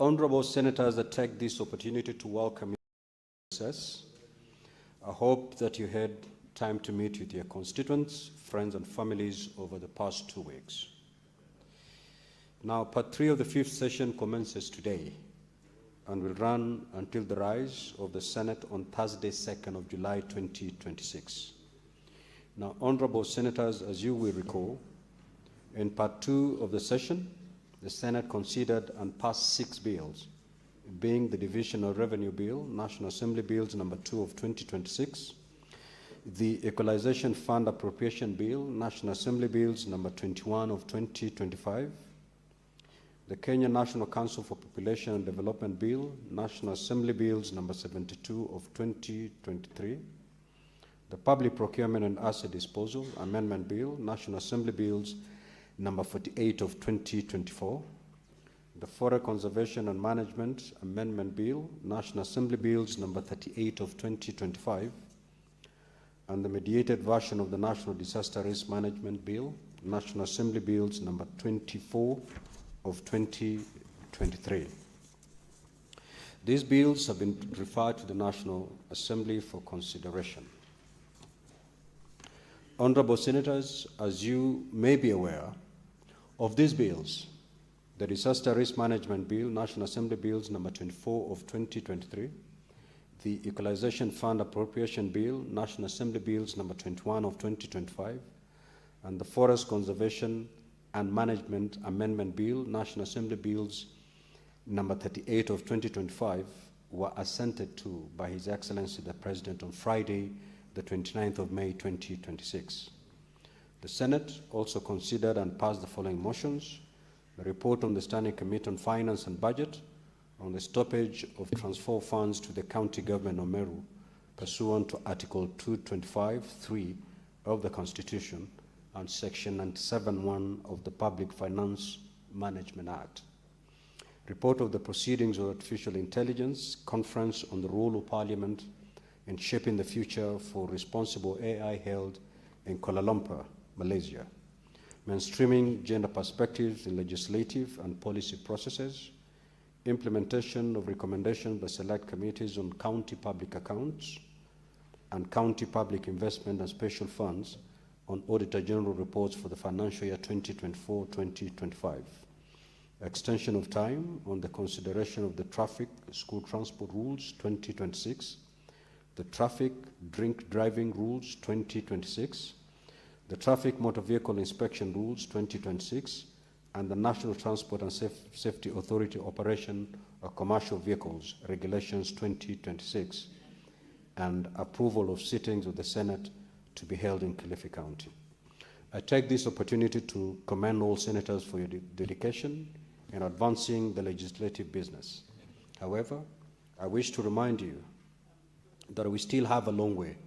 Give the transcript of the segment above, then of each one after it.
Honorable Senators, I take this opportunity to welcome you to the process. I hope that you had time to meet with your constituents, friends, and families over the past 2 weeks. Now, part 3 of the 5th session commences today and will run until the rise of the Senate on Thursday, 2nd of July, 2026. Now, Honorable Senators, as you will recall, in part 2 of the session, the Senate considered and passed 6 bills, being the Divisional Revenue Bill, National Assembly Bills number 2 of 2026, the Equalization Fund Appropriation Bill, National Assembly Bills number 21 of 2025, the Kenya National Council for Population and Development Bill, National Assembly Bills number 72 of 2023, the Public Procurement and Asset Disposal Amendment Bill, National Assembly Bills number 48 of 2024, the Forest Conservation and Management Amendment Bill, National Assembly Bills number 38 of 2025, and the mediated version of the National Disaster Risk Management Bill, National Assembly Bills number 24 of 2023. These bills have been referred to the National Assembly for consideration. Honorable Senators, as you may be aware, of these bills, the Disaster Risk Management Bill, National Assembly Bills number 24 of 2023, the Equalization Fund Appropriation Bill, National Assembly Bills number 21 of 2025, and the Forest Conservation and Management Amendment Bill, National Assembly Bills number 38 of 2025, were assented to by His Excellency the President on Friday, the 29th of May 2026. The Senate also considered and passed the following motions: the report on the Standing Committee on Finance and Budget on the stoppage of transfer funds to the County Government of Meru pursuant to Article 225(3) of the Constitution and Section 97(1) of the Public Finance Management Act. Report of the proceedings of Artificial Intelligence Conference on the Role of Parliament in Shaping the Future for Responsible AI held in Kuala Lumpur, Malaysia. Mainstreaming gender perspectives in legislative and policy processes. Implementation of recommendations by select committees on county public accounts and county public investment and special funds on Auditor General reports for the financial year 2024-2025. Extension of time on the consideration of the Traffic School Transport Rules 2026, the Traffic Drink Driving Rules 2026, the Traffic Motor Vehicle Inspection Rules 2026, and the National Transport and Safety Authority Operation of Commercial Vehicles Regulations 2026, and approval of sittings of the Senate to be held in Kilifi County. I take this opportunity to commend all senators for your dedication in advancing the legislative business. However, I wish to remind you that we still have a long way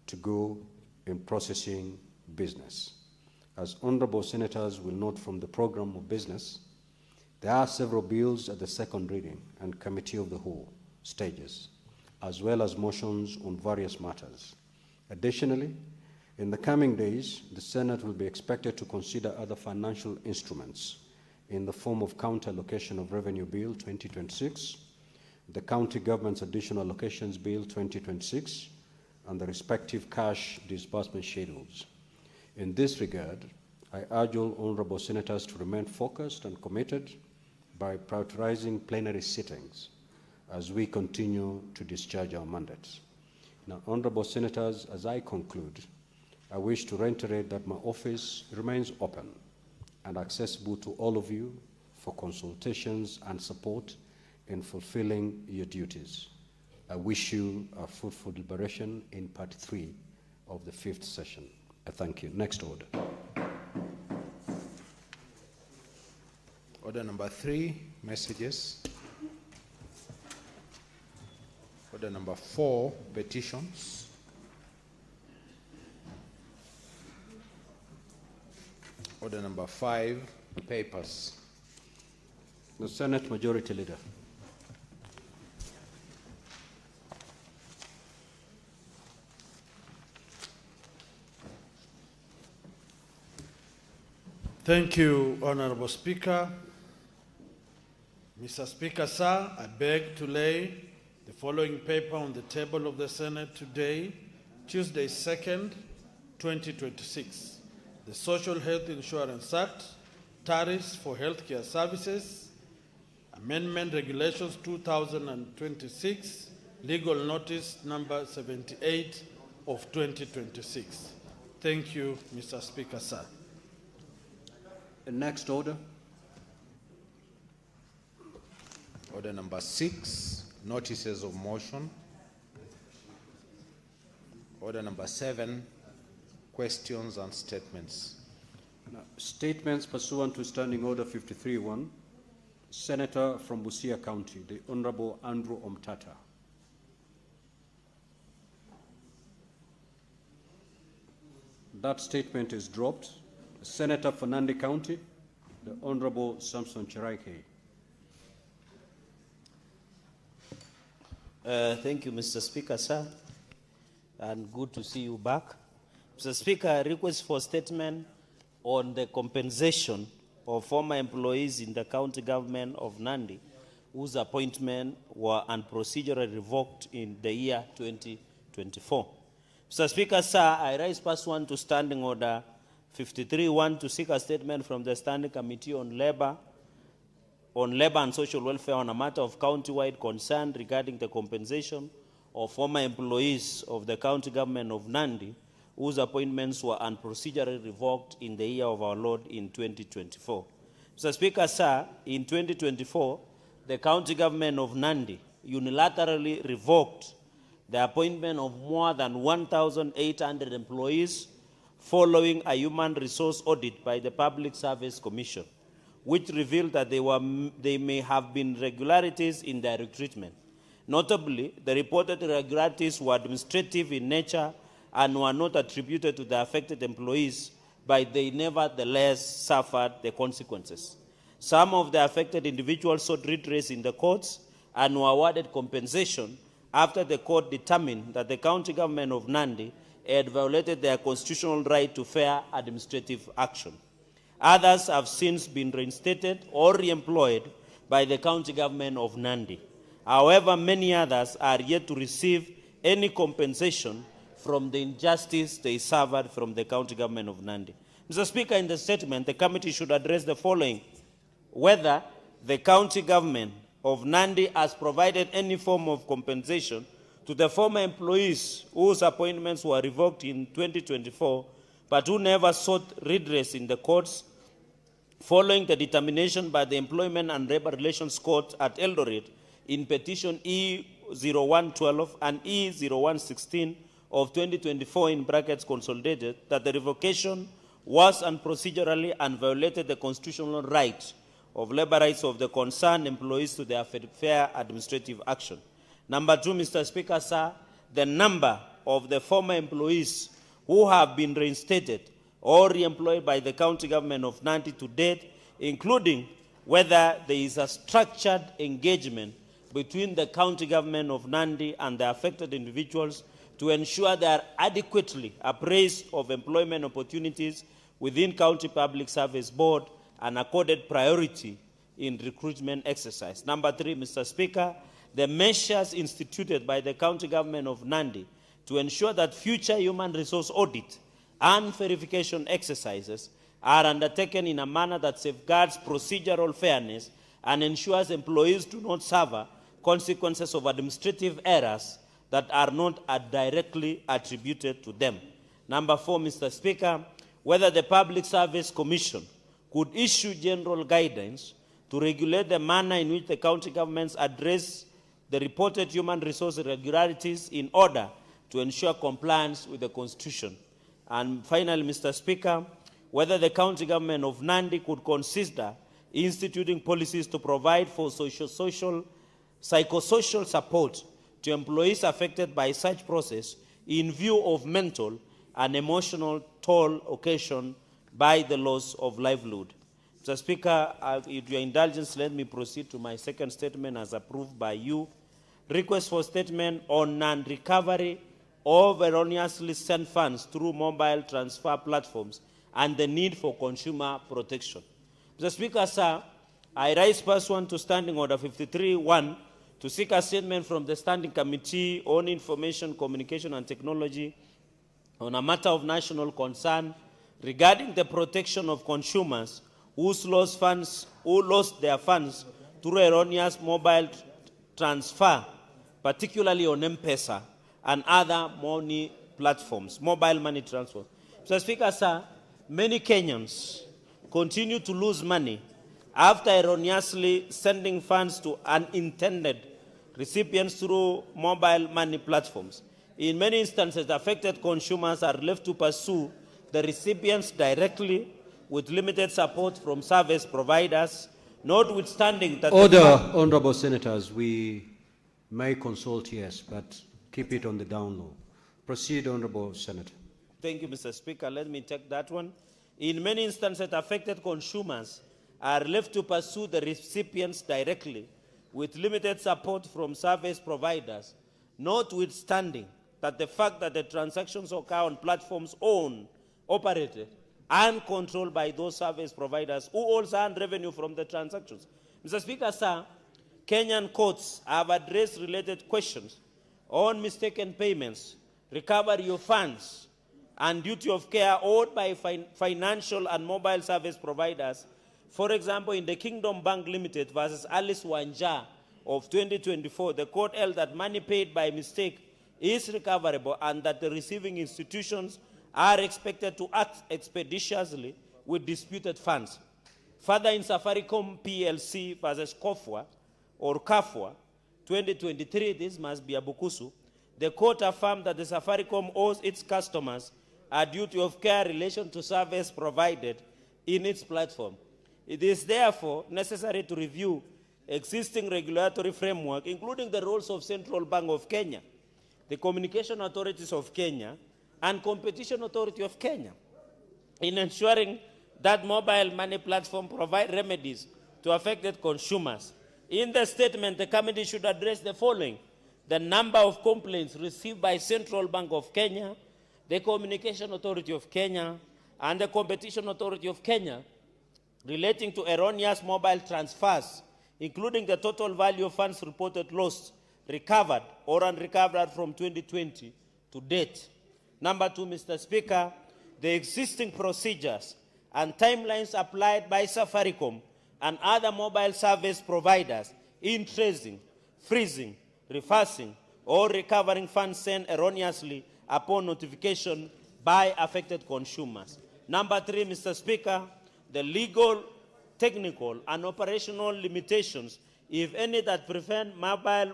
to go in processing business. As honorable senators will note from the program of business, there are several bills at the second reading and committee of the whole stages, as well as motions on various matters. Additionally, in the coming days, the Senate will be expected to consider other financial instruments in the form of County Allocation of Revenue Bill 2026, the County Government's Additional Allocations Bill 2026, and the respective cash disbursement schedules. In this regard, I urge all honorable senators to remain focused and committed by prioritizing plenary sittings as we continue to discharge our mandates. Now, honorable senators, as I conclude, I wish to reiterate that my office remains open and accessible to all of you for consultations and support in fulfilling your duties. I wish you a fruitful deliberation in part 3 of the 5th session. I thank you. Next order. Order number 3, messages. Order number 4, petitions. Order number 5, papers. The Senate Majority Leader. Thank you, Honorable Speaker. Mr. Speaker, sir, I beg to lay the following paper on the table of the Senate today, Tuesday 2nd, 2026. The Social Health Insurance Act, Tariffs for Healthcare Services, Amendment Regulations 2026, Legal Notice number 78 of 2026. Thank you, Mr. Speaker, sir. The next order. Order number 6, notices of motion. Order number 7, questions and statements. Now, statements pursuant to Standing Order 53-1, Senator from Busia County, the Honorable Andrew Omtata. That statement is dropped. Senator for Nandi County, the Honorable Samson Chiraike. Thank you, Mr. Speaker, sir, and good to see you back. Mr. Speaker, I request for statement on the compensation of former employees in the county government of Nandi whose appointment were unprocedurally revoked in the year 2024. Mr. Speaker, sir, I rise pursuant to Standing Order 53-1 to seek a statement from the Standing Committee on Labor and Social Welfare on a matter of county-wide concern regarding the compensation of former employees of the county government of Nandi whose appointments were unprocedurally revoked in the year of our Lord in 2024. Mr. Speaker, sir, in 2024, the county government of Nandi unilaterally revoked the appointment of more than 1,800 employees following a human resource audit by the Public Service Commission, which revealed that they may have been irregularities in their recruitment. Notably, the reported irregularities were administrative in nature and were not attributed to the affected employees, but they nevertheless suffered the consequences. Some of the affected individuals sought redress in the courts and were awarded compensation after the court determined that the county government of Nandi had violated their constitutional right to fair administrative action. Others have since been reinstated or re-employed by the county government of Nandi. However, many others are yet to receive any compensation from the injustice they suffered from the county government of Nandi. Mr. Speaker, in the statement, the committee should address the following: whether the county government of Nandi has provided any form of compensation to the former employees whose appointments were revoked in 2024, but who never sought redress in the courts following the determination by the Employment and Labor Relations Court at Eldoret in petition E0112 and E0116 of 2024 in brackets consolidated that the revocation was unprocedurally and violated the constitutional right of labor rights of the concerned employees to their fair administrative action. Number 2, Mr. Speaker, sir, the number of the former employees who have been reinstated or re-employed by the county government of Nandi to date, including whether there is a structured engagement between the county government of Nandi and the affected individuals to ensure they are adequately appraised of employment opportunities within County Public Service Board and accorded priority in recruitment exercise. Number 3, Mr. Speaker, the measures instituted by the county government of Nandi to ensure that future human resource audit and verification exercises are undertaken in a manner that safeguards procedural fairness and ensures employees do not suffer consequences of administrative errors that are not directly attributed to them. Number 4, Mr. Speaker, whether the Public Service Commission could issue general guidance to regulate the manner in which the county governments address the reported human resource irregularities in order to ensure compliance with the Constitution. And finally, Mr. Speaker, whether the county government of Nandi could consider instituting policies to provide for psychosocial support to employees affected by such process in view of mental and emotional toll occasioned by the loss of livelihood. Mr. Speaker, with your indulgence, let me proceed to my second statement as approved by you. Request for statement on non-recovery of erroneously sent funds through mobile transfer platforms and the need for consumer protection. Mr. Speaker, sir, I rise pursuant to Standing Order 53-1 to seek a statement from the Standing Committee on Information, Communication and Technology on a matter of national concern regarding the protection of consumers who lost their funds through erroneous mobile transfer, particularly on M-Pesa and other money platforms, mobile money transfer. Mr. Speaker, sir, many Kenyans continue to lose money after erroneously sending funds to unintended recipients through mobile money platforms. In many instances, affected consumers are left to pursue the recipients directly with limited support from service providers, notwithstanding that... Order, honorable senators, we may consult, yes, but keep it on the down low. Proceed, honorable senator. Thank you, Mr. Speaker. Let me take that one. In many instances, affected consumers are left to pursue the recipients directly with limited support from service providers, notwithstanding that the fact that the transactions occur on platforms owned, operated, and controlled by those service providers who also earn revenue from the transactions. Mr. Speaker, sir, Kenyan courts have addressed related questions on mistaken payments, recovery of funds, and duty of care owed by financial and mobile service providers. For example, in the Kingdom Bank Limited versus Alice Wanja of 2024, the court held that money paid by mistake is recoverable and that the receiving institutions are expected to act expeditiously with disputed funds. Further, in Safaricom PLC versus Kafwa, 2023, this must be Abukusu, the court affirmed that the Safaricom owes its customers a duty of care in relation to service provided in its platform. It is therefore necessary to review existing regulatory framework, including the roles of Central Bank of Kenya, the Communication Authorities of Kenya, and Competition Authority of Kenya, in ensuring that mobile money platform provide remedies to affected consumers. In the statement, the committee should address the following: the number of complaints received by Central Bank of Kenya, the Communication Authority of Kenya, and the Competition Authority of Kenya relating to erroneous mobile transfers, including the total value of funds reported lost, recovered, or unrecovered from 2020 to date. Number two, Mr. Speaker, the existing procedures and timelines applied by Safaricom and other mobile service providers in tracing, freezing, reversing, or recovering funds sent erroneously upon notification by affected consumers. Number three, Mr. Speaker, the legal, technical, and operational limitations, if any, that prevent mobile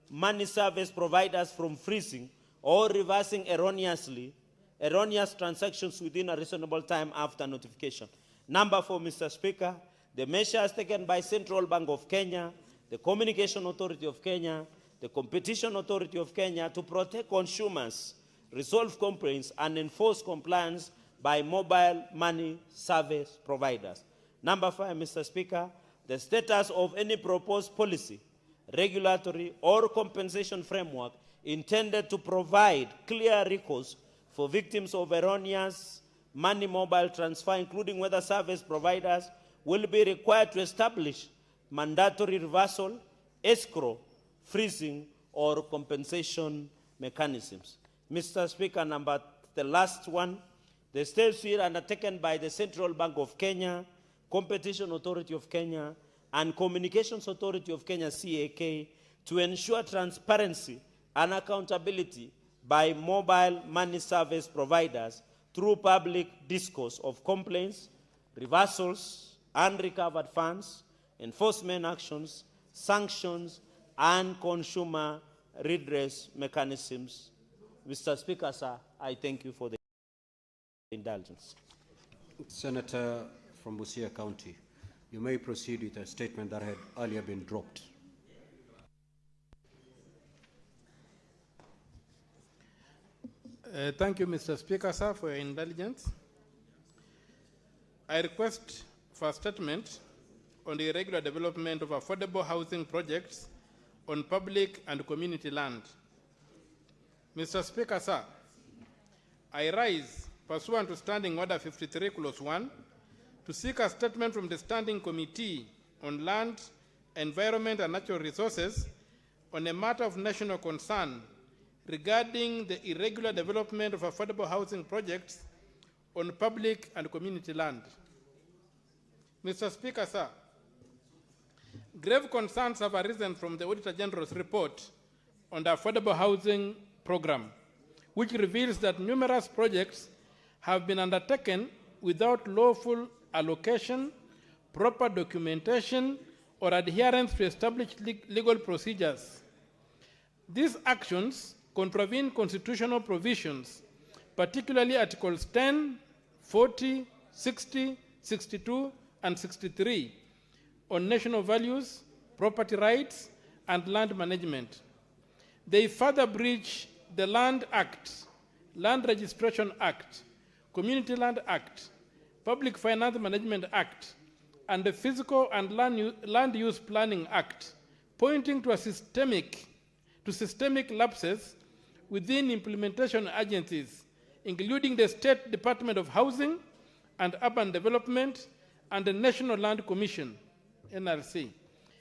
money service providers from freezing or reversing erroneous transactions within a reasonable time after notification. Number four, Mr. Speaker, the measures taken by Central Bank of Kenya, the Communication Authority of Kenya, the Competition Authority of Kenya to protect consumers, resolve complaints, and enforce compliance by mobile money service providers. Number five, Mr. Speaker, the status of any proposed policy, regulatory, or compensation framework intended to provide clear recourse for victims of erroneous money mobile transfer, including whether service providers will be required to establish mandatory reversal, escrow, freezing, or compensation mechanisms. Mr. Speaker, the last one, the steps here undertaken by the Central Bank of Kenya, Competition Authority of Kenya, and Communications Authority of Kenya, CAK, to ensure transparency and accountability by mobile money service providers through public discourse of complaints, reversals, unrecovered funds, enforcement actions, sanctions, and consumer redress mechanisms. Mr. Speaker, sir, I thank you for the indulgence. Senator from Busia County, you may proceed with a statement that had earlier been dropped. Thank you, Mr. Speaker, sir, for your indulgence. I request for a statement on the irregular development of affordable housing projects on public and community land. Mr. Speaker, sir, I rise pursuant to Standing Order 53 Clause 1 to seek a statement from the Standing Committee on land, environment, and natural resources on a matter of national concern regarding the irregular development of affordable housing projects on public and community land. Mr. Speaker, sir, grave concerns have arisen from the Auditor General's report on the affordable housing program, which reveals that numerous projects have been undertaken without lawful allocation, proper documentation, or adherence to established legal procedures. These actions contravene constitutional provisions, particularly Articles 10, 40, 60, 62, and 63 on national values, property rights, and land management. They further breach the Land Act, Land Registration Act, Community Land Act, Public Finance Management Act, and the Physical and Land Use Planning Act, pointing to systemic lapses within implementation agencies, including the State Department of Housing and Urban Development and the National Land Commission, NRC.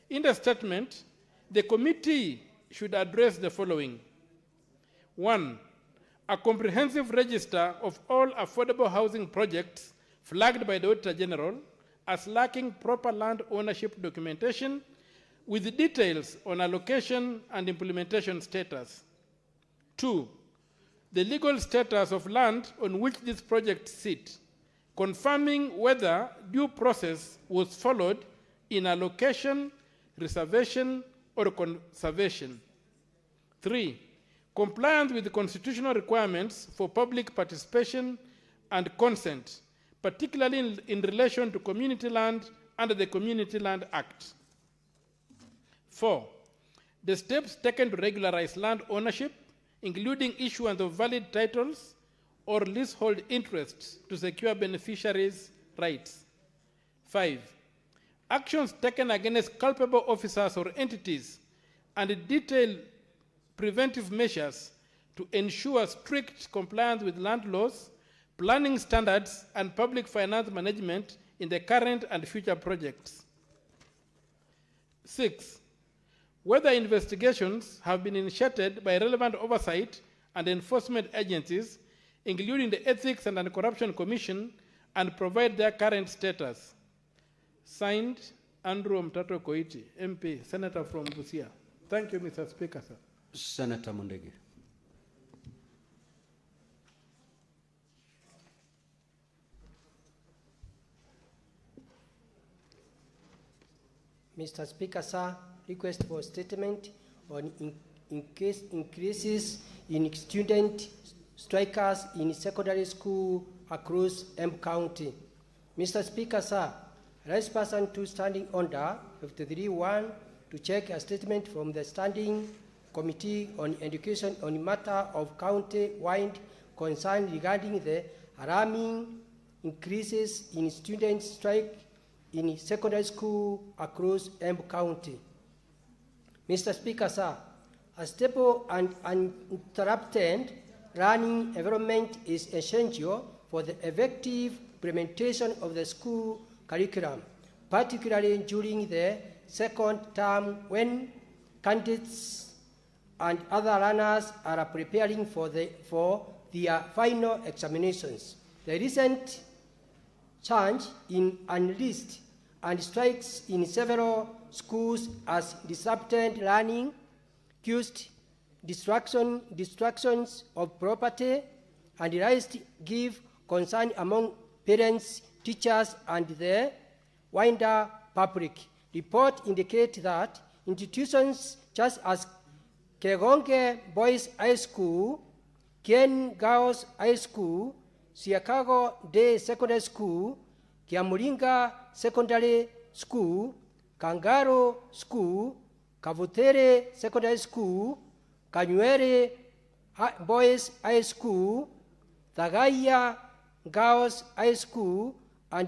In the statement, the committee should address the following. 1. A comprehensive register of all affordable housing projects flagged by the Auditor General as lacking proper land ownership documentation with details on allocation and implementation status. 2. The legal status of land on which these projects sit, confirming whether due process was followed in allocation, reservation, or conservation. 3. Compliance with the constitutional requirements for public participation and consent, particularly in relation to community land under the Community Land Act. 4. The steps taken to regularize land ownership, including issuance of valid titles or leasehold interests to secure beneficiaries' rights. 5. Actions taken against culpable officers or entities and detailed preventive measures to ensure strict compliance with land laws, planning standards, and public finance management in the current and future projects. 6. Whether investigations have been initiated by relevant oversight and enforcement agencies, including the Ethics and Anti-Corruption Commission, and provide their current status. Signed, Andrew Mtato Koiti, MP, Senator from Busia. Thank you, Mr. Speaker, sir. Senator Mundegi. Mr. Speaker, sir, request for statement on increases in student strikers in secondary school across M County. Mr. Speaker, sir, rise person to standing order 53-1 to check a statement from the Standing Committee on Education on matter of county-wide concern regarding the alarming increases in student strike in secondary school across M County. Mr. Speaker, sir, a stable and uninterrupted learning environment is essential for the effective implementation of the school curriculum, particularly during the second term when candidates and other learners are preparing for their final examinations. The recent change in unrest and strikes in several schools has disrupted learning, caused destructions of property, and raised grave concern among parents, teachers, and the wider public. Reports indicate that institutions such as Kegonge Boys High School, Ken Girls High School, Chicago Day Secondary School, Kiamuringa Secondary School, Kangaro School, Kavutere Secondary School, Kanyuere Boys High School, Tagaya Girls High School, and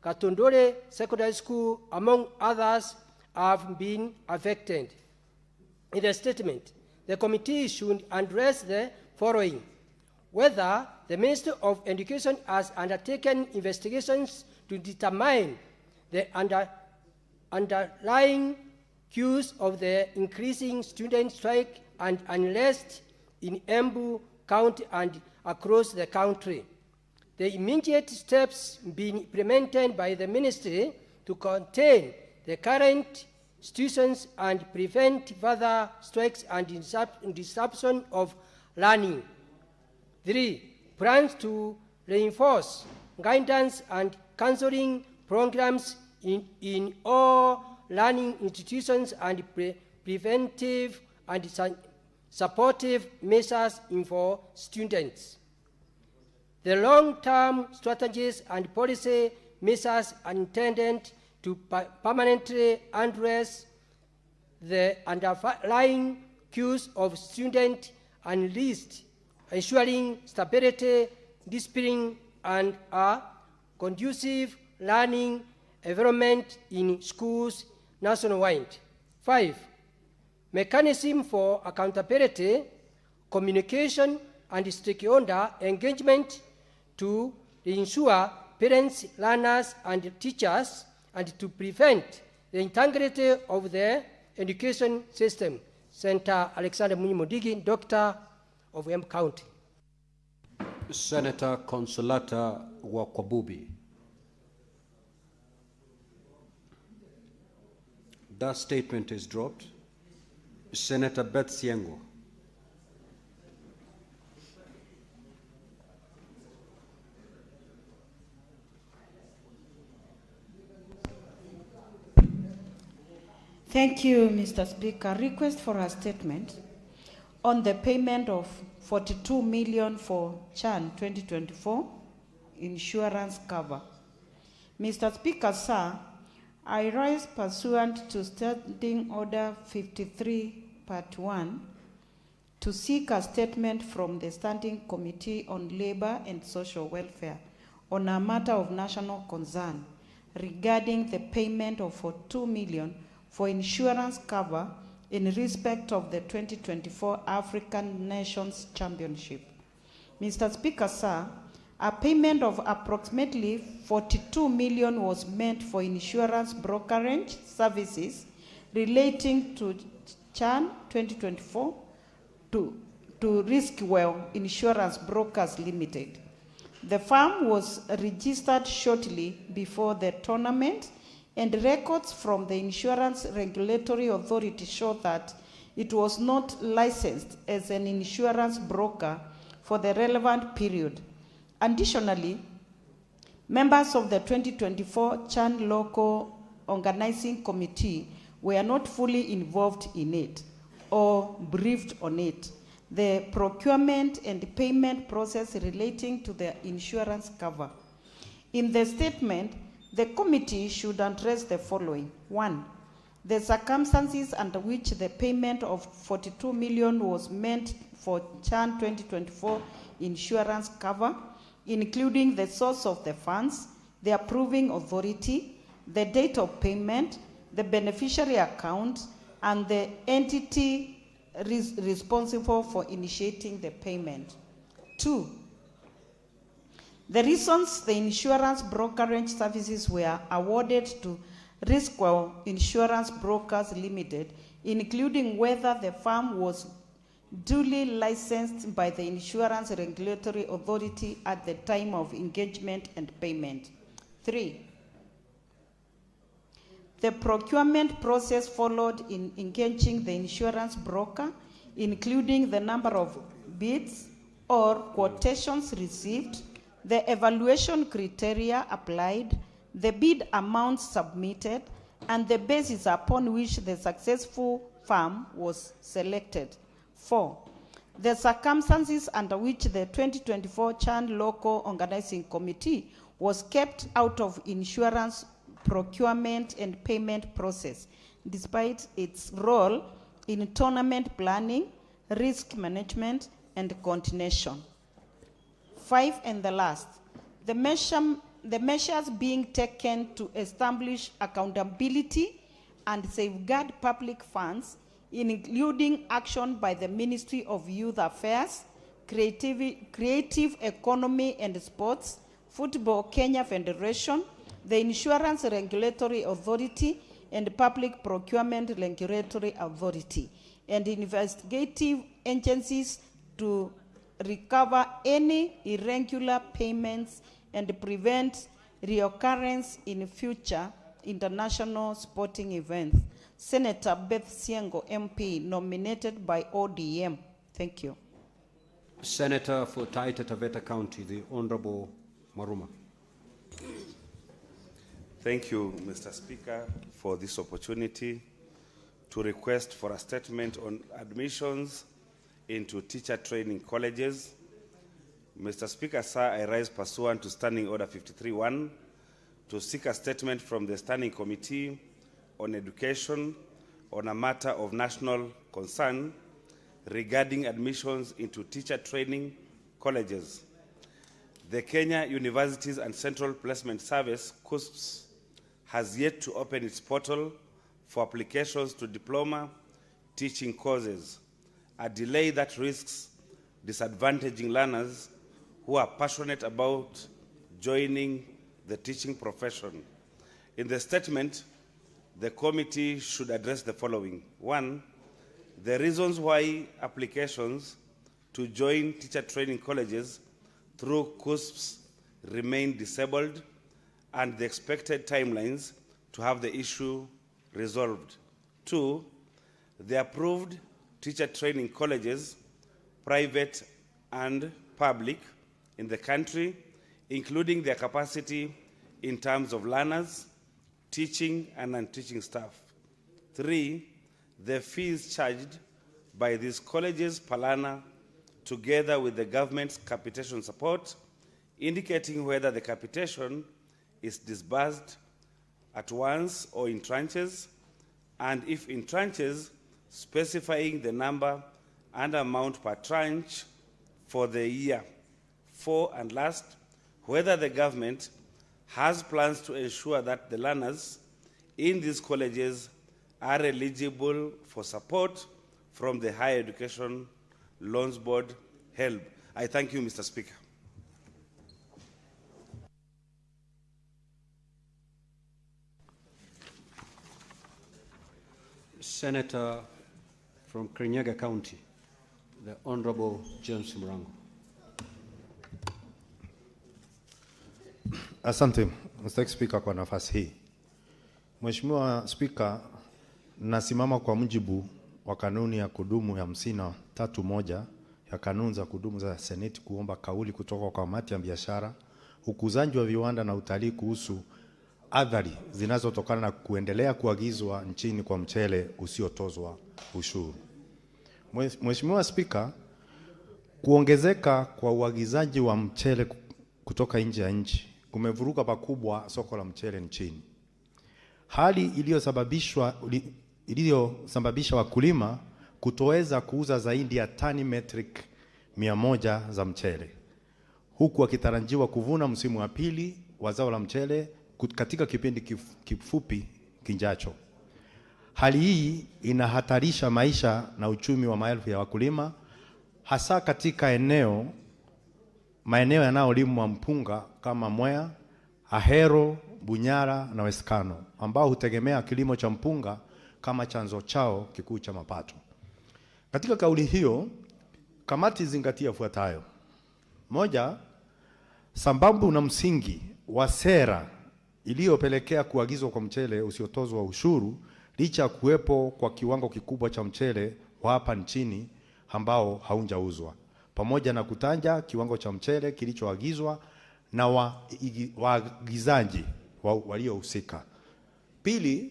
Katondore Secondary School, among others, have been affected. In the statement, the committee should address the following: whether the Ministry of Education has undertaken investigations to determine the underlying cause of the increasing student strike and unrest in Embu County and across the country. The immediate steps being implemented by the ministry to contain the current situations and prevent further strikes and disruption of learning. 3. Plans to reinforce guidance and counseling programs in all learning institutions and preventive and supportive measures for students. The long-term strategies and policy measures are intended to permanently address the underlying cause of student unrest, ensuring stability, discipline, and a conducive learning environment in schools nationwide. 5. Mechanism for accountability, communication, and stakeholder engagement to ensure parents, learners, and teachers, and to prevent the integrity of the education system. Senator Alexander Munyimodigi, Doctor of Embu County. Senator Consolata Wakwabubi. That statement is dropped. Senator Beth Siengo. Thank you, Mr. Speaker. Request for a statement on the payment of 42 million for CHAN 2024 insurance cover. Mr. Speaker, sir, I rise pursuant to Standing Order 53, Part 1, to seek a statement from the Standing Committee on Labor and Social Welfare on a matter of national concern regarding the payment of 42 million for insurance cover in respect of the 2024 African Nations Championship. Mr. Speaker, sir, a payment of approximately 42 million was meant for insurance brokerage services relating to CHAN 2024 to Riskwell Insurance Brokers Limited. The firm was registered shortly before the tournament, and records from the Insurance Regulatory Authority show that it was not licensed as an insurance broker for the relevant period. Additionally, members of the 2024 CHAN Local Organizing Committee were not fully involved in it or briefed on it, the procurement and payment process relating to the insurance cover. In the statement, the committee should address the following. 1. The circumstances under which the payment of 42 million was meant for CHAN 2024 insurance cover, including the source of the funds, the approving authority, the date of payment, the beneficiary account, and the entity responsible for initiating the payment. 2. The reasons the insurance brokerage services were awarded to Riskwell Insurance Brokers Limited, including whether the firm was duly licensed by the Insurance Regulatory Authority at the time of engagement and payment. 3. The procurement process followed in engaging the insurance broker, including the number of bids or quotations received, the evaluation criteria applied, the bid amount submitted, and the basis upon which the successful firm was selected. 4. The circumstances under which the 2024 CHAN Local Organizing Committee was kept out of insurance procurement and payment process, despite its role in tournament planning, risk management, and coordination. 5, and the last, the measures being taken to establish accountability and safeguard public funds, including action by the Ministry of Youth Affairs, Creative Economy and Sports, Football Kenya Federation, the Insurance Regulatory Authority, and Public Procurement Regulatory Authority and investigative agencies to recover any irregular payments and prevent reoccurrence in future international sporting events. Senator Beth Siengo, MP, nominated by ODM. Thank you. Senator for Taita Taveta County, the Honorable Maruma. Thank you, Mr. Speaker, for this opportunity to request for a statement on admissions into teacher training colleges. Mr. Speaker, sir, I rise pursuant to Standing Order 53-1 to seek a statement from the Standing Committee on Education on a matter of national concern regarding admissions into teacher training colleges. The Kenya Universities and Central Placement Service, KUSPS, has yet to open its portal for applications to diploma teaching courses, a delay that risks disadvantaging learners who are passionate about joining the teaching profession. In the statement, the committee should address the following. 1, the reasons why applications to join teacher training colleges through KUSPS remain disabled and the expected timelines to have the issue resolved. 2, the approved teacher training colleges, private and public, in the country, including their capacity in terms of learners, teaching and non-teaching staff. 3, the fees charged by these colleges per learner, together with the government's capitation support, indicating whether the capitation is disbursed at once or in tranches, and if in tranches, specifying the number and amount per tranche for the year. 4, and last, whether the government has plans to ensure that the learners in these colleges are eligible for support from the Higher Education Loans Board, HELB. I thank you, Mr. Speaker. Senator from Kirinyaga County, the Honorable James Murango. Asante, Mr. Speaker, kwa nafasi hii. Mheshimiwa Speaker, nasimama kwa mujibu wa kanuni ya kudumu ya 53(1) ya kanuni za kudumu za Seneti kuomba kauli kutoka kwa kamati ya biashara, ukuzaji wa viwanda na utalii kuhusu athari zinazotokana na kuendelea kuagizwa nchini kwa mchele usiotozwa ushuru. Mheshimiwa Speaker, kuongezeka kwa uagizaji wa mchele kutoka nje ya nchi kumevuruga pakubwa soko la mchele nchini. Hali iliyosababisha wakulima kutoweza kuuza zaidi ya tani metric 100 za mchele, huku wakitarajiwa kuvuna msimu wa pili wa zao la mchele katika kipindi kifupi kijacho. Hali hii inahatarisha maisha na uchumi wa maelfu ya wakulima, hasa katika maeneo yanayolimwa mpunga kama Mwea, Ahero, Bunyara na Westcano, ambao hutegemea kilimo cha mpunga kama chanzo chao kikuu cha mapato. Katika kauli hiyo, kamati zingatia yafuatayo. 1, sababu na msingi wa sera iliyopelekea kuagizwa kwa mchele usiotozwa ushuru licha kuwepo kwa kiwango kikubwa cha mchele wa hapa nchini ambao haunjauzwa, pamoja na kutaja kiwango cha mchele kilichoagizwa na waagizaji waliohusika. 2,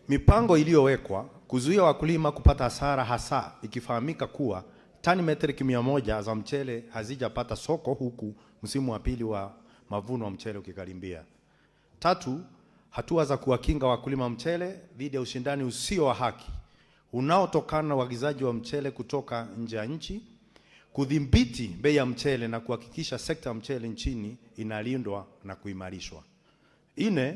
mipango iliyowekwa kuzuia wakulima kupata hasara, hasa ikifahamika kuwa tani metric 100 za mchele hazijapata soko huku msimu wa pili wa mavuno wa mchele ukikaribia. 3, hatua za kuwakinga wakulima mchele dhidi ya ushindani usio wa haki unaotokana na uagizaji wa mchele kutoka nje ya nchi, kudhibiti bei ya mchele na kuhakikisha sekta ya mchele nchini inalindwa na kuimarishwa. 4,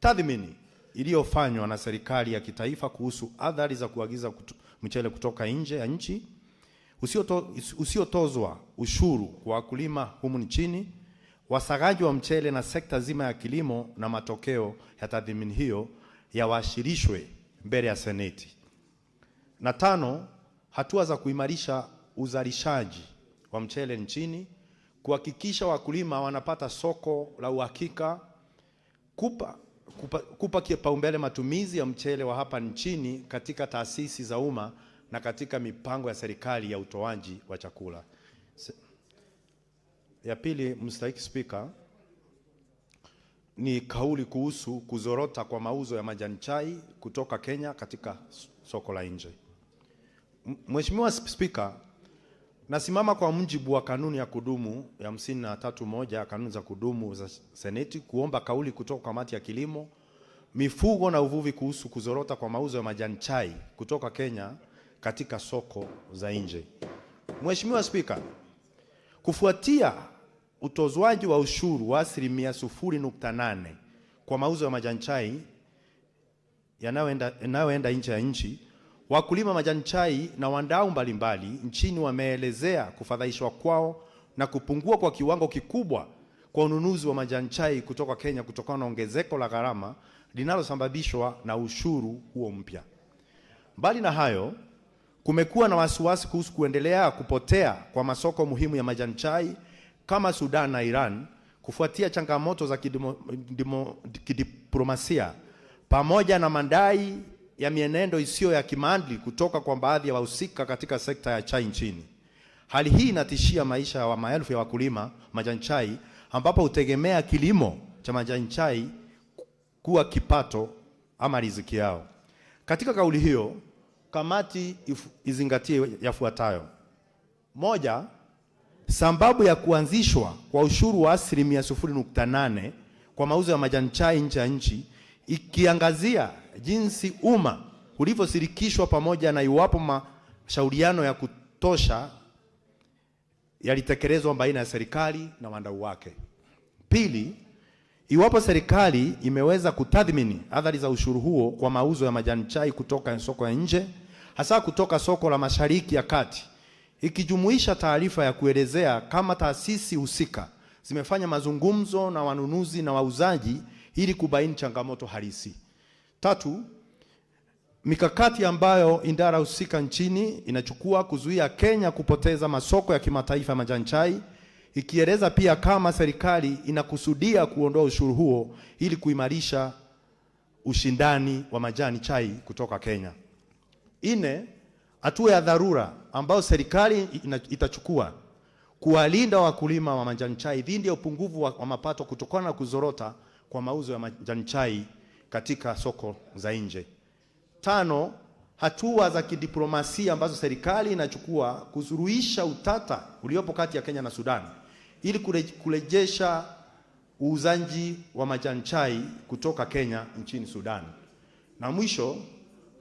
tathmini iliyofanywa na serikali ya kitaifa kuhusu athari za kuagiza mchele kutoka nje ya nchi usiotozwa ushuru kwa wakulima humu nchini, wasagaji wa mchele na sekta zima ya kilimo, na matokeo ya tathmini hiyo yawasilishwe mbele ya Seneti. Na tano, hatua za kuimarisha uzalishaji wa mchele nchini, kuhakikisha wakulima wanapata soko la uhakika, kupa kipaumbele matumizi ya mchele wa hapa nchini katika taasisi za umma na katika mipango ya serikali ya utoaji wa chakula. Ya pili, Mstahiki Spika, ni kauli kuhusu kuzorota kwa mauzo ya majani chai kutoka Kenya katika soko la nje. Mheshimiwa Spika, nasimama kwa mujibu wa kanuni ya kudumu ya 53(1) kanuni za kudumu za Seneti kuomba kauli kutoka kamati ya kilimo, mifugo na uvuvi kuhusu kuzorota kwa mauzo ya majani chai kutoka Kenya katika soko za nje. Mheshimiwa Spika, kufuatia utozwaji wa ushuru wa 0.8% kwa mauzo ya majani chai yanayoenda nje ya nchi, wakulima majani chai na wadau mbalimbali nchini wameelezea kufadhaishwa kwao na kupungua kwa kiwango kikubwa kwa ununuzi wa majani chai kutoka Kenya kutokana na ongezeko la gharama linalosababishwa na ushuru huo mpya. Mbali na hayo, kumekuwa na wasiwasi kuhusu kuendelea kupotea kwa masoko muhimu ya majani chai kama Sudan na Iran kufuatia changamoto za kidiplomasia pamoja na madai ya mienendo isiyo ya kimaadili kutoka kwa baadhi ya wahusika katika sekta ya chai nchini. Hali hii inatishia maisha ya maelfu ya wakulima majani chai ambapo hutegemea kilimo cha majani chai kuwa kipato ama riziki yao. Katika kauli hiyo, kamati izingatie yafuatayo. Moja, sababu ya kuanzishwa kwa ushuru wa 0.8% kwa mauzo ya majani chai nje ya nchi, ikiangazia jinsi umma ulivyoshirikishwa pamoja na iwapo mashauriano ya kutosha yalitekelezwa baina ya serikali na wadau wake. Pili, iwapo serikali imeweza kutathmini athari za ushuru huo kwa mauzo ya majani chai kutoka soko ya nje, hasa kutoka soko la Mashariki ya Kati, ikijumuisha taarifa ya kuelezea kama taasisi husika zimefanya mazungumzo na wanunuzi na wauzaji ili kubaini changamoto halisi. Tatu, mikakati ambayo idara husika nchini inachukua kuzuia Kenya kupoteza masoko ya kimataifa ya majani chai, ikieleza pia kama serikali inakusudia kuondoa ushuru huo ili kuimarisha ushindani wa majani chai kutoka Kenya. Nne, hatua ya dharura ambayo serikali itachukua kuwalinda wakulima wa majani chai dhidi ya upungufu wa mapato kutokana na kuzorota kwa mauzo ya majani chai katika soko za nje. Tano, hatua za kidiplomasia ambazo serikali inachukua kuzuruisha utata uliopo kati ya Kenya na Sudan ili kurejesha uuzaji wa majani chai kutoka Kenya nchini Sudan. Na mwisho,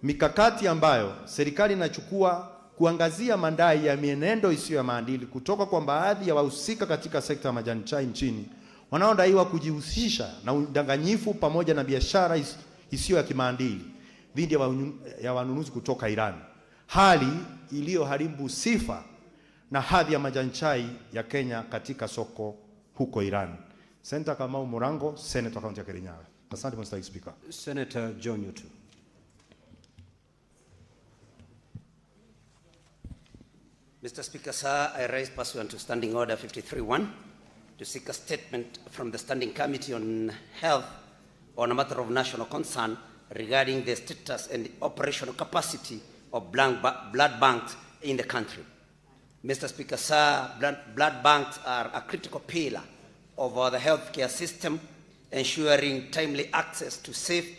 mikakati ambayo serikali inachukua kuangazia madai ya mienendo isiyo ya maadili kutoka kwa baadhi ya wahusika katika sekta ya majani chai nchini wanaodaiwa kujihusisha na udanganyifu pamoja na biashara isiyo ya kimaadili dhidi ya wanunuzi kutoka Iran, hali iliyoharibu sifa na hadhi ya majani chai ya Kenya katika soko huko Iran. Senator Kamau Murango, Senator Kaunti ya Kirinyaga. Asante Mr. Speaker. Senator John Yutu. Mr. Speaker, sir, I raise pursuant to Standing Order 53.1 to seek a statement from the Standing Committee on Health on a matter of national concern regarding the status and operational capacity of blood banks in the country. Mr. Speaker, sir, blood banks are a critical pillar of the healthcare system, ensuring timely access to safe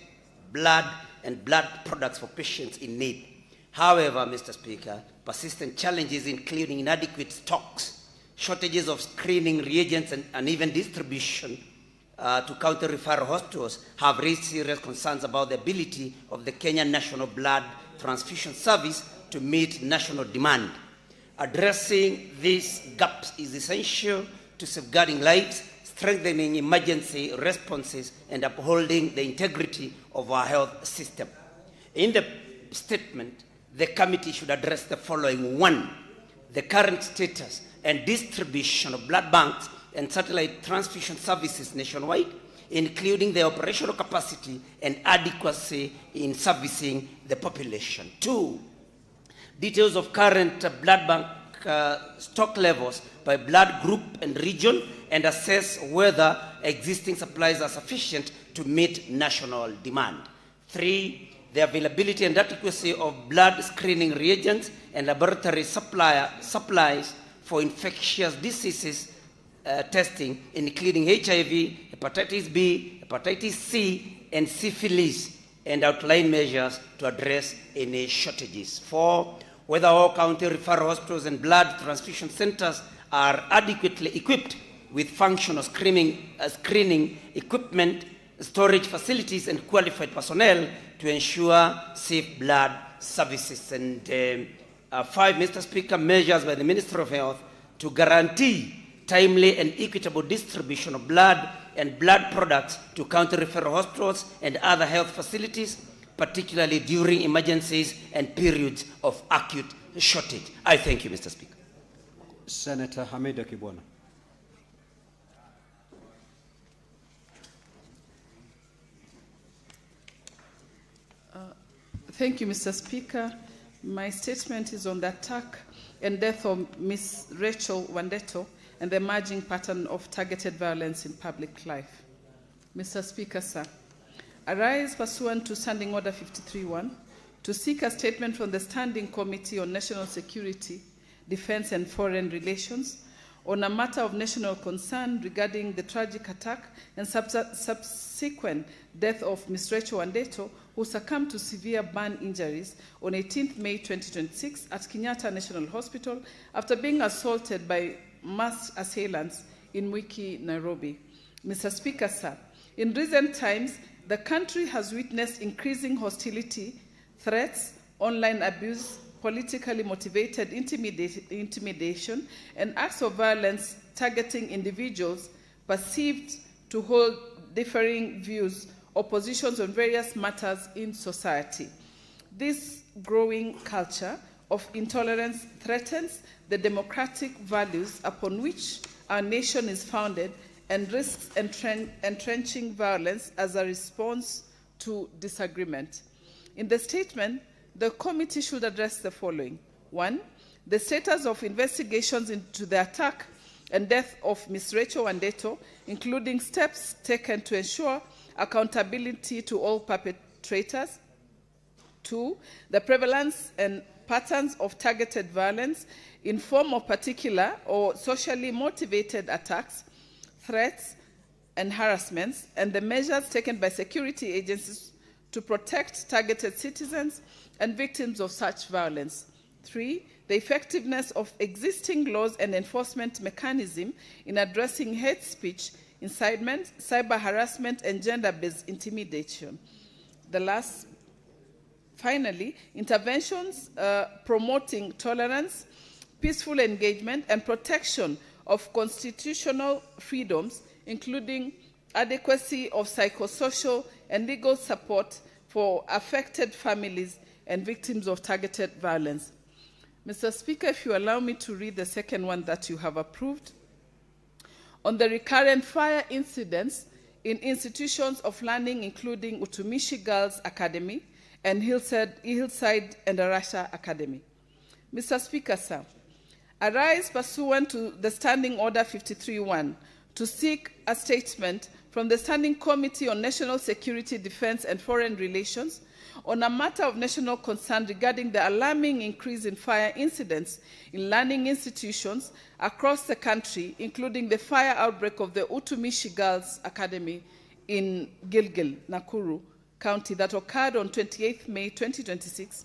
blood and blood products for patients in need. However, Mr. Speaker, persistent challenges including inadequate stocks, shortages of screening reagents and even distribution to county referral hospitals have raised serious concerns about the ability of the Kenyan National Blood Transfusion Service to meet national demand. Addressing these gaps is essential to safeguarding lives, strengthening emergency responses, and upholding the integrity of our health system. In the statement, the committee should address the following. 1, the current status and distribution of blood banks and satellite transfusion services nationwide. including their operational capacity and adequacy in servicing the population. 2, details of current blood bank stock levels by blood group and region, and assess whether existing supplies are sufficient to meet national demand. 3, the availability and adequacy of blood screening reagents and laboratory supplies for infectious diseases testing, including HIV, hepatitis B, hepatitis C, and syphilis, and outline measures to address any shortages. 4, whether all county referral hospitals and blood transfusion centers are adequately equipped with functional screening equipment, storage facilities, and qualified personnel to ensure safe blood services. And 5, Mr. Speaker, measures by the Ministry of Health to guarantee timely and equitable distribution of blood and blood products to county referral hospitals and other health facilities, particularly during emergencies and periods of acute shortage. I thank you, Mr. Speaker. Senator Hamida Kibwana. Thank you, Mr. Speaker. My statement is on the attack and death of Ms. Rachel Wandeto and the emerging pattern of targeted violence in public life. Mr. Speaker, sir, I rise pursuant to Standing Order 53.1 to seek a statement from the Standing Committee on National Security, Defense and Foreign Relations on a matter of national concern regarding the tragic attack and subsequent death of Ms. Rachel Wandeto, who succumbed to severe burn injuries on 18th May 2026 at Kenyatta National Hospital after being assaulted by masked assailants in Mwiki, Nairobi. Mr. Speaker, sir, in recent times, the country has witnessed increasing hostility, threats, online abuse, politically motivated intimidation, and acts of violence targeting individuals perceived to hold differing views or positions on various matters in society. This growing culture of intolerance threatens the democratic values upon which our nation is founded and risks entrenching violence as a response to disagreement. In the statement, the committee should address the following. 1, the status of investigations into the attack and death of Ms. Rachel Wandeto, including steps taken to ensure accountability to all perpetrators. 2, the prevalence and patterns of targeted violence in form of particular or socially motivated attacks, threats, and harassments, and the measures taken by security agencies to protect targeted citizens and victims of such violence. 3, the effectiveness of existing laws and enforcement mechanism in addressing hate speech, incitement, cyber harassment, and gender-based intimidation. Finally, interventions promoting tolerance, peaceful engagement, and protection of constitutional freedoms, including adequacy of psychosocial and legal support for affected families and victims of targeted violence. Mr. Speaker, if you allow me to read the second one that you have approved. On the recurrent fire incidents in institutions of learning, including Utumishi Girls Academy and Hillside and Arasha Academy. Mr. Speaker, sir, I rise pursuant to the Standing Order 53.1 to seek a statement from the Standing Committee on National Security, Defense and Foreign Relations on a matter of national concern regarding the alarming increase in fire incidents in learning institutions across the country, including the fire outbreak of the Utumishi Girls Academy in Gilgil, Nakuru County that occurred on 28th May 2026,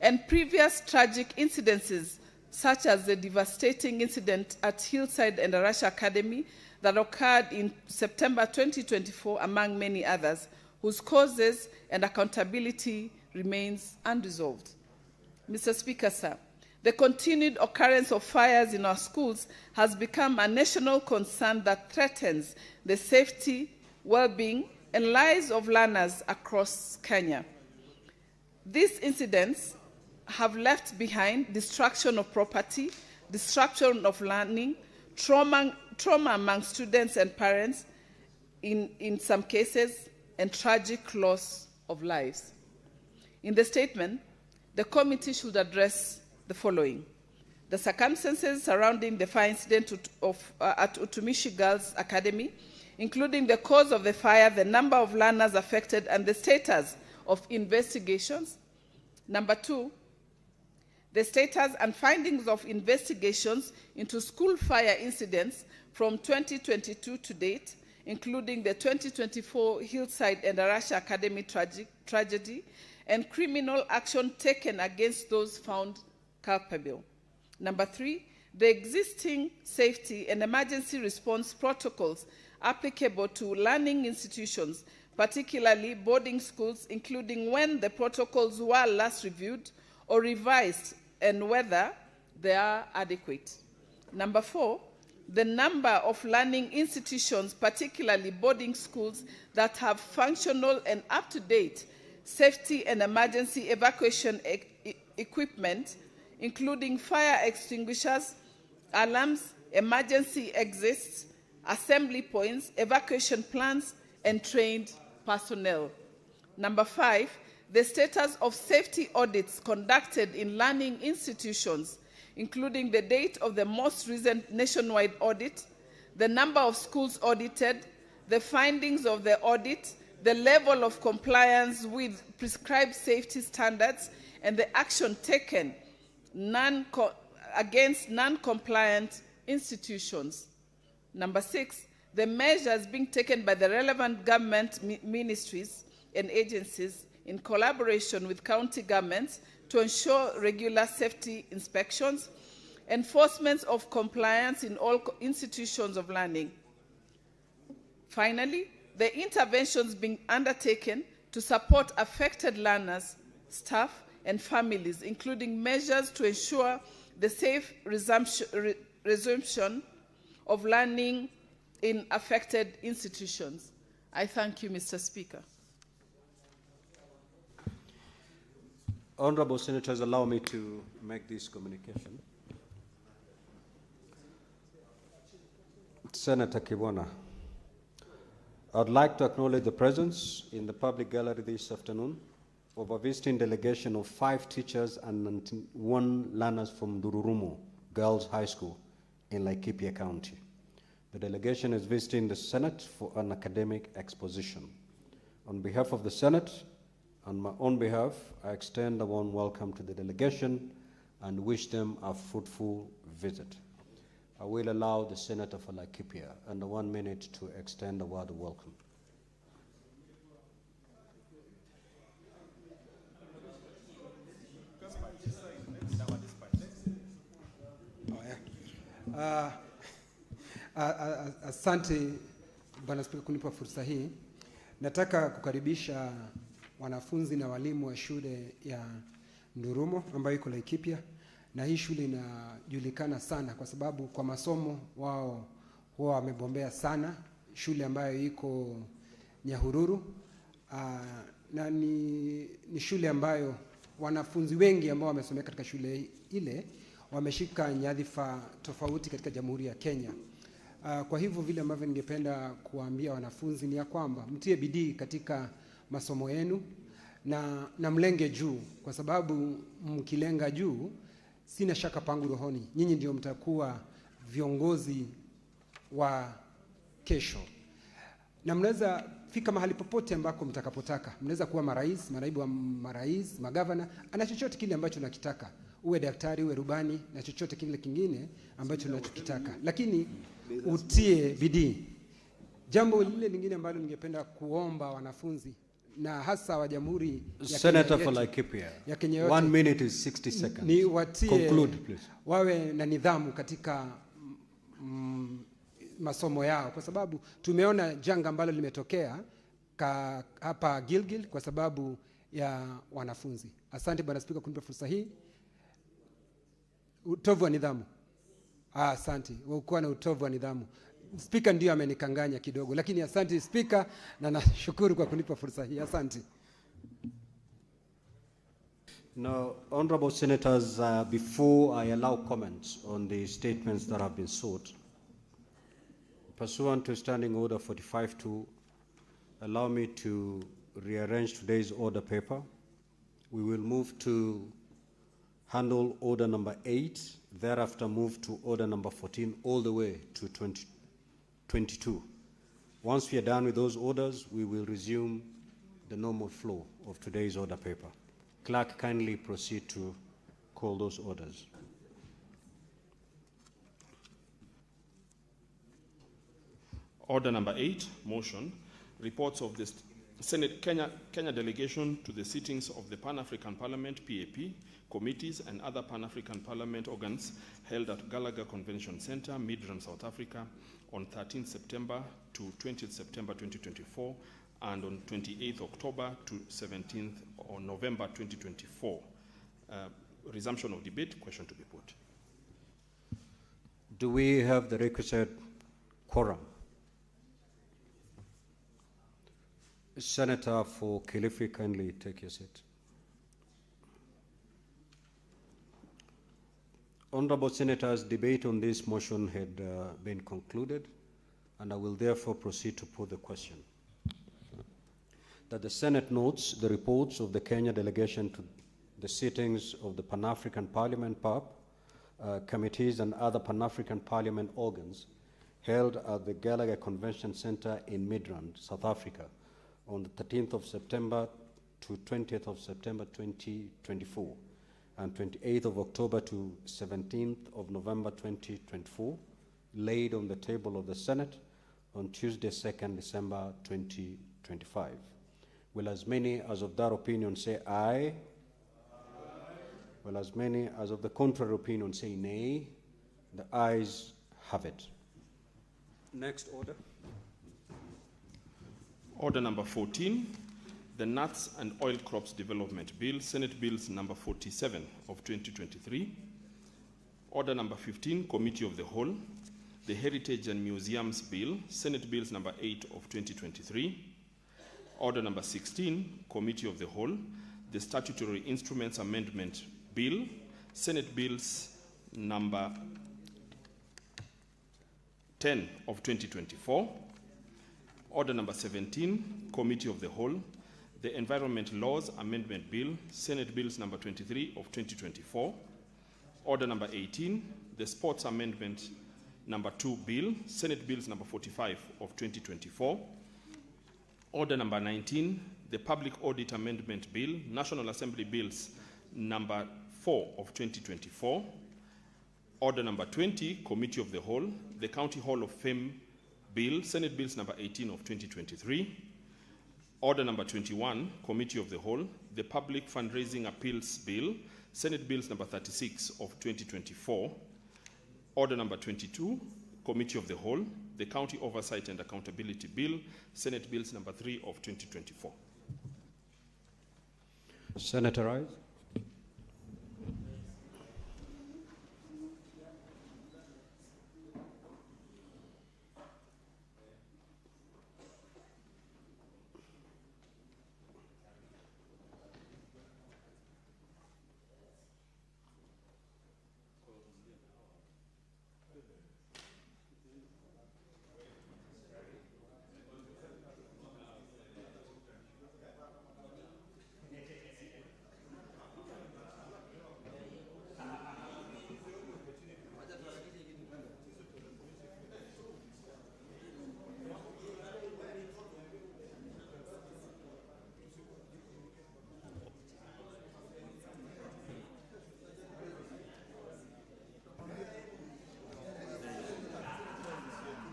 and previous tragic incidences such as the devastating incident at Hillside and Arasha Academy that occurred in September 2024, among many others, whose causes and accountability remains unresolved. Mr. Speaker, sir, the continued occurrence of fires in our schools has become a national concern that threatens the safety, well-being, and lives of learners across Kenya. These incidents have left behind destruction of property, destruction of learning, trauma among students and parents, in some cases, and tragic loss of lives. In the statement, the committee should address the following: the circumstances surrounding the fire incident at Utumishi Girls Academy, including the cause of the fire, the number of learners affected, and the status of investigations. Number 2, the status and findings of investigations into school fire incidents from 2022 to date, including the 2024 Hillside and Arasha Academy tragedy, and criminal action taken against those found culpable. Number 3, the existing safety and emergency response protocols applicable to learning institutions, particularly boarding schools, including when the protocols were last reviewed or revised and whether they are adequate. Number 4, the number of learning institutions, particularly boarding schools, that have functional and up-to-date safety and emergency evacuation equipment, including fire extinguishers, alarms, emergency exits, assembly points, evacuation plans, and trained personnel. Number 5, the status of safety audits conducted in learning institutions, including the date of the most recent nationwide audit, the number of schools audited, the findings of the audit, the level of compliance with prescribed safety standards, and the action taken against non-compliant institutions. Number 6, the measures being taken by the relevant government ministries and agencies in collaboration with county governments to ensure regular safety inspections, enforcement of compliance in all institutions of learning. Finally, the interventions being undertaken to support affected learners, staff, and families, including measures to ensure the safe resumption of learning in affected institutions. I thank you, Mr. Speaker. Honorable Senators, allow me to make this communication. Senator Kibwana, I'd like to acknowledge the presence in the public gallery this afternoon of a visiting delegation of 5 teachers and 91 learners from Dururumo Girls High School in Laikipia County. The delegation is visiting the Senate for an academic exposition. On behalf of the Senate, on my own behalf, I extend a warm welcome to the delegation and wish them a fruitful visit. I will allow the Senator for Laikipia under 1 minute to extend a word of welcome. Asante Bwana Spika kunipa fursa hii. Nataka kukaribisha wanafunzi na walimu wa shule ya Ndurumo ambayo iko Laikipia, na hii shule inajulikana sana kwa sababu kwa masomo wao huwa wamebombea sana. Shule ambayo iko Nyahururu, na ni shule ambayo wanafunzi wengi ambao wamesomea katika shule ile wameshika nyadhifa tofauti katika Jamhuri ya Kenya. Kwa hivyo vile ambavyo ningependa kuambia wanafunzi ni ya kwamba mtie bidii katika masomo yenu na mlenge juu, kwa sababu mkilenga juu, sina shaka pangu rohoni, nyinyi ndio mtakuwa viongozi wa kesho. Na mnaweza fika mahali popote ambako mtakapotaka. Mnaweza kuwa marais, manaibu wa marais, magavana, ana chochote kile ambacho unakitaka. Uwe daktari, uwe rubani, na chochote kile kingine ambacho unachokitaka. Lakini utie bidii. Jambo lile lingine ambalo ningependa kuomba wanafunzi na hasa wa Jamhuri ya Senator for Laikipia, 1 minute is 60 seconds. Ni watie, conclude, please. Wawe na nidhamu katika masomo yao, kwa sababu tumeona janga ambalo limetokea hapa Gilgil kwa sababu ya wanafunzi. Asante Bwana Spika kunipa fursa hii. Utovu wa nidhamu. Asante. Ukuwa na utovu wa nidhamu. Spika ndio amenikanganya kidogo, lakini asante Spika, na nashukuru kwa kunipa fursa hii. Asante. Now, honorable senators, before I allow comments on the statements that have been sought, Pursuant to Standing Order 45-2, allow me to rearrange today's order paper. We will move to handle order number 8, thereafter move to order number 14 all the way to 22. Once we are done with those orders, we will resume the normal flow of today's order paper. Clerk, kindly proceed to call those orders. Order number 8, motion, reports of the Senate Kenya delegation to the sittings of the Pan-African Parliament, PAP, committees and other Pan-African Parliament organs held at Gallagher Convention Center, Midrand, South Africa, on 13th September to 20th September 2024, and on 28th October to 17th November 2024. Resumption of debate, question to be put. Do we have the requisite quorum? Senator for Kilifi, kindly take your seat. Honorable Senators, debate on this motion had been concluded, and I will therefore proceed to put the question. That the Senate notes the reports of the Kenya delegation to the sittings of the Pan-African Parliament, PAP, committees and other Pan-African Parliament organs held at the Gallagher Convention Center in Midrand, South Africa, on the 13th of September to 20th of September 2024, and 28th of October to 17th of November 2024, laid on the table of the Senate on Tuesday, 2nd December 2025. Will as many as of that opinion say aye? Aye. Will as many as of the contrary opinion say nay? The ayes have it. Next order. Order number 14, the Nuts and Oil Crops Development Bill, Senate Bills number 47 of 2023. Order number 15, Committee of the Whole, the Heritage and Museums Bill, Senate Bills number 8 of 2023. Order number 16, Committee of the Whole, the Statutory Instruments Amendment Bill, Senate Bills number 10 of 2024. Order number 17, Committee of the Whole, the Environment Laws Amendment Bill, Senate Bills number 23 of 2024. Order number 18, the Sports Amendment number 2 Bill, Senate Bills number 45 of 2024. Order number 19, the Public Audit Amendment Bill, National Assembly Bills number 4 of 2024. Order number 20, Committee of the Whole, the County Hall of Fame Bill, Senate Bills number 18 of 2023. Order number 21, Committee of the Whole, the Public Fundraising Appeals Bill, Senate Bills number 36 of 2024. Order number 22, Committee of the Whole, the County Oversight and Accountability Bill, Senate Bills number 3 of 2024. Senator Rice.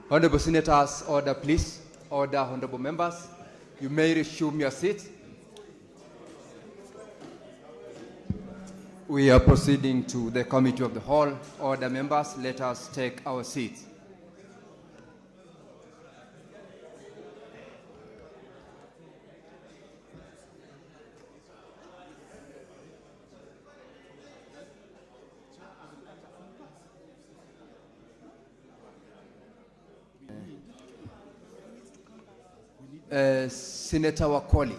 Honorable Senators, order please. Order, honorable members. You may resume your seats. We are proceeding to the Committee of the Whole. Order, members, let us take our seats. Senator Wakoli,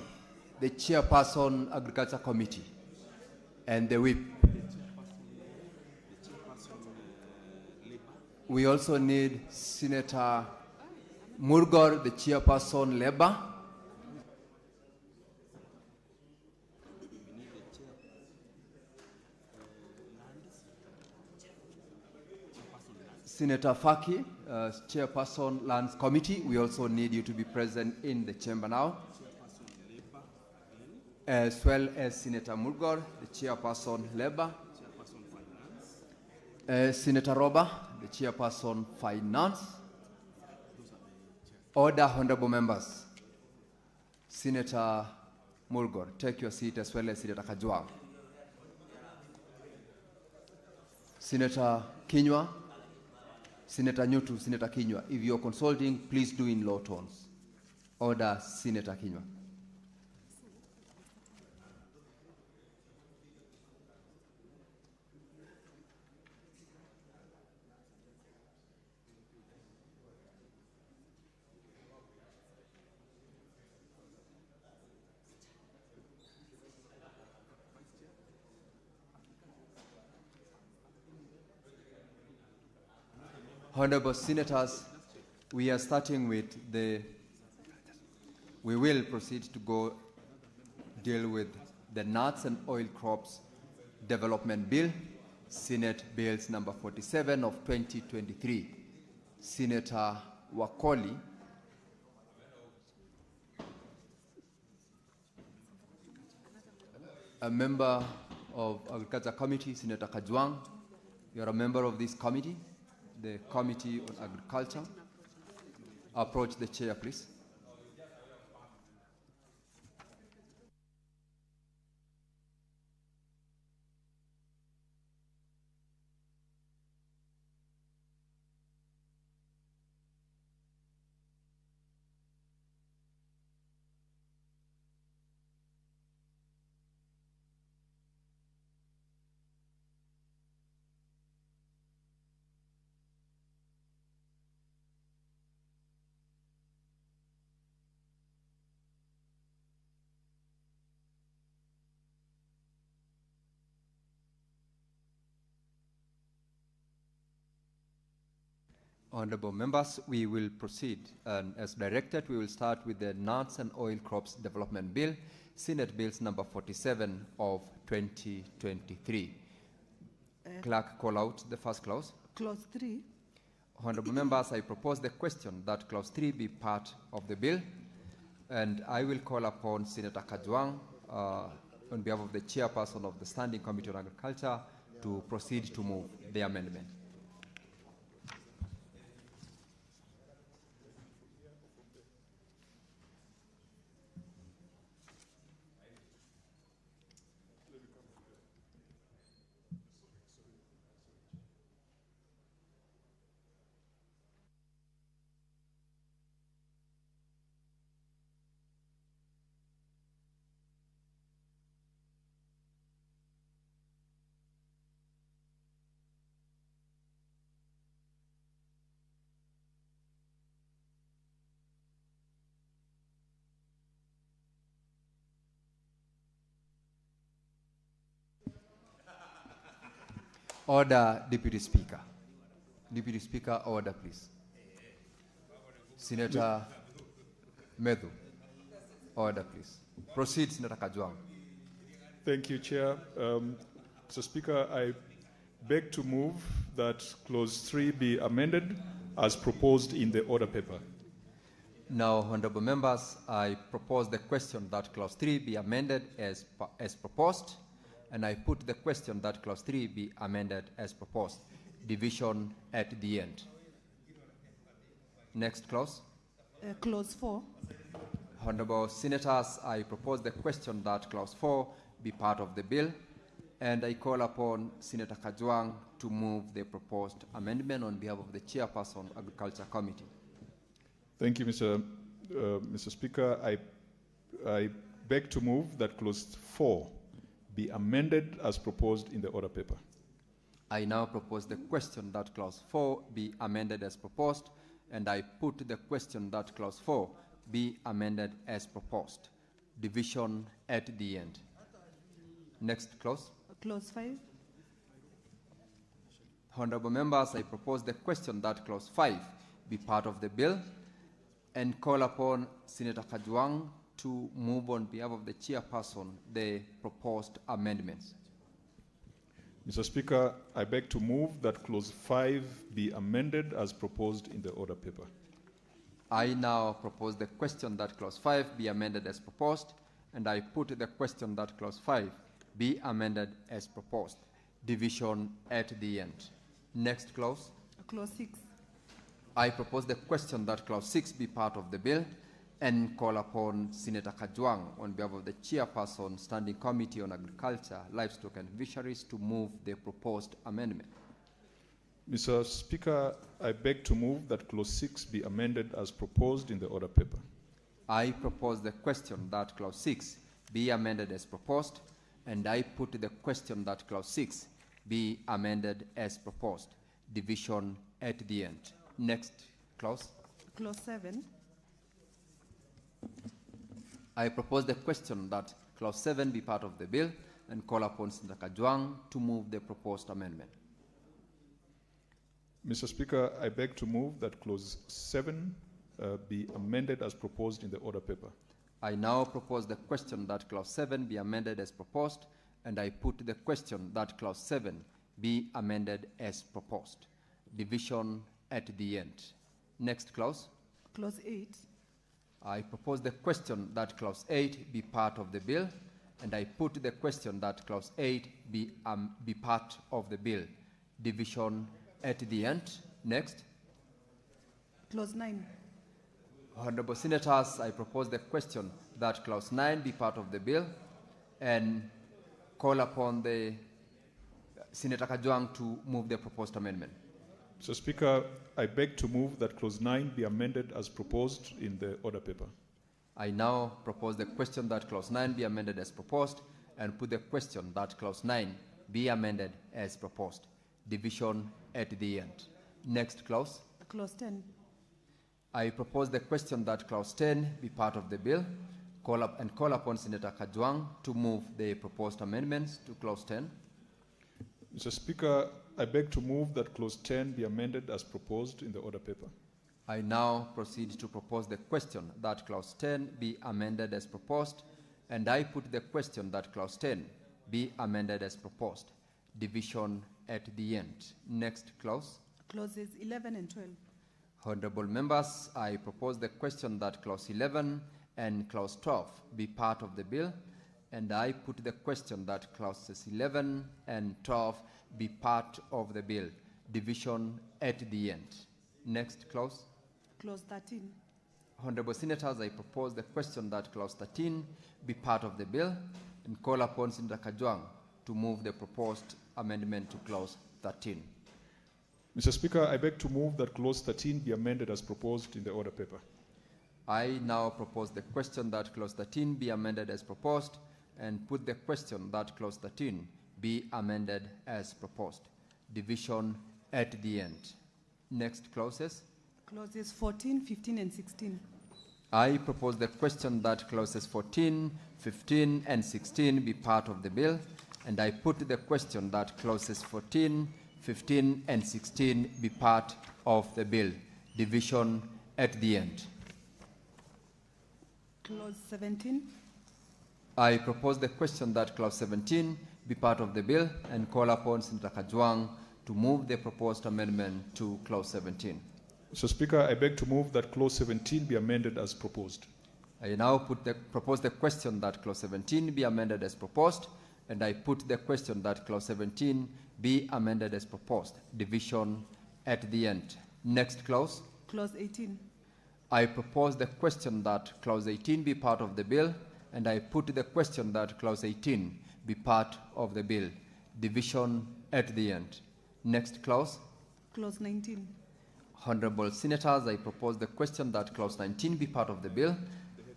the chairperson, Agriculture Committee, and the whip. We also need Senator Murgor, the chairperson, Labour. Senator Faki, chairperson, Lands Committee. We also need you to be present in the chamber now. As well as Senator Murgor, the chairperson, Labour. Senator Roba, the chairperson, Finance. Order, honorable members. Senator Murgor, take your seat, as well as Senator Kajwang. Senator Kinyua, Senator Nyutu, Senator Kinyua. If you're consulting, please do in low tones. Order, Senator Kinyua. Honorable Senators, we are starting with we will proceed to deal with the Nuts and Oil Crops Development Bill, Senate Bills number 47 of 2023. Senator Wakoli, a member of Agriculture Committee, Senator Kajwang, you are a member of this committee, the Committee on Agriculture. Approach the chair, please. Honorable members, we will proceed. And as directed, we will start with the Nuts and Oil Crops Development Bill, Senate Bills number 47 of 2023. Clerk, call out the first clause. Clause 3. Honorable members, I propose the question that clause 3 be part of the bill, and I will call upon Senator Kajwang on behalf of the chairperson of the Standing Committee on Agriculture to proceed to move the amendment. Order, Deputy Speaker. Deputy Speaker, order, please. Senator Medhu, order, please. Proceed, Senator Kajwang. Thank you, Chair. Mr. Speaker, I beg to move that Clause 3 be amended as proposed in the order paper. Now, honorable members, I propose the question that Clause 3 be amended as proposed, and I put the question that Clause 3 be amended as proposed. Division at the end. Next clause. Clause 4. Honorable Senators, I propose the question that Clause 4 be part of the bill, and I call upon Senator Kajwang to move the proposed amendment on behalf of the Chairperson, Agriculture Committee. Thank you, Mr. Speaker. I beg to move that Clause 4 be amended as proposed in the order paper. I now propose the question that Clause 4 be amended as proposed, and I put the question that Clause 4 be amended as proposed. Division at the end. Next clause. Clause 5. Honorable members, I propose the question that Clause 5 be part of the bill, and call upon Senator Kajwang to move on behalf of the chairperson the proposed amendments. Mr. Speaker, I beg to move that clause 5 be amended as proposed in the order paper. I now propose the question that clause 5 be amended as proposed, and I put the question that clause 5 be amended as proposed. Division at the end. Next clause. Clause 6. I propose the question that clause 6 be part of the bill and call upon Senator Kajwang on behalf of the chairperson, Standing Committee on Agriculture, Livestock and Fisheries to move the proposed amendment. Mr. Speaker, I beg to move that clause 6 be amended as proposed in the order paper. I propose the question that clause 6 be amended as proposed, and I put the question that clause 6 be amended as proposed. Division at the end. Next clause. Clause 7. I propose the question that clause 7 be part of the bill and call upon Senator Kajwang to move the proposed amendment. Mr. Speaker, I beg to move that clause 7 be amended as proposed in the order paper. I now propose the question that clause 7 be amended as proposed, and I put the question that clause 7 be amended as proposed. Division at the end. Next clause. Clause 8. I propose the question that clause 8 be part of the bill, and I put the question that clause 8 be part of the bill. Division at the end. Next. Clause 9. Honorable Senators, I propose the question that clause 9 be part of the bill and call upon the Senator Kajwang to move the proposed amendment. Mr. Speaker, I beg to move that clause 9 be amended as proposed in the order paper. I now propose the question that clause 9 be amended as proposed and put the question that clause 9 be amended as proposed. Division at the end. Next clause. Clause 10. I propose the question that clause 10 be part of the bill, call upon Senator Kajwang to move the proposed amendments to clause 10. Mr. Speaker, I beg to move that clause 10 be amended as proposed in the order paper. I now proceed to propose the question that clause 10 be amended as proposed, and I put the question that clause 10 be amended as proposed. Division at the end. Next clause. Clauses 11 and 12. Honorable members, I propose the question that clause 11 and clause 12 be part of the bill, and I put the question that clauses 11 and 12 be part of the bill. Division at the end. Next clause. Clause 13. Honorable Senators, I propose the question that clause 13 be part of the bill and call upon Senator Kajwang to move the proposed amendment to clause 13. Mr. Speaker, I beg to move that clause 13 be amended as proposed in the order paper. I now propose the question that clause 13 be amended as proposed and put the question that clause 13 be amended as proposed. Division at the end. Next clauses. Clauses 14, 15, and 16. I propose the question that clauses 14, 15, and 16 be part of the bill, and I put the question that clauses 14, 15, and 16 be part of the bill. Division at the end. Clause 17. I propose the question that clause 17 be part of the bill and call upon Senator Kajwang to move the proposed amendment to clause 17. Mr. Speaker, I beg to move that clause 17 be amended as proposed. I now propose the question that clause 17 be amended as proposed, and I put the question that clause 17 be amended as proposed. Division at the end. Next clause. Clause 18. I propose the question that clause 18 be part of the bill, and I put the question that clause 18 be part of the bill. Division at the end. Next clause. Clause 19. Honorable Senators, I propose the question that clause 19 be part of the bill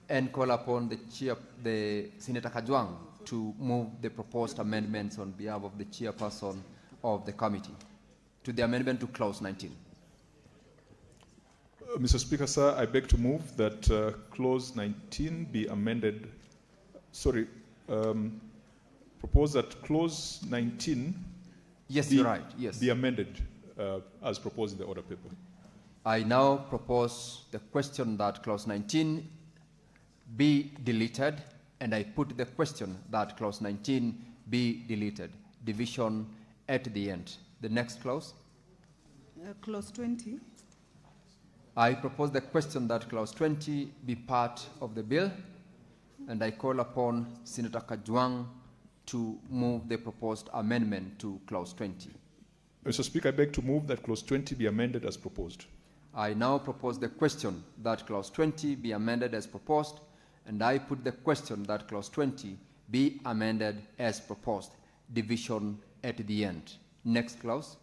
and call upon the Senator Kajwang to move the proposed amendments on behalf of the chairperson of the committee to the amendment to clause 19. Mr. Speaker, sir, I beg to move that clause 19 be amended. Propose that clause 19 yes, you're right. Yes. Be amended as proposed in the order paper. I now propose the question that clause 19 be deleted, and I put the question that clause 19 be deleted. Division at the end. The next clause. Clause 20. I propose the question that clause 20 be part of the bill, and I call upon Senator Kajwang to move the proposed amendment to clause 20. Mr. Speaker, I beg to move that clause 20 be amended as proposed. I now propose the question that clause 20 be amended as proposed, and I put the question that clause 20 be amended as proposed. Division at the end. Next clause.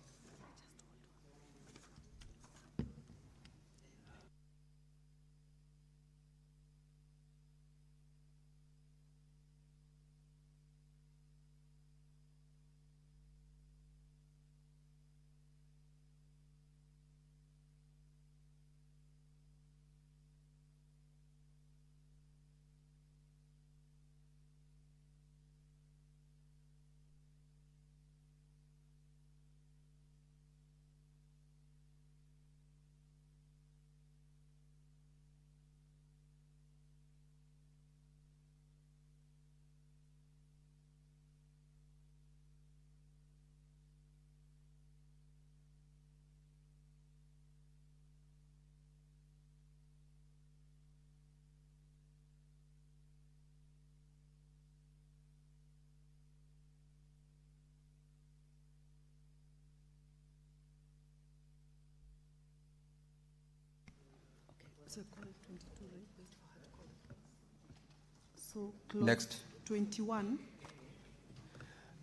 So clause Next. 21.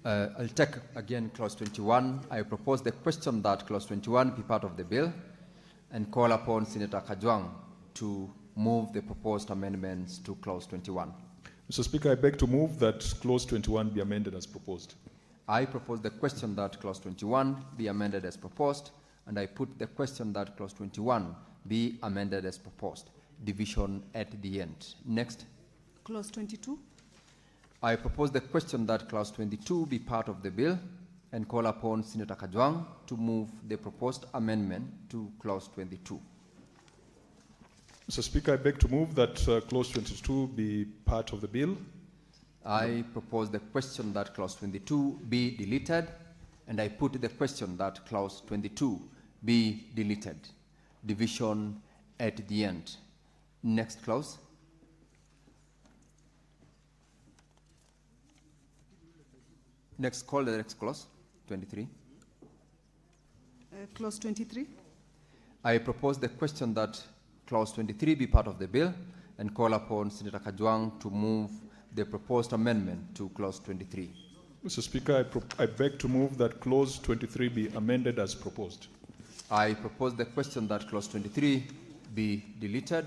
I'll take again clause 21. I propose the question that clause 21 be part of the bill, and call upon Senator Kajwang to move the proposed amendments to clause 21. Mr. Speaker, I beg to move that clause 21 be amended as proposed. I propose the question that clause 21 be amended as proposed, and I put the question that clause 21 be amended as proposed. Division at the end. Next. Clause 22. I propose the question that clause 22 be part of the bill, and call upon Senator Kajwang to move the proposed amendment to clause 22. Mr. Speaker, I beg to move that clause 22 be part of the bill. I propose the question that clause 22 be deleted, and I put the question that clause 22 be deleted. Division at the end. Next clause. Next call the next clause, 23. Clause 23. I propose the question that clause 23 be part of the bill, and call upon Senator Kajwang to move the proposed amendment to clause 23. Mr. Speaker, I beg to move that clause 23 be amended as proposed. I propose the question that clause 23 be deleted,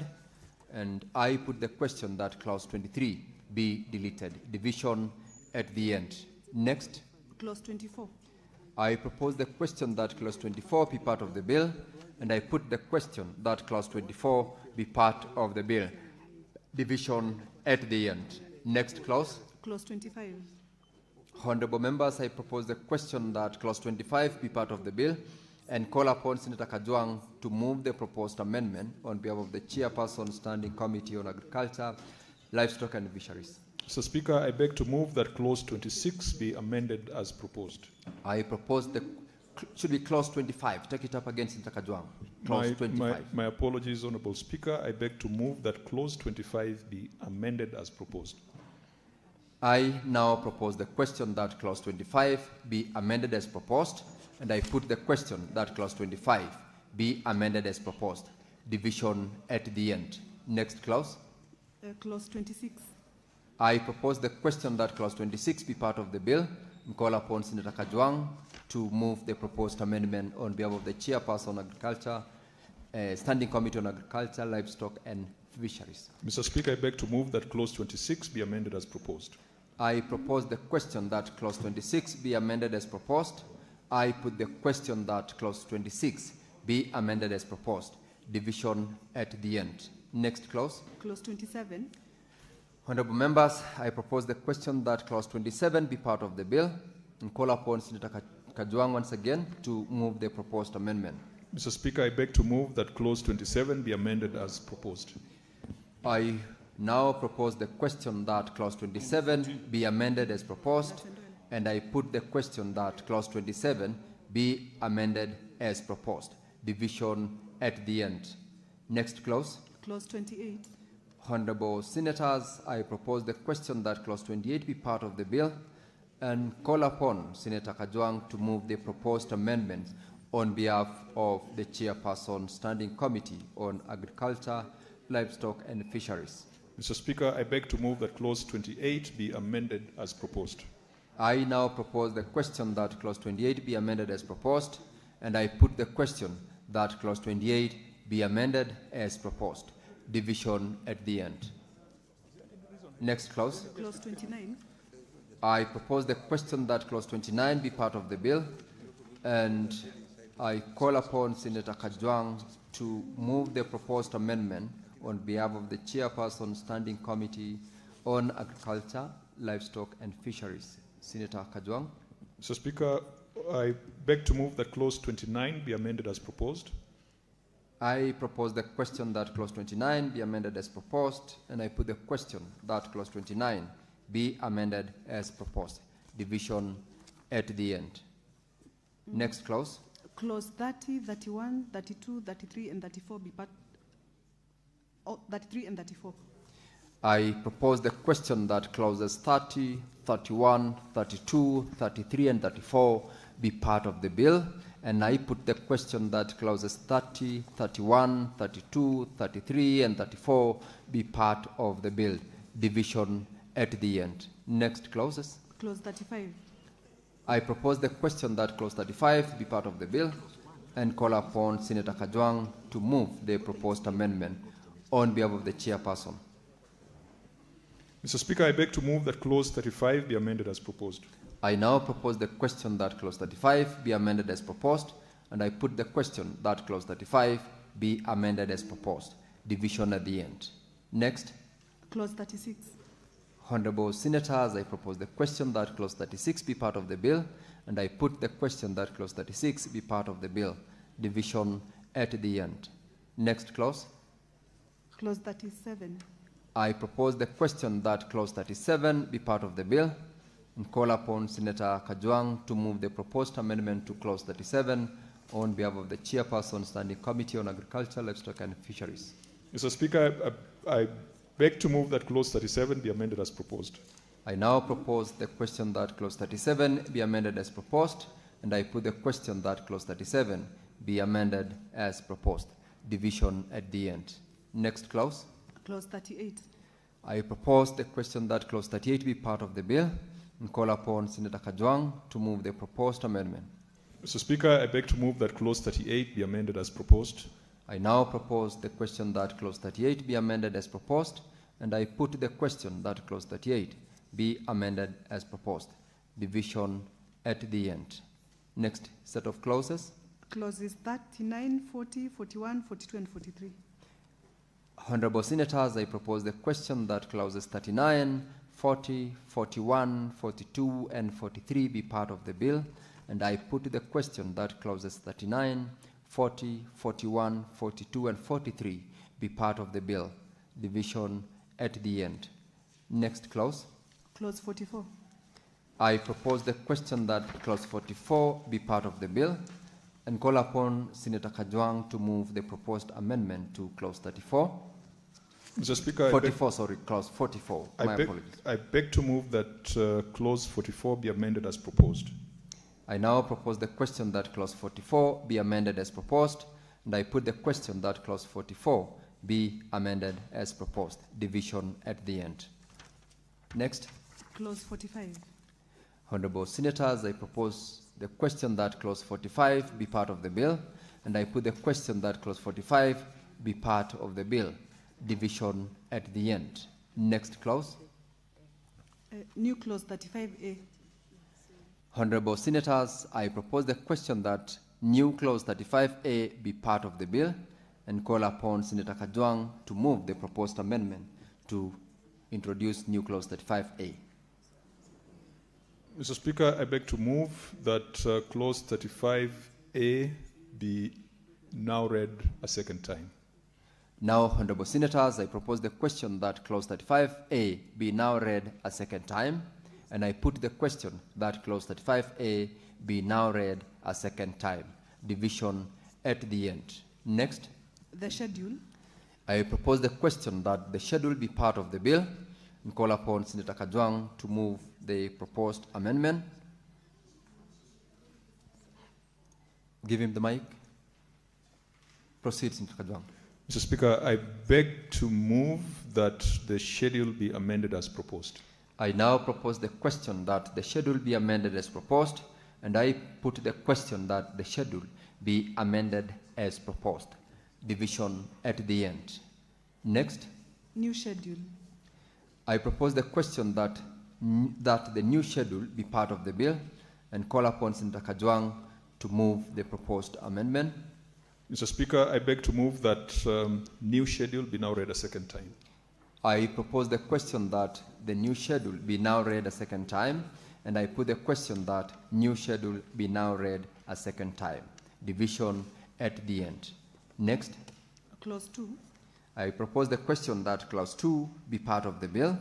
and I put the question that clause 23 be deleted. Division at the end. Next. Clause 24. I propose the question that clause 24 be part of the bill, and I put the question that clause 24 be part of the bill. Division at the end. Next clause. Clause 25. Honorable members, I propose the question that clause 25 be part of the bill, and call upon Senator Kajwang to move the proposed amendment on behalf of the Chairperson Standing Committee on Agriculture, Livestock and Fisheries. Mr. Speaker, I beg to move that clause 26 be amended as proposed. I propose the should be clause 25. Take it up again, Senator Kajwang. Clause 25. My apologies, Honorable Speaker. I beg to move that clause 25 be amended as proposed. I now propose the question that clause 25 be amended as proposed, and I put the question that clause 25 be amended as proposed. Division at the end. Next clause. Clause 26. I propose the question that clause 26 be part of the bill, and call upon Senator Kajwang to move the proposed amendment on behalf of the Chairperson on Agriculture, Standing Committee on Agriculture, Livestock and Fisheries. Mr. Speaker, I beg to move that clause 26 be amended as proposed. I propose the question that clause 26 be amended as proposed. I put the question that clause 26 be amended as proposed. Division at the end. Next clause. Clause 27. Honorable members, I propose the question that clause 27 be part of the bill, and call upon Senator Kajwang once again to move the proposed amendment. Mr. Speaker, I beg to move that clause 27 be amended as proposed. I now propose the question that clause 27 be amended as proposed, and I put the question that clause 27 be amended as proposed. Division at the end. Next clause. Clause 28. Honorable Senators, I propose the question that clause 28 be part of the bill and call upon Senator Kajwang to move the proposed amendments on behalf of the Chairperson Standing Committee on Agriculture, Livestock and Fisheries. Mr. Speaker, I beg to move that clause 28 be amended as proposed. I now propose the question that clause 28 be amended as proposed, and I put the question that clause 28 be amended as proposed. Division at the end. Next clause. Clause 29. I propose the question that clause 29 be part of the bill, and I call upon Senator Kajwang to move the proposed amendment on behalf of the Chairperson Standing Committee on Agriculture, Livestock and Fisheries. Senator Kajwang. Mr. Speaker, I beg to move that clause 29 be amended as proposed. I propose the question that clause 29 be amended as proposed, and I put the question that clause 29 be amended as proposed. Division at the end. Next clause. Clause 30, 31, 32, 33, and 34 be part. 33 and 34. I propose the question that clauses 30, 31, 32, 33, and 34 be part of the bill, and I put the question that clauses 30, 31, 32, 33, and 34 be part of the bill. Division at the end. Next clauses. Clause 35. I propose the question that clause 35 be part of the bill and call upon Senator Kajwang to move the proposed amendment on behalf of the Chairperson. Mr. Speaker, I beg to move that clause 35 be amended as proposed. I now propose the question that clause 35 be amended as proposed, and I put the question that clause 35 be amended as proposed. Division at the end. Next. Clause 36. Honorable Senators, I propose the question that clause 36 be part of the bill, and I put the question that clause 36 be part of the bill. Division at the end. Next clause. Clause 37. I propose the question that clause 37 be part of the bill and call upon Senator Kajwang to move the proposed amendment to clause 37 on behalf of the Chairperson Standing Committee on Agriculture, Livestock and Fisheries. Mr. Speaker, I beg to move that clause 37 be amended as proposed. I now propose the question that clause 37 be amended as proposed, and I put the question that clause 37 be amended as proposed. Division at the end. Next clause. Clause 38. I propose the question that clause 38 be part of the bill and call upon Senator Kajwang to move the proposed amendment. Mr. Speaker, I beg to move that clause 38 be amended as proposed. I now propose the question that clause 38 be amended as proposed, and I put the question that clause 38 be amended as proposed. Division at the end. Next set of clauses. Clauses 39, 40, 41, 42, and 43. Honorable Senators, I propose the question that clauses 39, 40, 41, 42, and 43 be part of the bill, and I put the question that clauses 39, 40, 41, 42, and 43 be part of the bill. Division at the end. Next clause. Clause 44. I propose the question that clause 44 be part of the bill and call upon Senator Kajwang to move the proposed amendment to clause 34. Mr. Speaker, clause 44. My apologies. I beg to move that clause 44 be amended as proposed. I now propose the question that clause 44 be amended as proposed, and I put the question that clause 44 be amended as proposed. Division at the end. Next. Clause 45. Honorable Senators, I propose the question that clause 45 be part of the bill, and I put the question that clause 45 be part of the bill. Division at the end. Next clause. New clause 35A. Honorable Senators, I propose the question that new clause 35A be part of the bill and call upon Senator Kajwang to move the proposed amendment to introduce new clause 35A. Mr. Speaker, I beg to move that clause 35A be now read a second time. Now, Honorable Senators, I propose the question that Clause 35A be now read a second time, and I put the question that Clause 35A be now read a second time. Division at the end. Next. The schedule. I propose the question that the schedule be part of the bill and call upon Senator Kajwang to move the proposed amendment. Give him the mic. Proceed, Senator Kajwang. Mr. Speaker, I beg to move that the schedule be amended as proposed. I now propose the question that the schedule be amended as proposed, and I put the question that the schedule be amended as proposed. Division at the end. Next. New schedule. I propose the question that the new schedule be part of the bill and call upon Senator Kajwang to move the proposed amendment. Mr. Speaker, I beg to move that new schedule be now read a second time. I propose the question that the new schedule be now read a second time, and I put the question that new schedule be now read a second time. Division at the end. Next. Clause 2. I propose the question that Clause 2 be part of the bill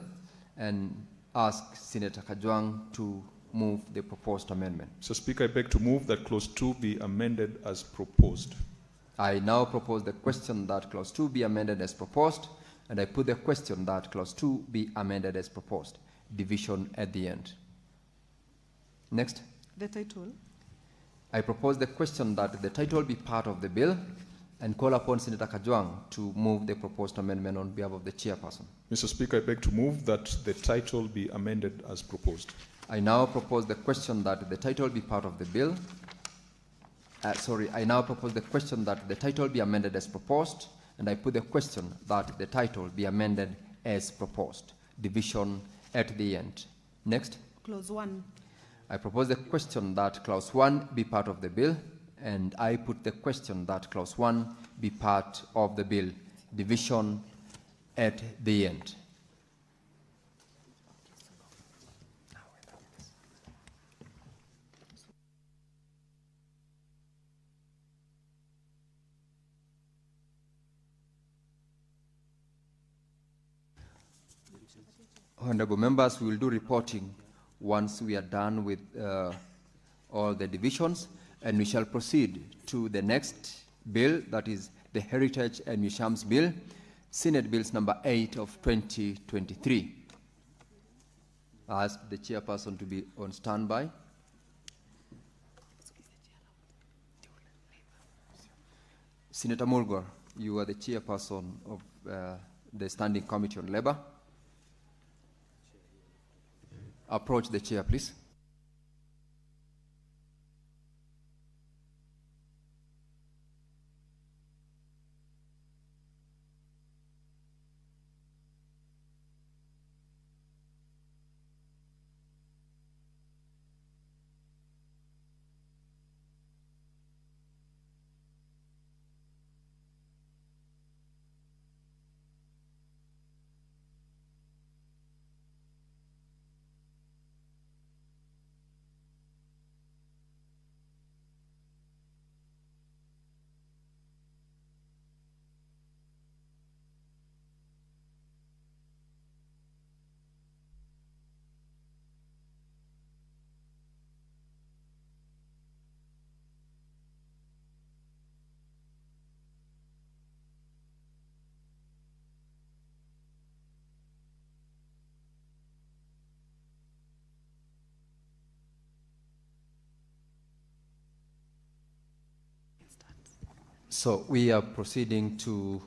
and ask Senator Kajwang to move the proposed amendment. Mr. Speaker, I beg to move that Clause 2 be amended as proposed. I now propose the question that Clause 2 be amended as proposed, and I put the question that Clause 2 be amended as proposed. Division at the end. Next. The title. I propose the question that the title be part of the bill and call upon Senator Kajwang to move the proposed amendment on behalf of the chairperson. Mr. Speaker, I beg to move that the title be amended as proposed. I now propose the question that the title be part of the bill. I now propose the question that the title be amended as proposed, and I put the question that the title be amended as proposed. Division at the end. Next. Clause 1. I propose the question that Clause 1 be part of the bill, and I put the question that Clause 1 be part of the bill. Division at the end. Honorable members, we will do reporting once we are done with all the divisions, and we shall proceed to the next bill, that is the Heritage and Museums Bill, Senate Bills number 8 of 2023. I ask the chairperson to be on standby. Senator Mulgore, you are the chairperson of the Standing Committee on Labor. Approach the chair, please. So we are proceeding to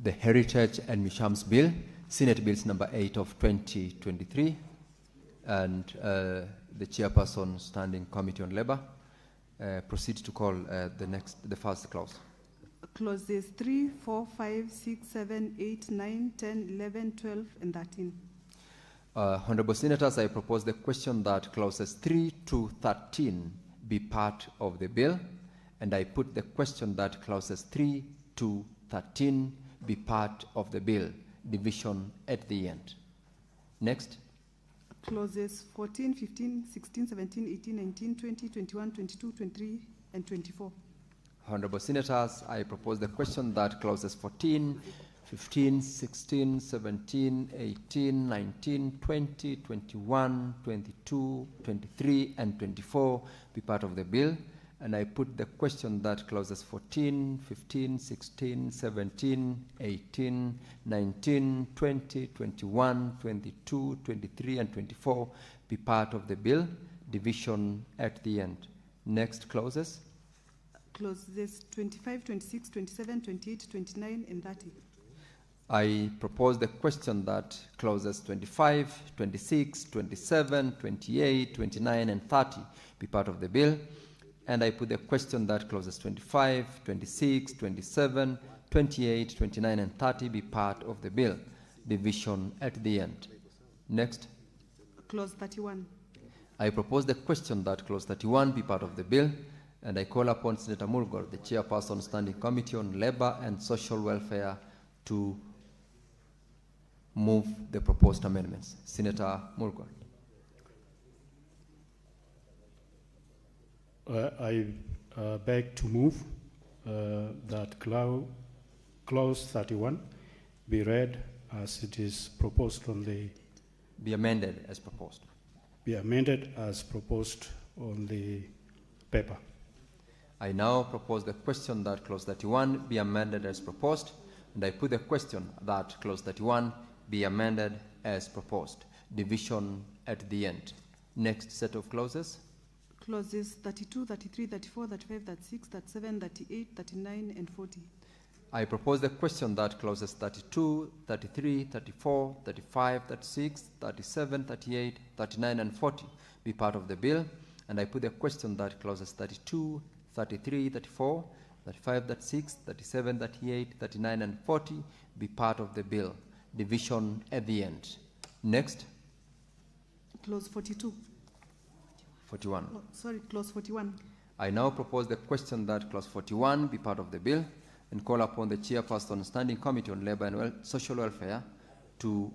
the Heritage and Museums Bill, Senate Bills number 8 of 2023, and the chairperson, Standing Committee on Labor, proceed to call the first clause. Clauses 3, 4, 5, 6, 7, 8, 9, 10, 11, 12, and 13. Honorable Senators, I propose the question that clauses 3 to 13 be part of the bill, and I put the question that clauses 3 to 13 be part of the bill. Division at the end. Next. Clauses 14, 15, 16, 17, 18, 19, 20, 21, 22, 23, and 24. Honorable Senators, I propose the question that clauses 14, 15, 16, 17, 18, 19, 20, 21, 22, 23, and 24 be part of the bill. And I put the question that clauses 14, 15, 16, 17, 18, 19, 20, 21, 22, 23, and 24 be part of the bill, division at the end. Next clauses. Clauses 25, 26, 27, 28, 29, and 30. I propose the question that clauses 25, 26, 27, 28, 29, and 30 be part of the bill. And I put the question that clauses 25, 26, 27, 28, 29, and 30 be part of the bill, division at the end. Next. Clause 31. I propose the question that clause 31 be part of the bill, and I call upon Senator Mulgore, the chairperson Standing Committee on Labor and Social Welfare, to move the proposed amendments. Senator Mulgore. I beg to move that clause 31 be read as it is proposed on the... Be amended as proposed. Be amended as proposed on the paper. I now propose the question that clause 31 be amended as proposed, and I put the question that clause 31 be amended as proposed. Division at the end. Next set of clauses. Clauses 32, 33, 34, 35, 36, 37, 38, 39, and 40. I propose the question that clauses 32, 33, 34, 35, 36, 37, 38, 39, and 40 be part of the bill, and I put the question that clauses 32, 33, 34, 35, 36, 37, 38, 39, and 40 be part of the bill. Division at the end. Next. Clause 42. 41. Oh, sorry, clause 41. I now propose the question that clause 41 be part of the bill and call upon the chairperson Standing Committee on Labor and Social Welfare to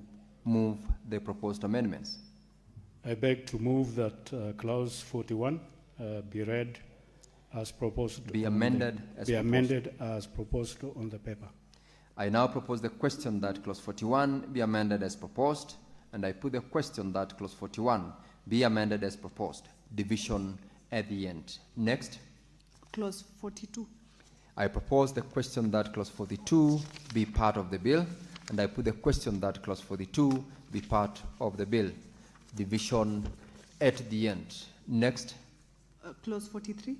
move the proposed amendments. I beg to move that clause 41 be read as proposed. Be amended as proposed. Amended as proposed on the paper. I now propose the question that clause 41 be amended as proposed, and I put the question that clause 41 be amended as proposed. Division at the end. Next. Clause 42. I propose the question that clause 42 be part of the bill, and I put the question that clause 42 be part of the bill. Division at the end. Next. Clause 43.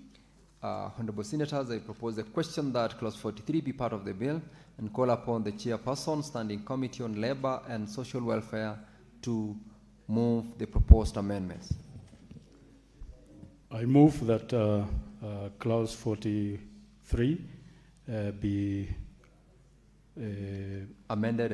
Honorable Senators, I propose the question that clause 43 be part of the bill and call upon the chairperson Standing Committee on Labor and Social Welfare to move the proposed amendments. I move that clause 43 be amended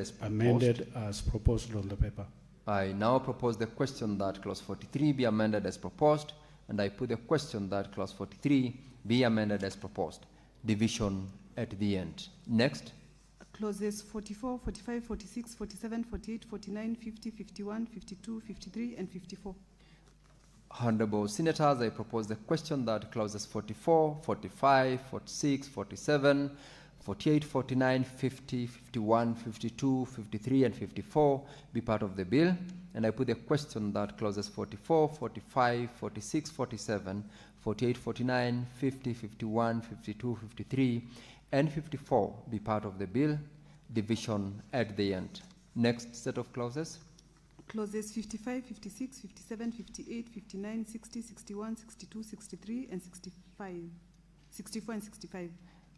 as proposed on the paper. I now propose the question that clause 43 be amended as proposed, and I put the question that clause 43 be amended as proposed. Division at the end. Next. Clauses 44, 45, 46, 47, 48, 49, 50, 51, 52, 53, and 54. Honorable Senators, I propose the question that clauses 44, 45, 46, 47, 48, 49, 50, 51, 52, 53, and 54 be part of the bill, and I put the question that clauses 44, 45, 46, 47, 48, 49, 50, 51, 52, 53, and 54 be part of the bill. Division at the end. Next set of clauses. Clauses 55, 56, 57, 58, 59, 60, 61, 62, 63, and 65, 64 and 65.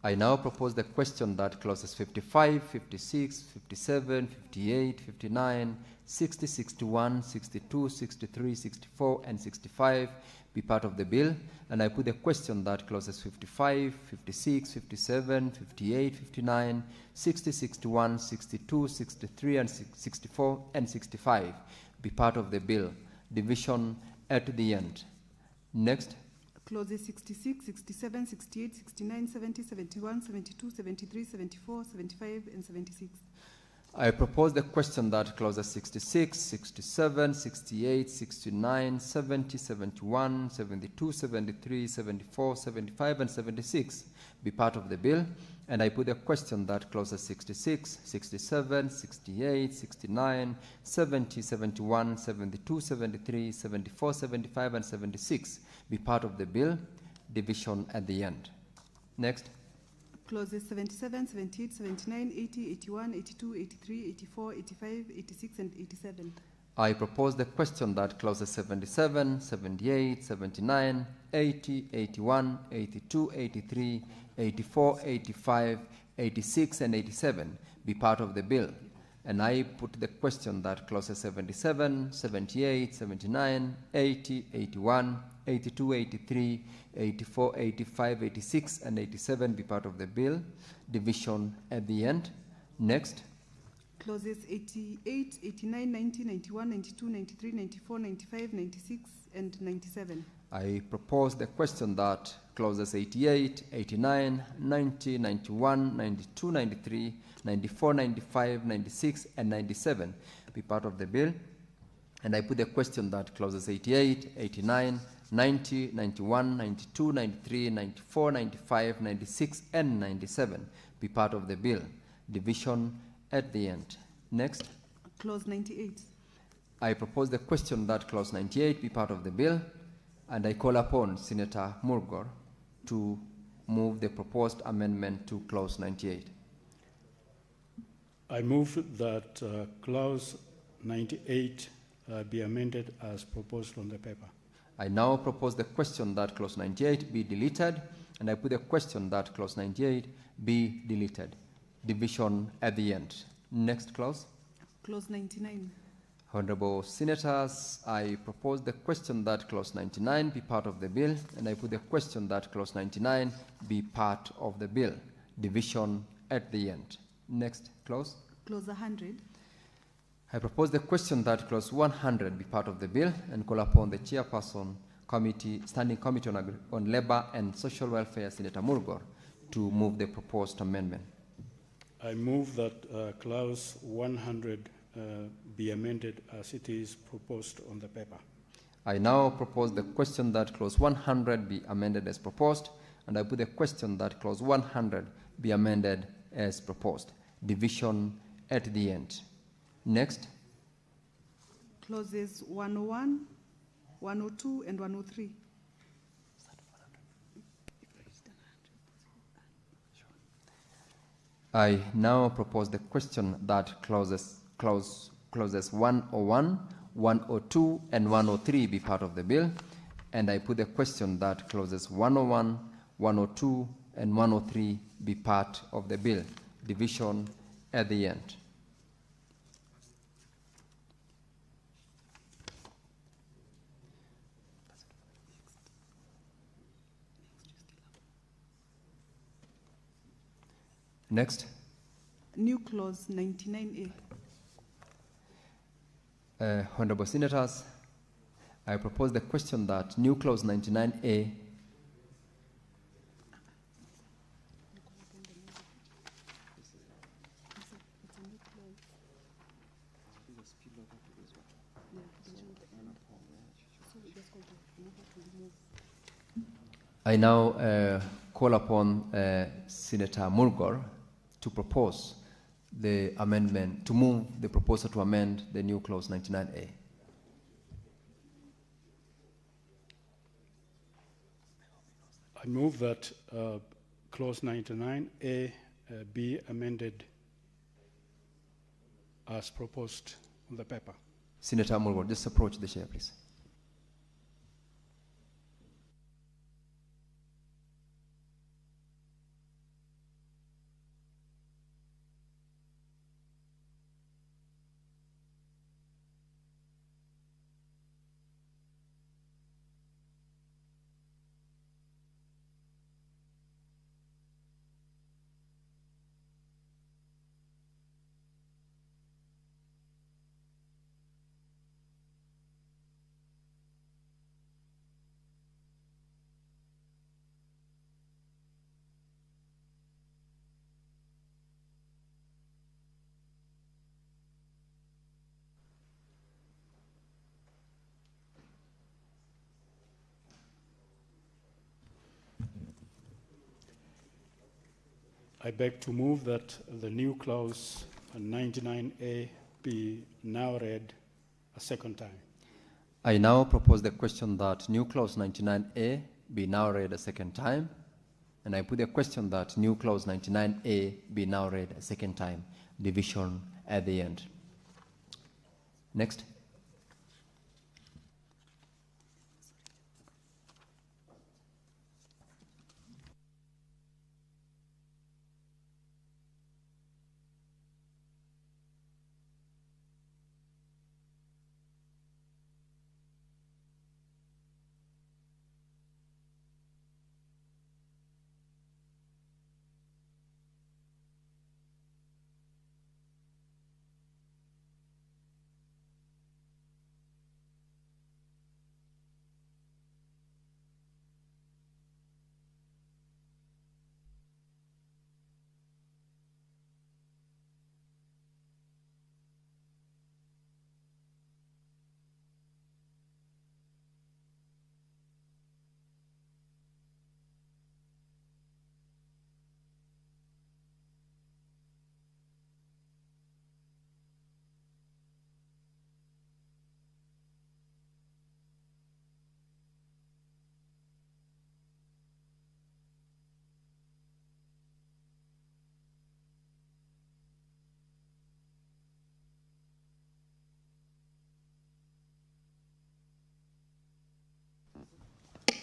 I now propose the question that clauses 55, 56, 57, 58, 59, 60, 61, 62, 63, 64, and 65 be part of the bill, and I put the question that clauses 55, 56, 57, 58, 59, 60, 61, 62, 63, and 64, and 65 be part of the bill. Division at the end. Next. Clauses 66, 67, 68, 69, 70, 71, 72, 73, 74, 75, and 76. I propose the question that clauses 66, 67, 68, 69, 70, 71, 72, 73, 74, 75, and 76 be part of the bill. And I put the question that clauses 66, 67, 68, 69, 70, 71, 72, 73, 74, 75, and 76 be part of the bill. Division at the end. Next. Clauses 77, 78, 79, 80, 81, 82, 83, 84, 85, 86, and 87. I propose the question that clauses 77, 78, 79, 80, 81, 82, 83, 84, 85, 86, and 87 be part of the bill. And I put the question that clauses 77, 78, 79, 80, 81, 82, 83, 84, 85, 86, and 87 be part of the bill. Division at the end. Next. Clauses 88, 89, 90, 91, 92, 93, 94, 95, 96, and 97. I propose the question that clauses 88, 89, 90, 91, 92, 93, 94, 95, 96, and 97 be part of the bill. And I put the question that clauses 88, 89, 90, 91, 92, 93, 94, 95, 96, and 97 be part of the bill. Division at the end. Next. Clause 98. I propose the question that clause 98 be part of the bill, and I call upon Senator Murgor to move the proposed amendment to clause 98. I move that clause 98 be amended as proposed on the paper. I now propose the question that clause 98 be deleted, and I put the question that clause 98 be deleted. Division at the end. Next clause. Clause 99. Honorable Senators, I propose the question that clause 99 be part of the bill, and I put the question that clause 99 be part of the bill. Division at the end. Next clause. Clause 100. I propose the question that clause 100 be part of the bill and call upon the chairperson, Standing Committee on Labor and Social Welfare, Senator Murgor, to move the proposed amendment. I move that clause 100 be amended as it is proposed on the paper. I now propose the question that clause 100 be amended as proposed, and I put the question that clause 100 be amended as proposed. Division at the end. Next. Clauses 101, 102, and 103. I now propose the question that clauses 101, 102, and 103 be part of the bill, and I put the question that clauses 101, 102, and 103 be part of the bill. Division at the end. Next. New clause 99A. Honorable Senators, I propose the question that new clause 99A I now call upon Senator Murgor to propose the amendment, to move the proposal to amend the new clause 99A. I move that clause 99A be amended as proposed on the paper. Senator Murgor, just approach the chair, please. I beg to move that the new clause 99A be now read a second time. I now propose the question that new clause 99A be now read a second time. And I put the question that new clause 99A be now read a second time. Division at the end. Next.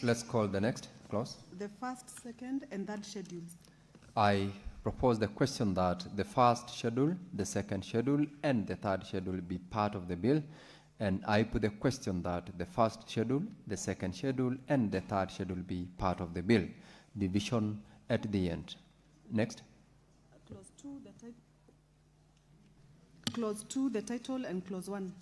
Let's call the next clause. The first, second, and third schedules. I propose the question that the first schedule, the second schedule, and the third schedule be part of the bill. And I put the question that the first schedule, the second schedule, and the third schedule be part of the bill. Division at the end. Next. Clause 2, the title, and clause 1.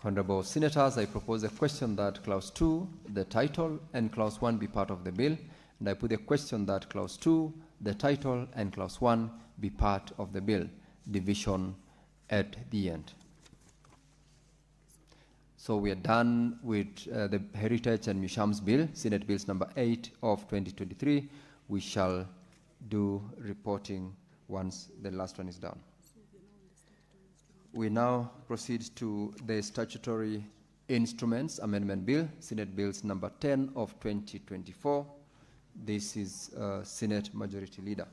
Honorable Senators, I propose a question that clause 2, the title, and clause 1 be part of the bill. And I put the question that clause 2, the title, and clause 1 be part of the bill. Division at the end. So we are done with the Heritage and Museums Bill, Senate Bills number 8 of 2023. We shall do reporting once the last one is done. We now proceed to the Statutory Instruments Amendment Bill, Senate Bills number 10 of 2024. This is Senate Majority Leader.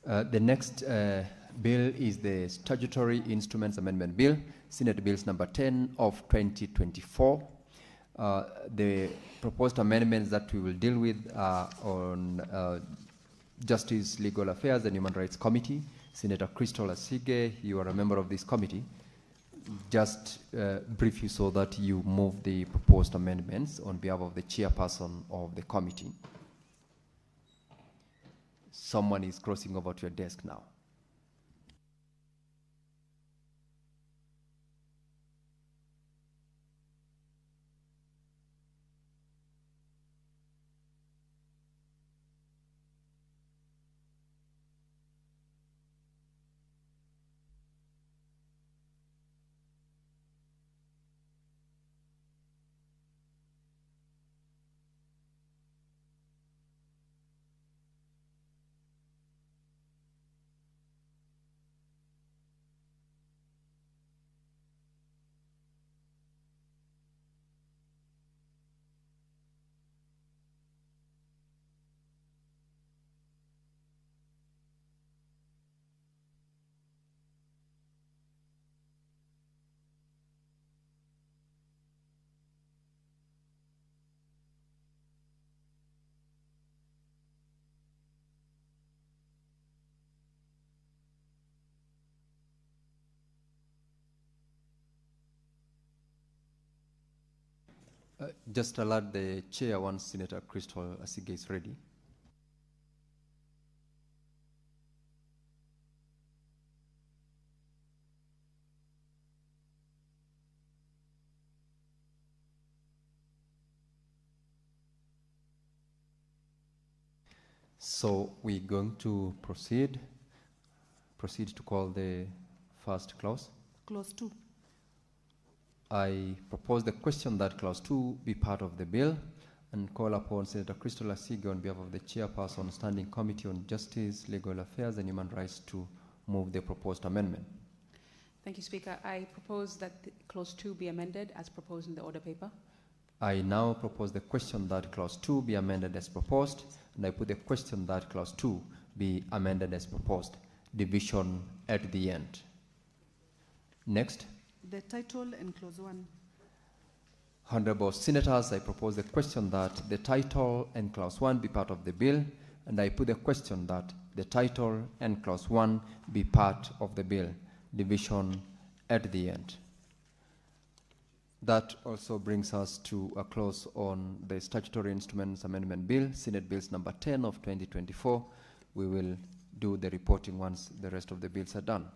The next bill is the Statutory Instruments Amendment Bill, Senate Bills number 10 of 2024. The proposed amendments that we will deal with are on Justice, Legal Affairs and Human Rights Committee. Senator Crystal Asige, you are a member of this committee. Just brief you so that you move the proposed amendments on behalf of the chairperson of the committee. Someone is crossing over to your desk now. Just alert the chair once Senator Crystal Asige is ready. So we're going to proceed to call the first clause. Clause 2. I propose the question that clause 2 be part of the bill and call upon Senator Crystal Asige on behalf of the chairperson, Standing Committee on Justice, Legal Affairs and Human Rights to move the proposed amendment. Thank you, Speaker. I propose that clause 2 be amended as proposed in the order paper. I now propose the question that clause 2 be amended as proposed, and I put the question that clause 2 be amended as proposed. Division at the end. Next. The title and clause 1. Honorable Senators, I propose the question that the title and clause 1 be part of the bill, and I put the question that the title and clause 1 be part of the bill. Division at the end. That also brings us to a close on the Statutory Instruments Amendment Bill, Senate Bills number 10 of 2024. We will do the reporting once the rest of the bills are done.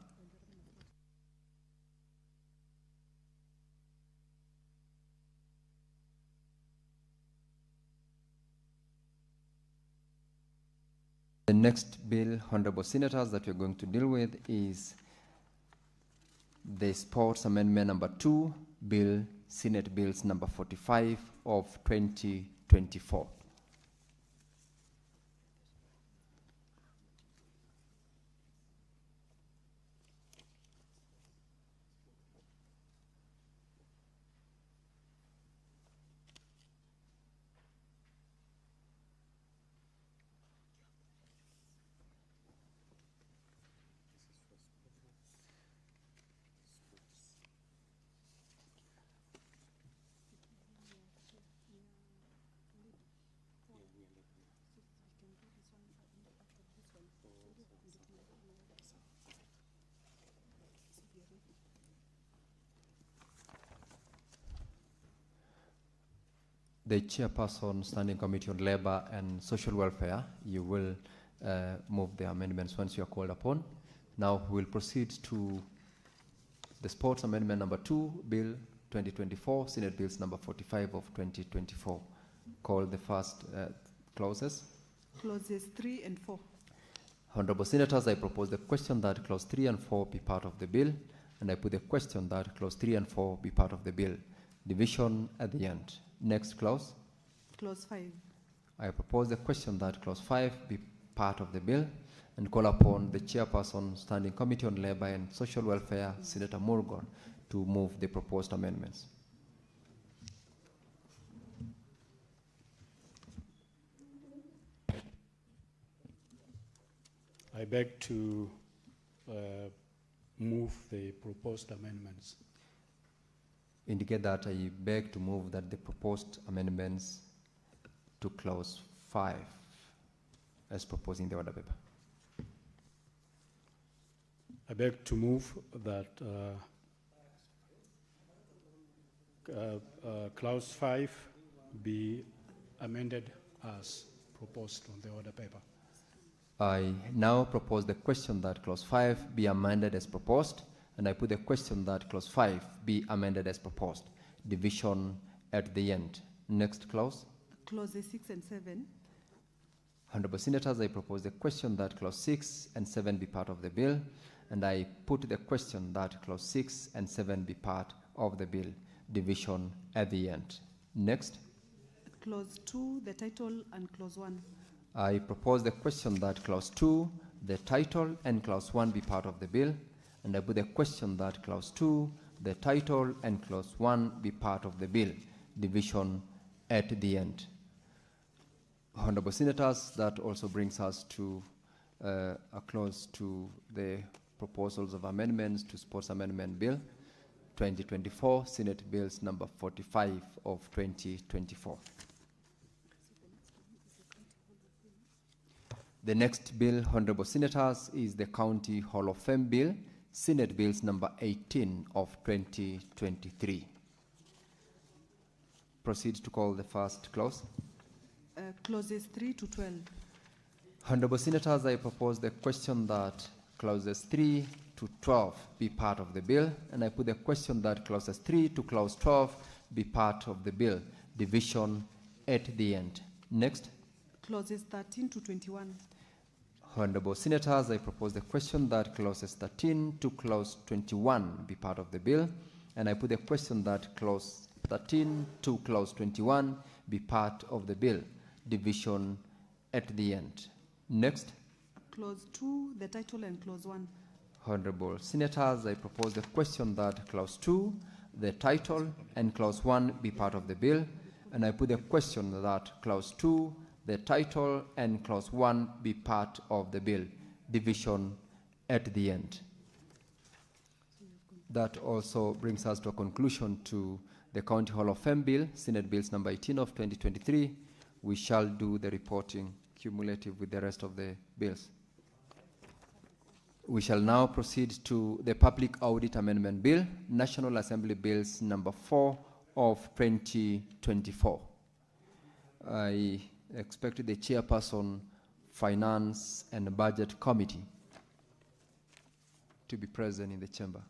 The next bill, Honorable Senators, that we're going to deal with is the Sports Amendment number 2, Bill, Senate Bills number 45 of 2024. The chairperson, Standing Committee on Labor and Social Welfare, you will move the amendments once you are called upon. Now we'll proceed to the Sports Amendment number 2, Bill 2024, Senate Bills number 45 of 2024. Call the first clauses. Clauses 3 and 4. Honorable Senators, I propose the question that clause 3 and 4 be part of the bill, and I put the question that clause 3 and 4 be part of the bill. Division at the end. Next clause. Clause 5. I propose the question that clause 5 be part of the bill and call upon the chairperson, Standing Committee on Labor and Social Welfare, Senator Morgan, to move the proposed amendments. I beg to move the proposed amendments. Indicate that I beg to move that the proposed amendments to clause 5 as proposed in the order paper. I beg to move that clause 5 be amended as proposed on the order paper. I now propose the question that clause 5 be amended as proposed, and I put the question that clause 5 be amended as proposed. Division at the end. Next clause. Clauses 6 and 7. Honorable Senators, I propose the question that clause 6 and 7 be part of the bill, and I put the question that clause 6 and 7 be part of the bill. Division at the end. Next. Clause 2, the title, and clause 1. I propose the question that clause 2, the title, and clause 1 be part of the bill, and I put the question that clause 2, the title, and clause 1 be part of the bill. Division at the end. Honorable Senators, that also brings us to a close to the proposals of amendments to Sports Amendment Bill 2024, Senate Bills number 45 of 2024. The next bill, Honorable Senators, is the County Hall of Fame Bill, Senate Bills number 18 of 2023. proceed to call the first clause. Clauses 3 to 12. Honorable Senators, I propose the question that clauses 3 to 12 be part of the bill, and I put the question that clauses 3 to clause 12 be part of the bill. Division at the end. Next. Clauses 13 to 21. Honorable Senators, I propose the question that clauses 13 to clause 21 be part of the bill, and I put the question that clause 13 to clause 21 be part of the bill. Division at the end. Next. Clause 2, the title, and clause 1. Honorable Senators, I propose the question that clause 2, the title, and clause 1 be part of the bill, and I put the question that clause 2, the title, and clause 1 be part of the bill. Division at the end. That also brings us to a conclusion to the County Hall of Fame Bill, Senate Bills number 18 of 2023. We shall do the reporting cumulative with the rest of the bills. We shall now proceed to the Public Audit Amendment Bill, National Assembly Bills number 4 of 2024. I expect the Chairperson, Finance and Budget Committee to be present in the chamber.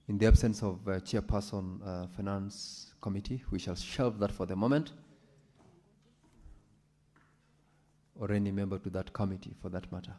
In the absence of Chairperson, Finance Committee, we shall shelve that for the moment, or any member to that committee for that matter.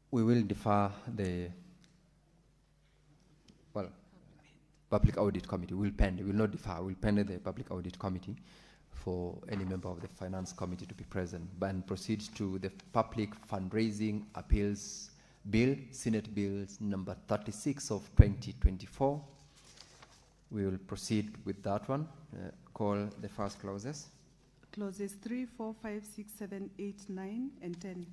We will defer the, well, Public Audit Committee. We'll pen, we will not defer, we'll pen the Public Audit Committee for any member of the Finance Committee to be present, and proceed to the Public Fundraising Appeals Bill, Senate Bills number 36 of 2024. We will proceed with that one. Call the first clauses. Clauses 3, 4, 5, 6, 7, 8, 9, and 10.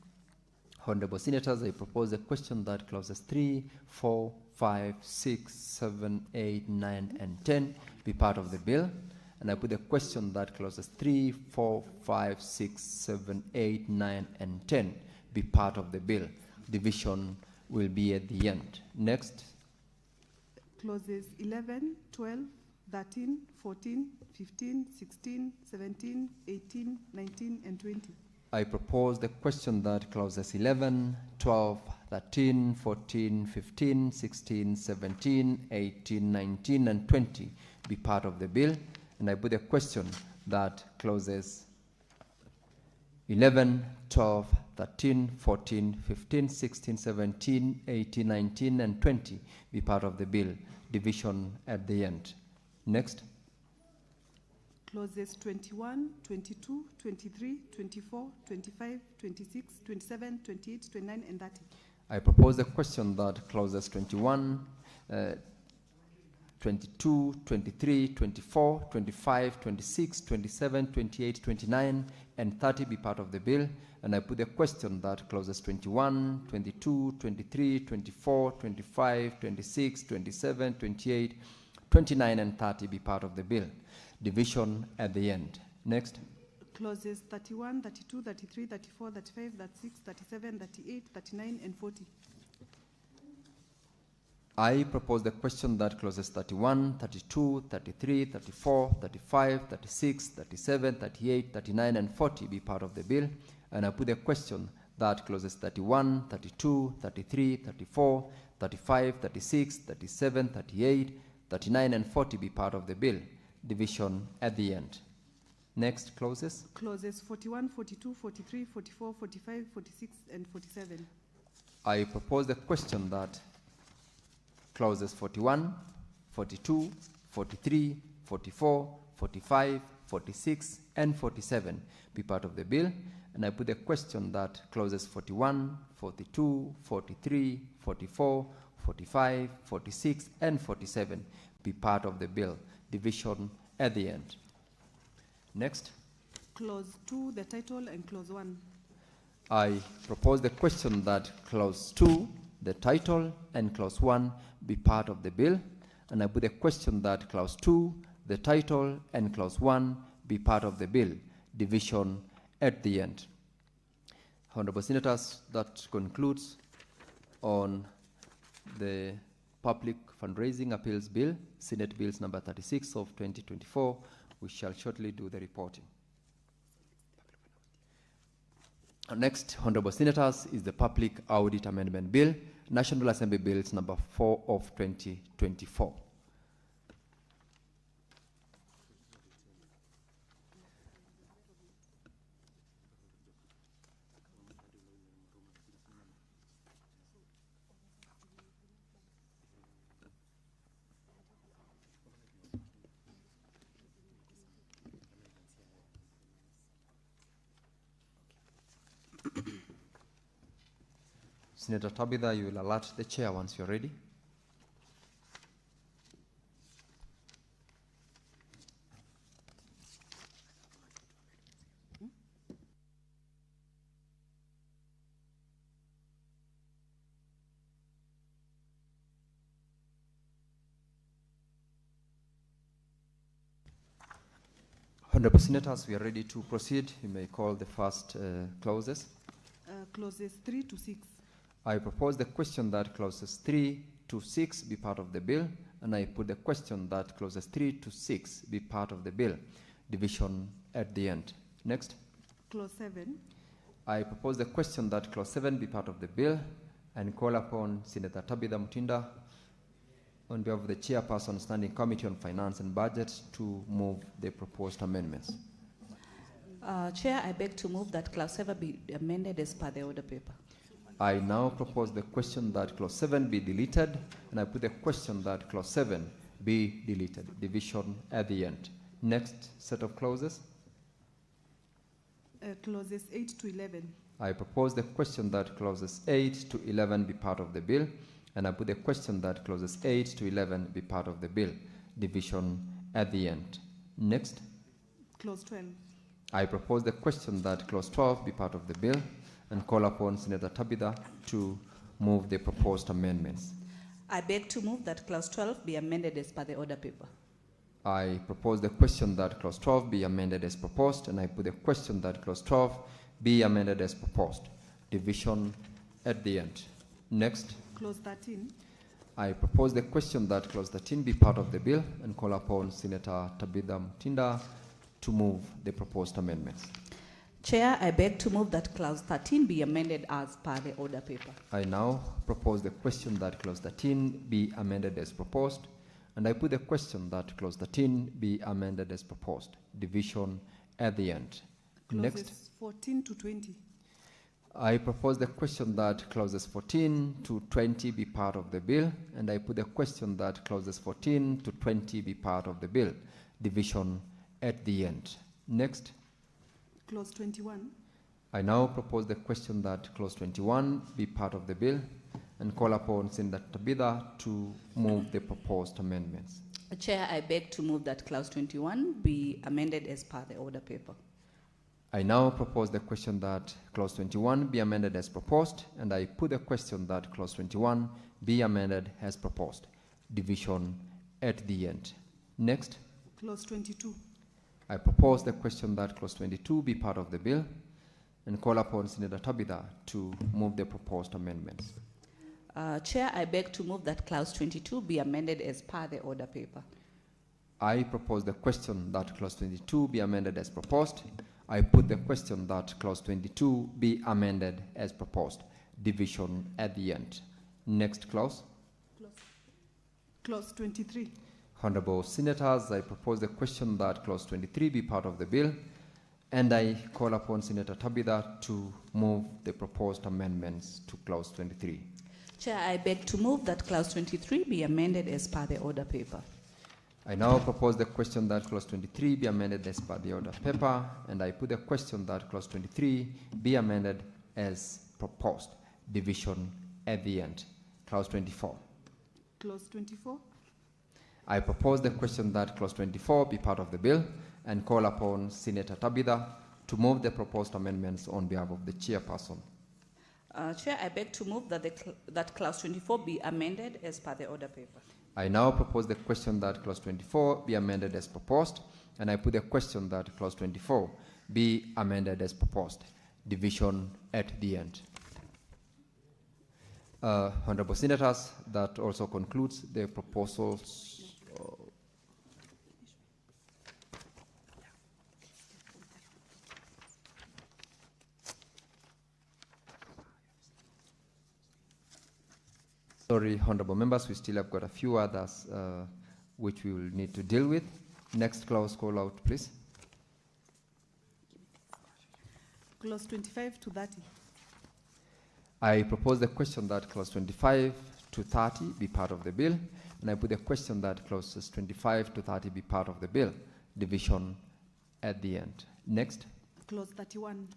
Honorable Senators, I propose a question that clauses 3, 4, 5, 6, 7, 8, 9, and 10 be part of the bill. And I put a question that clauses 3, 4, 5, 6, 7, 8, 9, and 10 be part of the bill. Division will be at the end. Next. Clauses 11, 12, 13, 14, 15, 16, 17, 18, 19, and 20. I propose the question that clauses 11, 12, 13, 14, 15, 16, 17, 18, 19, and 20 be part of the bill. And I put a question that clauses 11, 12, 13, 14, 15, 16, 17, 18, 19, and 20 be part of the bill. Division at the end. Next. Clauses 21, 22, 23, 24, 25, 26, 27, 28, 29, and 30. I propose the question that clauses 21, 22, 23, 24, 25, 26, 27, 28, 29, and 30 be part of the bill. And I put the question that clauses 21, 22, 23, 24, 25, 26, 27, 28, 29, and 30 be part of the bill. Division at the end. Next. Clauses 31, 32, 33, 34, 35, 36, 37, 38, 39, and 40. I propose the question that clauses 31, 32, 33, 34, 35, 36, 37, 38, 39, and 40 be part of the bill. And I put the question that clauses 31, 32, 33, 34, 35, 36, 37, 38, 39, and 40 be part of the bill. Division at the end. Next clauses. Clauses 41, 42, 43, 44, 45, 46, and 47. I propose the question that clauses 41, 42, 43, 44, 45, 46, and 47 be part of the bill. And I put the question that clauses 41, 42, 43, 44, 45, 46, and 47 be part of the bill. Division at the end. Next. Clause 2, the title, and clause 1. I propose the question that clause 2, the title, and clause 1 be part of the bill. And I put the question that clause 2, the title, and clause 1 be part of the bill. Division at the end. Honorable Senators, that concludes on the Public Fundraising Appeals Bill, Senate Bills number 36 of 2024. We shall shortly do the reporting. Next, Honorable Senators, is the Public Audit Amendment Bill, National Assembly Bills number 4 of 2024. Senator Tabitha, you will alert the chair once you're ready. Honorable Senators, we are ready to proceed. You may call the first clauses. Clauses 3 to 6. I propose the question that clauses 3 to 6 be part of the bill, and I put the question that clauses 3 to 6 be part of the bill. Division at the end. Next. Clause 7. I propose the question that clause 7 be part of the bill, and call upon Senator Tabitha Mutinda on behalf of the Chairperson Standing Committee on Finance and Budget to move the proposed amendments. Chair, I beg to move that clause 7 be amended as per the order paper. I now propose the question that clause 7 be deleted, and I put the question that clause 7 be deleted. Division at the end. Next set of clauses. Clauses 8 to 11. I propose the question that clauses 8 to 11 be part of the bill, and I put the question that clauses 8 to 11 be part of the bill. Division at the end. Next. Clause 12. I propose the question that clause 12 be part of the bill, and call upon Senator Tabitha to move the proposed amendments. I beg to move that clause 12 be amended as per the order paper. I propose the question that clause 12 be amended as proposed, and I put the question that clause 12 be amended as proposed. Division at the end. Next. Clause 13. I propose the question that clause 13 be part of the bill, and call upon Senator Tabitha Mutinda to move the proposed amendments. Chair, I beg to move that clause 13 be amended as per the order paper. I now propose the question that clause 13 be amended as proposed, and I put the question that clause 13 be amended as proposed. Division at the end. Clauses Next. 14 to 20. I propose the question that clauses 14 to 20 be part of the bill, and I put the question that clauses 14 to 20 be part of the bill. Division at the end. Next. Clause 21. I now propose the question that clause 21 be part of the bill, and call upon Senator Tabitha to move the proposed amendments. Chair, I beg to move that clause 21 be amended as per the order paper. I now propose the question that clause 21 be amended as proposed, and I put the question that clause 21 be amended as proposed. Division at the end. Next. Clause 22. I propose the question that clause 22 be part of the bill and call upon Senator Tabitha to move the proposed amendments. Chair, I beg to move that clause 22 be amended as per the order paper. I propose the question that clause 22 be amended as proposed. I put the question that clause 22 be amended as proposed. Division at the end. Next clause. Clause 23. Honorable Senators, I propose the question that clause 23 be part of the bill, and I call upon Senator Tabitha to move the proposed amendments to clause 23. Chair, I beg to move that clause 23 be amended as per the order paper. I now propose the question that clause 23 be amended as per the order paper, and I put the question that clause 23 be amended as proposed. Division at the end. Clause 24. Clause 24. I propose the question that clause 24 be part of the bill and call upon Senator Tabitha to move the proposed amendments on behalf of the chairperson. Chair, I beg to move that, that clause 24 be amended as per the order paper. I now propose the question that clause 24 be amended as proposed, and I put the question that clause 24 be amended as proposed. Division at the end. Honorable Senators, that also concludes the proposals. Sorry, honorable members, we still have got a few others which we will need to deal with. Next clause call out, please. Clause 25 to 30. I propose the question that clause 25 to 30 be part of the bill, and I put the question that clauses 25 to 30 be part of the bill. Division at the end. Next. Clause 31.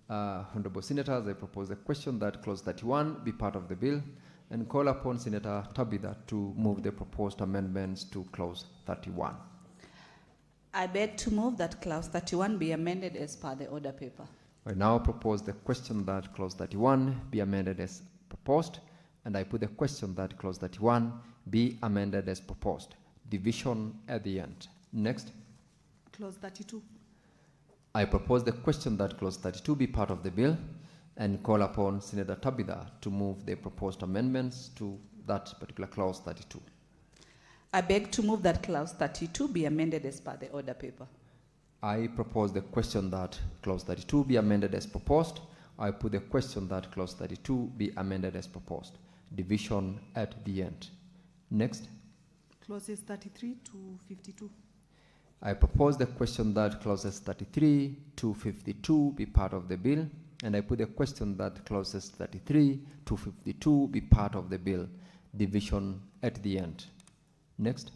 Honorable Senators, I propose the question that clause 31 be part of the bill and call upon Senator Tabitha to move the proposed amendments to clause 31. I beg to move that clause 31 be amended as per the order paper. I now propose the question that clause 31 be amended as proposed, and I put the question that clause 31 be amended as proposed. Division at the end. Next. Clause 32. I propose the question that clause 32 be part of the bill and call upon Senator Tabitha to move the proposed amendments to that particular clause 32. I beg to move that clause 32 be amended as per the order paper. I propose the question that clause 32 be amended as proposed. I put the question that clause 32 be amended as proposed. Division at the end. Next. Clauses 33 to 52. I propose the question that clauses 33 to 52 be part of the bill, and I put the question that clauses 33 to 52 be part of the bill. Division at the end. Next.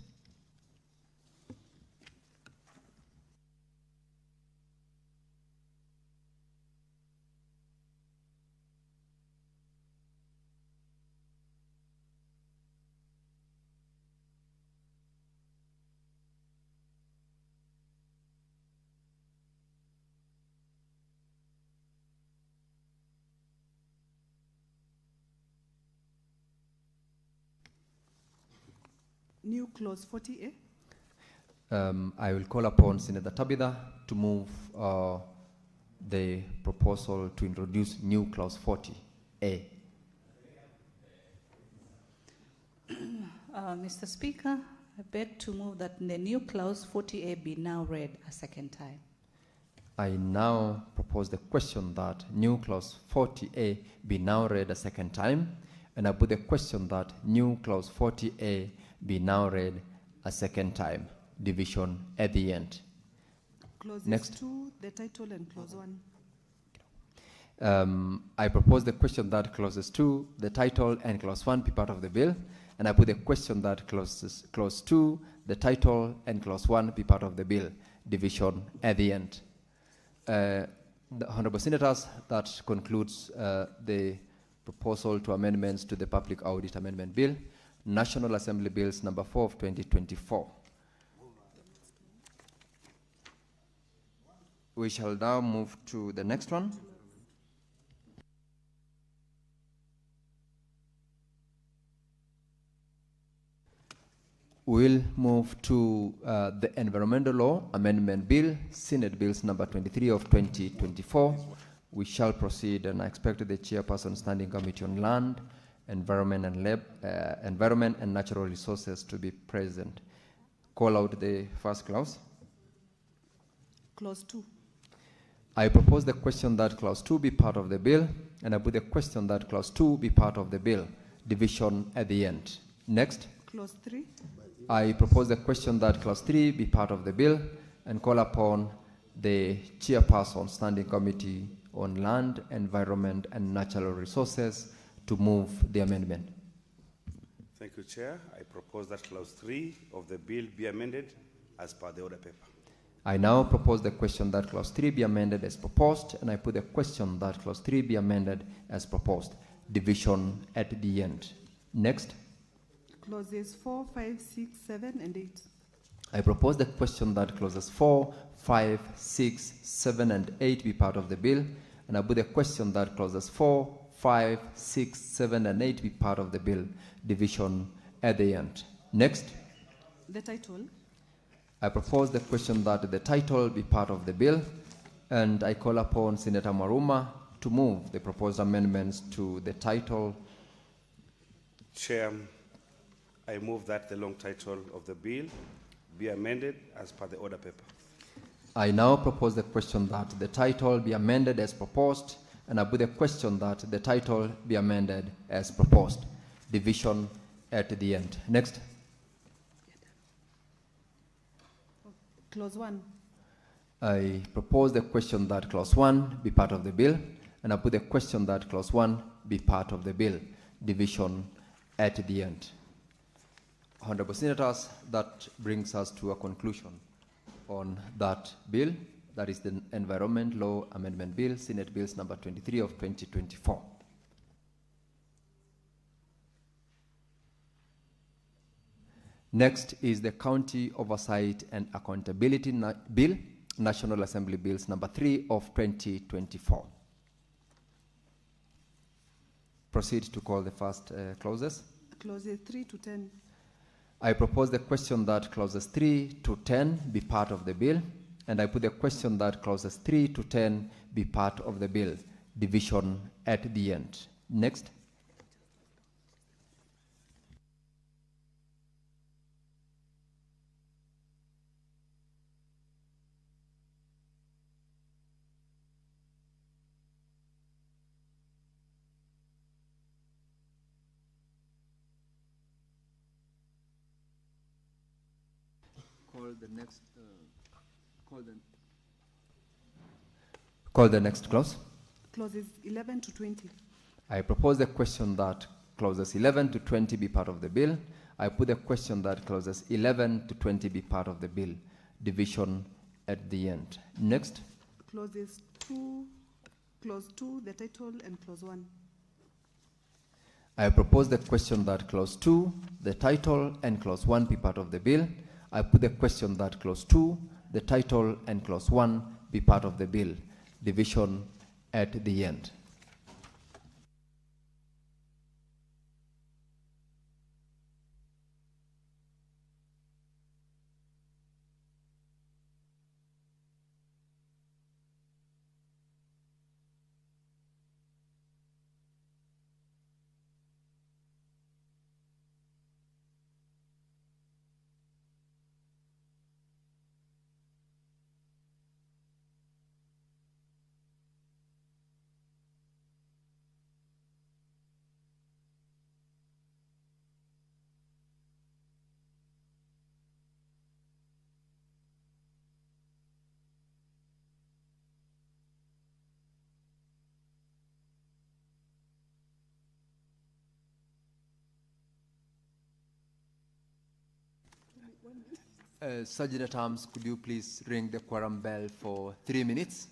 New clause 40A. I will call upon Senator Tabitha to move the proposal to introduce new clause 40A. Mr. Speaker, I beg to move that the new clause 40A be now read a second time. I now propose the question that new clause 40A be now read a second time, and I put the question that new clause 40A be now read a second time. Division at the end. Clauses Next. 2, the title, and clause 1. I propose the question that clauses 2, the title, and clause 1 be part of the bill, and I put the question that clause 2, the title, and clause 1 be part of the bill. Division at the end. The Honorable Senators, that concludes the proposal to amendments to the Public Audit Amendment Bill, National Assembly Bills number 4 of 2024. We shall now move to the next one. We'll move to the Environmental Law Amendment Bill, Senate Bills number 23 of 2024. We shall proceed, and I expect the Chairperson Standing Committee on Land, Environment and Natural Resources to be present. Call out the first clause. Clause 2. I propose the question that clause 2 be part of the bill, and I put the question that clause 2 be part of the bill. Division at the end. Next. Clause 3. I propose the question that clause 3 be part of the bill, and call upon the Chairperson Standing Committee on Land, Environment and Natural Resources to move the amendment. Thank you, Chair. I propose that clause 3 of the bill be amended as per the order paper. I now propose the question that clause 3 be amended as proposed, and I put the question that clause 3 be amended as proposed. Division at the end. Next. Clauses 4, 5, 6, 7, and 8. I propose the question that clauses 4, 5, 6, 7, and 8 be part of the bill, and I put the question that clauses 4, 5, 6, 7, and 8 be part of the bill. Division at the end. Next. The title. I propose the question that the title be part of the bill, and I call upon Senator Maruma to move the proposed amendments to the title. Chair, I move that the long title of the bill be amended as per the order paper. I now propose the question that the title be amended as proposed, and I put the question that the title be amended as proposed. Division at the end. Next. Clause 1. I propose the question that clause 1 be part of the bill, and I put the question that clause 1 be part of the bill. Division at the end. Honorable Senators, that brings us to a conclusion on that bill. That is the Environment Law Amendment Bill, Senate Bills number 23 of 2024. Next is the County Oversight and Accountability Bill, National Assembly Bills number 3 of 2024. Proceed to call the first clauses. Clauses 3 to 10. I propose the question that clauses 3 to 10 be part of the bill, and I put the question that clauses 3 to 10 be part of the bill. Division at the end. Next. Call the next clause. Clauses 11 to 20. I propose the question that clauses 11 to 20 be part of the bill. I put the question that clauses 11 to 20 be part of the bill. Division at the end. Next. Clauses 2, clause 2, the title, and clause 1. I propose the question that clause 2, the title, and clause 1 be part of the bill. I put the question that clause 2, the title, and clause 1 be part of the bill. Division at the end. Sergeant at Arms, could you please ring the quorum bell for 3 minutes?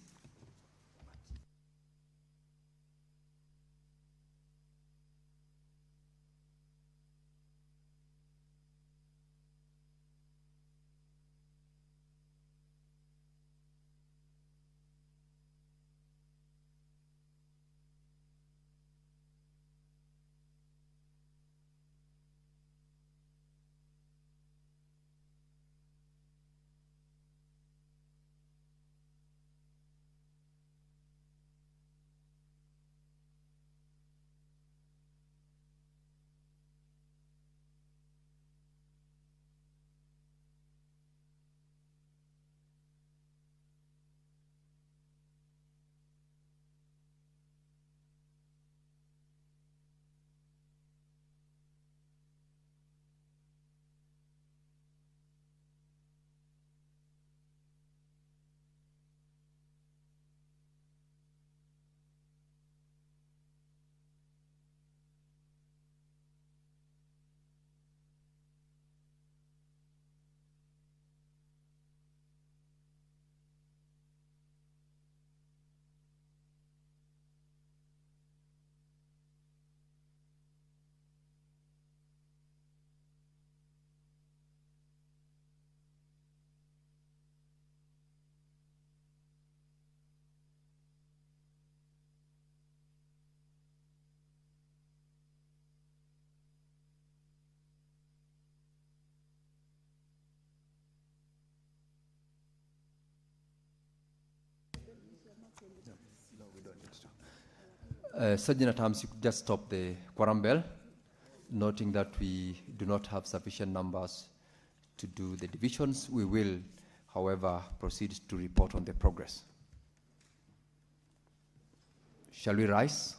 Sergeant at Arms, you could just stop the quorum bell, noting that we do not have sufficient numbers to do the divisions. We will, however, proceed to report on the progress. Shall we rise?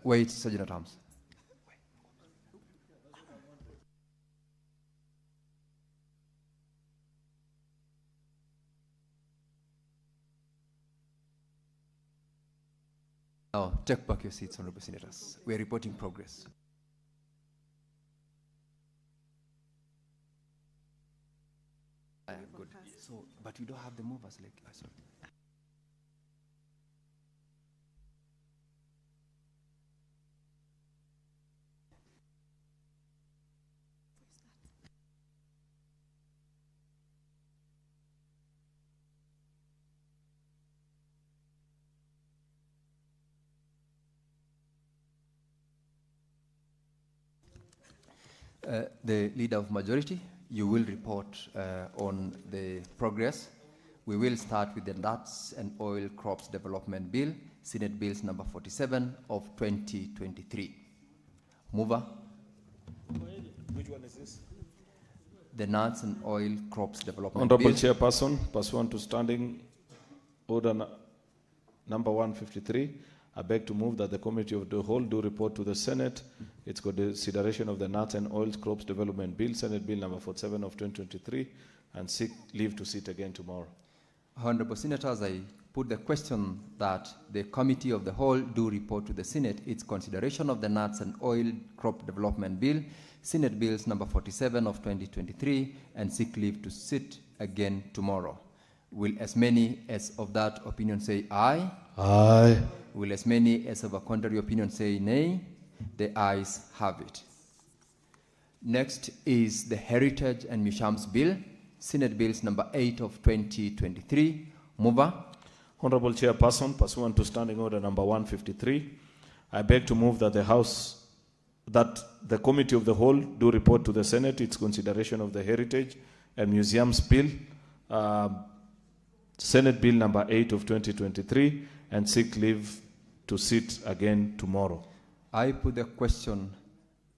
Wait, Sergeant at Arms. Now, take back your seats, Honorable Senators. We are reporting progress. Good. So, but we don't have the movers like. Sorry. The Leader of Majority, you will report on the progress. We will start with the Nuts and Oil Crops Development Bill, Senate Bills number 47 of 2023. Mover. Which one is this? The Nuts and Oil Crops Development Honorable Bill. Chairperson, pursuant to Standing Order number 153, I beg to move that the Committee of the Whole do report to the Senate its consideration of the Nuts and Oil Crops Development Bill, Senate Bill number 47 of 2023, and seek leave to sit again tomorrow. Honorable Senators, I put the question that the Committee of the Whole do report to the Senate its consideration of the Nuts and Oil Crop Development Bill, Senate Bills number 47 of 2023, and seek leave to sit again tomorrow. Will as many as of that opinion say aye? Aye. Will as many as of a contrary opinion say nay? The ayes have it. Next is the Heritage and Museums Bill, Senate Bills number 8 of 2023. Mover. Honorable Chairperson, pursuant to Standing Order number 153, I beg to move that the Committee of the Whole do report to the Senate its consideration of the Heritage and Museums Bill, Senate Bill number 8 of 2023, and seek leave to sit again tomorrow. I put the question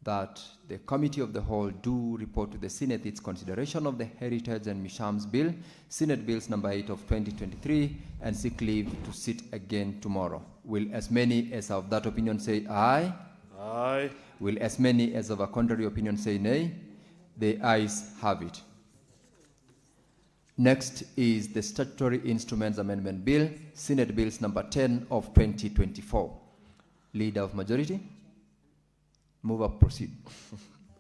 that the Committee of the Whole do report to the Senate its consideration of the Heritage and Museums Bill, Senate Bills number 8 of 2023, and seek leave to sit again tomorrow. Will as many as of that opinion say aye? Aye. Will as many as of a contrary opinion say nay? The ayes have it. Next is the Statutory Instruments Amendment Bill, Senate Bills number 10 of 2024. Leader of Majority. Move up, proceed.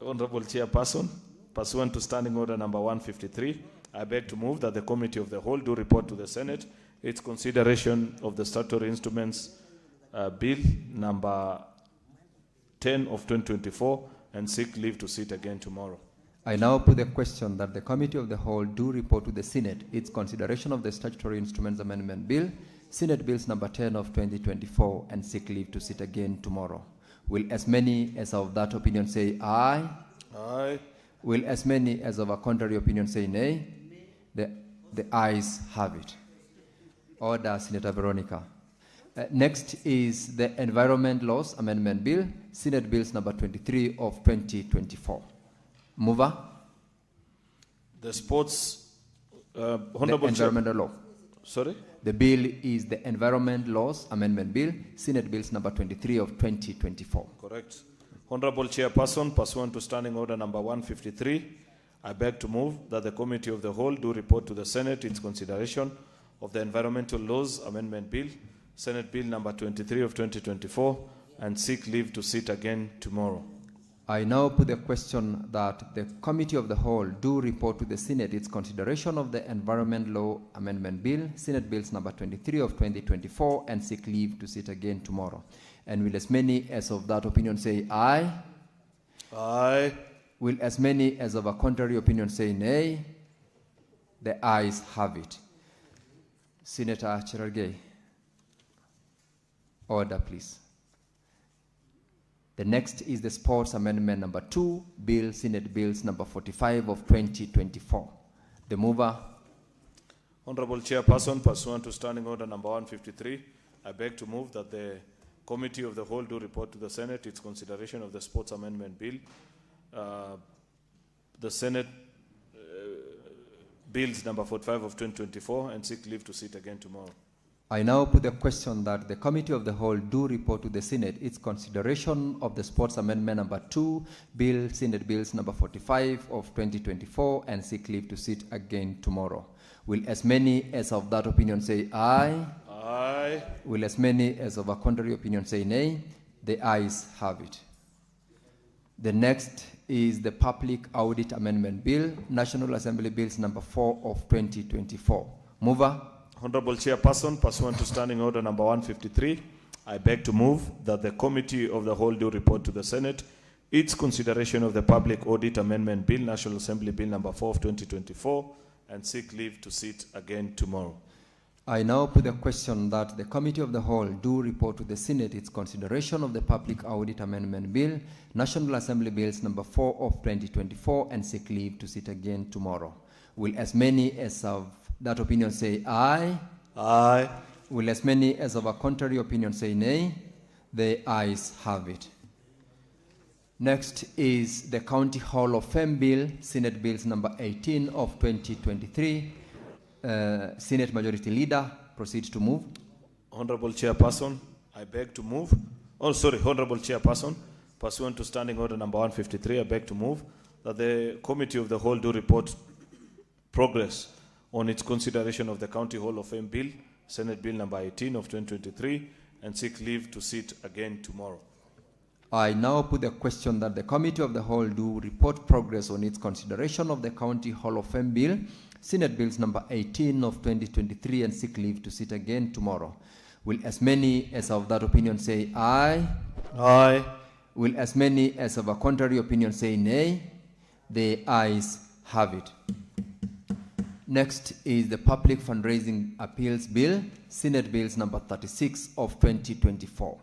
Honorable Chairperson, pursuant to Standing Order number 153, I beg to move that the Committee of the Whole do report to the Senate its consideration of the Statutory Instruments Bill number 10 of 2024 and seek leave to sit again tomorrow. I now put the question that the Committee of the Whole do report to the Senate its consideration of the Statutory Instruments Amendment Bill, Senate Bills number 10 of 2024, and seek leave to sit again tomorrow. Will as many as of that opinion say aye? Aye. Will as many as of a contrary opinion say nay? The ayes have it. Order, Senator Veronica. Next is the Environment Laws Amendment Bill, Senate Bills number 23 of 2024. Mover. The Sports Honorable Environmental Law. Sorry? The bill is the Environment Laws Amendment Bill, Senate Bills number 23 of 2024. Correct. Honorable Chairperson, pursuant to Standing Order number 153, I beg to move that the Committee of the Whole do report to the Senate its consideration of the Environmental Laws Amendment Bill, Senate Bill number 23 of 2024, and seek leave to sit again tomorrow. I now put the question that the Committee of the Whole do report to the Senate its consideration of the Environment Law Amendment Bill, Senate Bills number 23 of 2024, and seek leave to sit again tomorrow. And will as many as of that opinion say aye? Aye. Will as many as of a contrary opinion say nay? The ayes have it. Senator Cherargei. Order, please. The next is the Sports Amendment number 2, Bill, Senate Bills number 45 of 2024. The mover. Honorable Chairperson, pursuant to Standing Order number 153, I beg to move that the Committee of the Whole do report to the Senate its consideration of the Sports Amendment Bill. The Senate Bills number 45 of 2024 and seek leave to sit again tomorrow. I now put the question that the Committee of the Whole do report to the Senate its consideration of the Sports Amendment number 2, Bill, Senate Bills number 45 of 2024 and seek leave to sit again tomorrow. Will as many as of that opinion say aye? Aye. Will as many as of a contrary opinion say nay? The ayes have it. The next is the Public Audit Amendment Bill, National Assembly Bills number 4 of 2024. Mover. Honorable Chairperson, pursuant to Standing Order number 153, I beg to move that the Committee of the Whole do report to the Senate its consideration of the Public Audit Amendment Bill, National Assembly Bill number 4 of 2024, and seek leave to sit again tomorrow. I now put the question that the Committee of the Whole do report to the Senate its consideration of the Public Audit Amendment Bill, National Assembly Bills number 4 of 2024, and seek leave to sit again tomorrow. Will as many as of that opinion say aye? Aye. Will as many as of a contrary opinion say nay? The ayes have it. Next is the County Hall of Fame Bill, Senate Bills number 18 of 2023. Senate Majority Leader, proceed to move. Honorable Chairperson, I beg to move. Honorable Chairperson, pursuant to Standing Order number 153, I beg to move that the Committee of the Whole do report progress on its consideration of the County Hall of Fame Bill, Senate Bill number 18 of 2023, and seek leave to sit again tomorrow. I now put the question that the Committee of the Whole do report progress on its consideration of the County Hall of Fame Bill, Senate Bills number 18 of 2023, and seek leave to sit again tomorrow. Will as many as of that opinion say aye? Aye. Will as many as of a contrary opinion say nay? The ayes have it. Next is the Public Fundraising Appeals Bill, Senate Bills number 36 of 2024.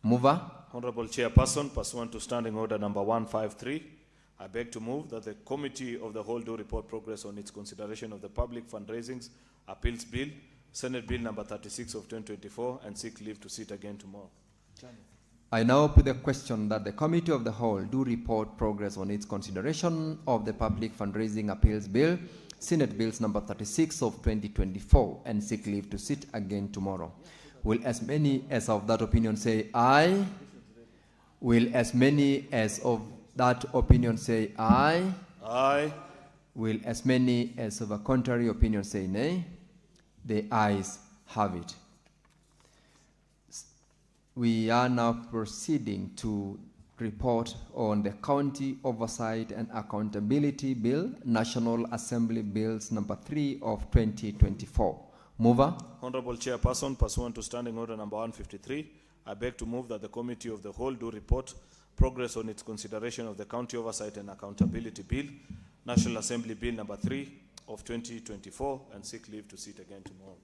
Mover. Honorable Chairperson, pursuant to Standing Order number 153, I beg to move that the Committee of the Whole do report progress on its consideration of the Public Fundraising Appeals Bill, Senate Bill number 36 of 2024, and seek leave to sit again tomorrow. I now put the question that the Committee of the Whole do report progress on its consideration of the Public Fundraising Appeals Bill, Senate Bills number 36 of 2024, and seek leave to sit again tomorrow. Will as many as of that opinion say aye? Will as many as of that opinion say aye? Aye. Will as many as of a contrary opinion say nay? The ayes have it. We are now proceeding to report on the County Oversight and Accountability Bill, National Assembly Bills number 3 of 2024. Mover. Honorable Chairperson, pursuant to Standing Order number 153, I beg to move that the Committee of the Whole do report progress on its consideration of the County Oversight and Accountability Bill, National Assembly Bill number 3 of 2024, and seek leave to sit again tomorrow.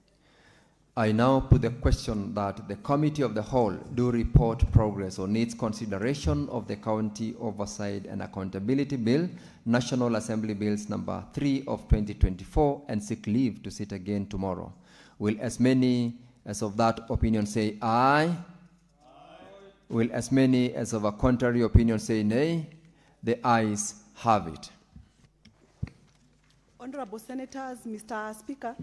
I now put the question that the Committee of the Whole do report progress on its consideration of the County Oversight and Accountability Bill, National Assembly Bills number 3 of 2024, and seek leave to sit again tomorrow. Will as many as of that opinion say aye? Aye. Will as many as of a contrary opinion say nay? The ayes have it. Honorable Senators, Mr. Speaker,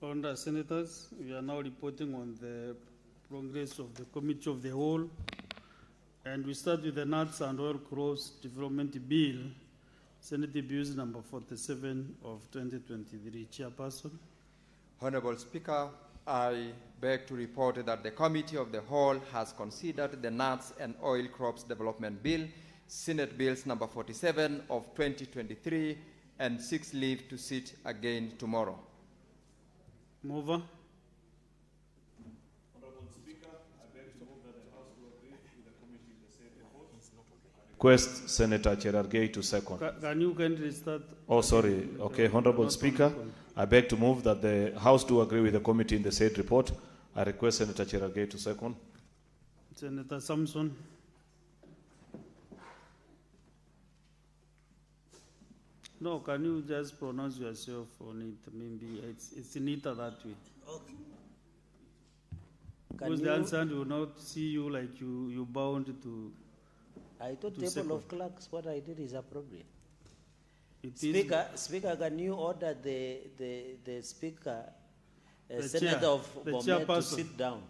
Honourable Senators, we are now reporting on the progress of the Committee of the Whole. And we start with the Nuts and Oil Crops Development Bill, Senate Bills number 47 of 2023. Chairperson. Honorable Speaker, I beg to report that the Committee of the Whole has considered the Nuts and Oil Crops Development Bill, Senate Bills number 47 of 2023, and seeks leave to sit again tomorrow. Mover. Request Senator Cherargei to second. Can you kindly start? Oh, sorry. Okay, Honorable Speaker, I beg to move that the House do agree with the committee in the said report. I request Senator Cherargei to second. Senator Samson. No, can you just pronounce yourself on it? Maybe it's neater that way. Okay. Because the answer will not see you like you bound to. I thought to table second. of clerks, what I did is appropriate. Speaker, can you order the Speaker, The Senator chair, of the Bomet to chairperson. sit down?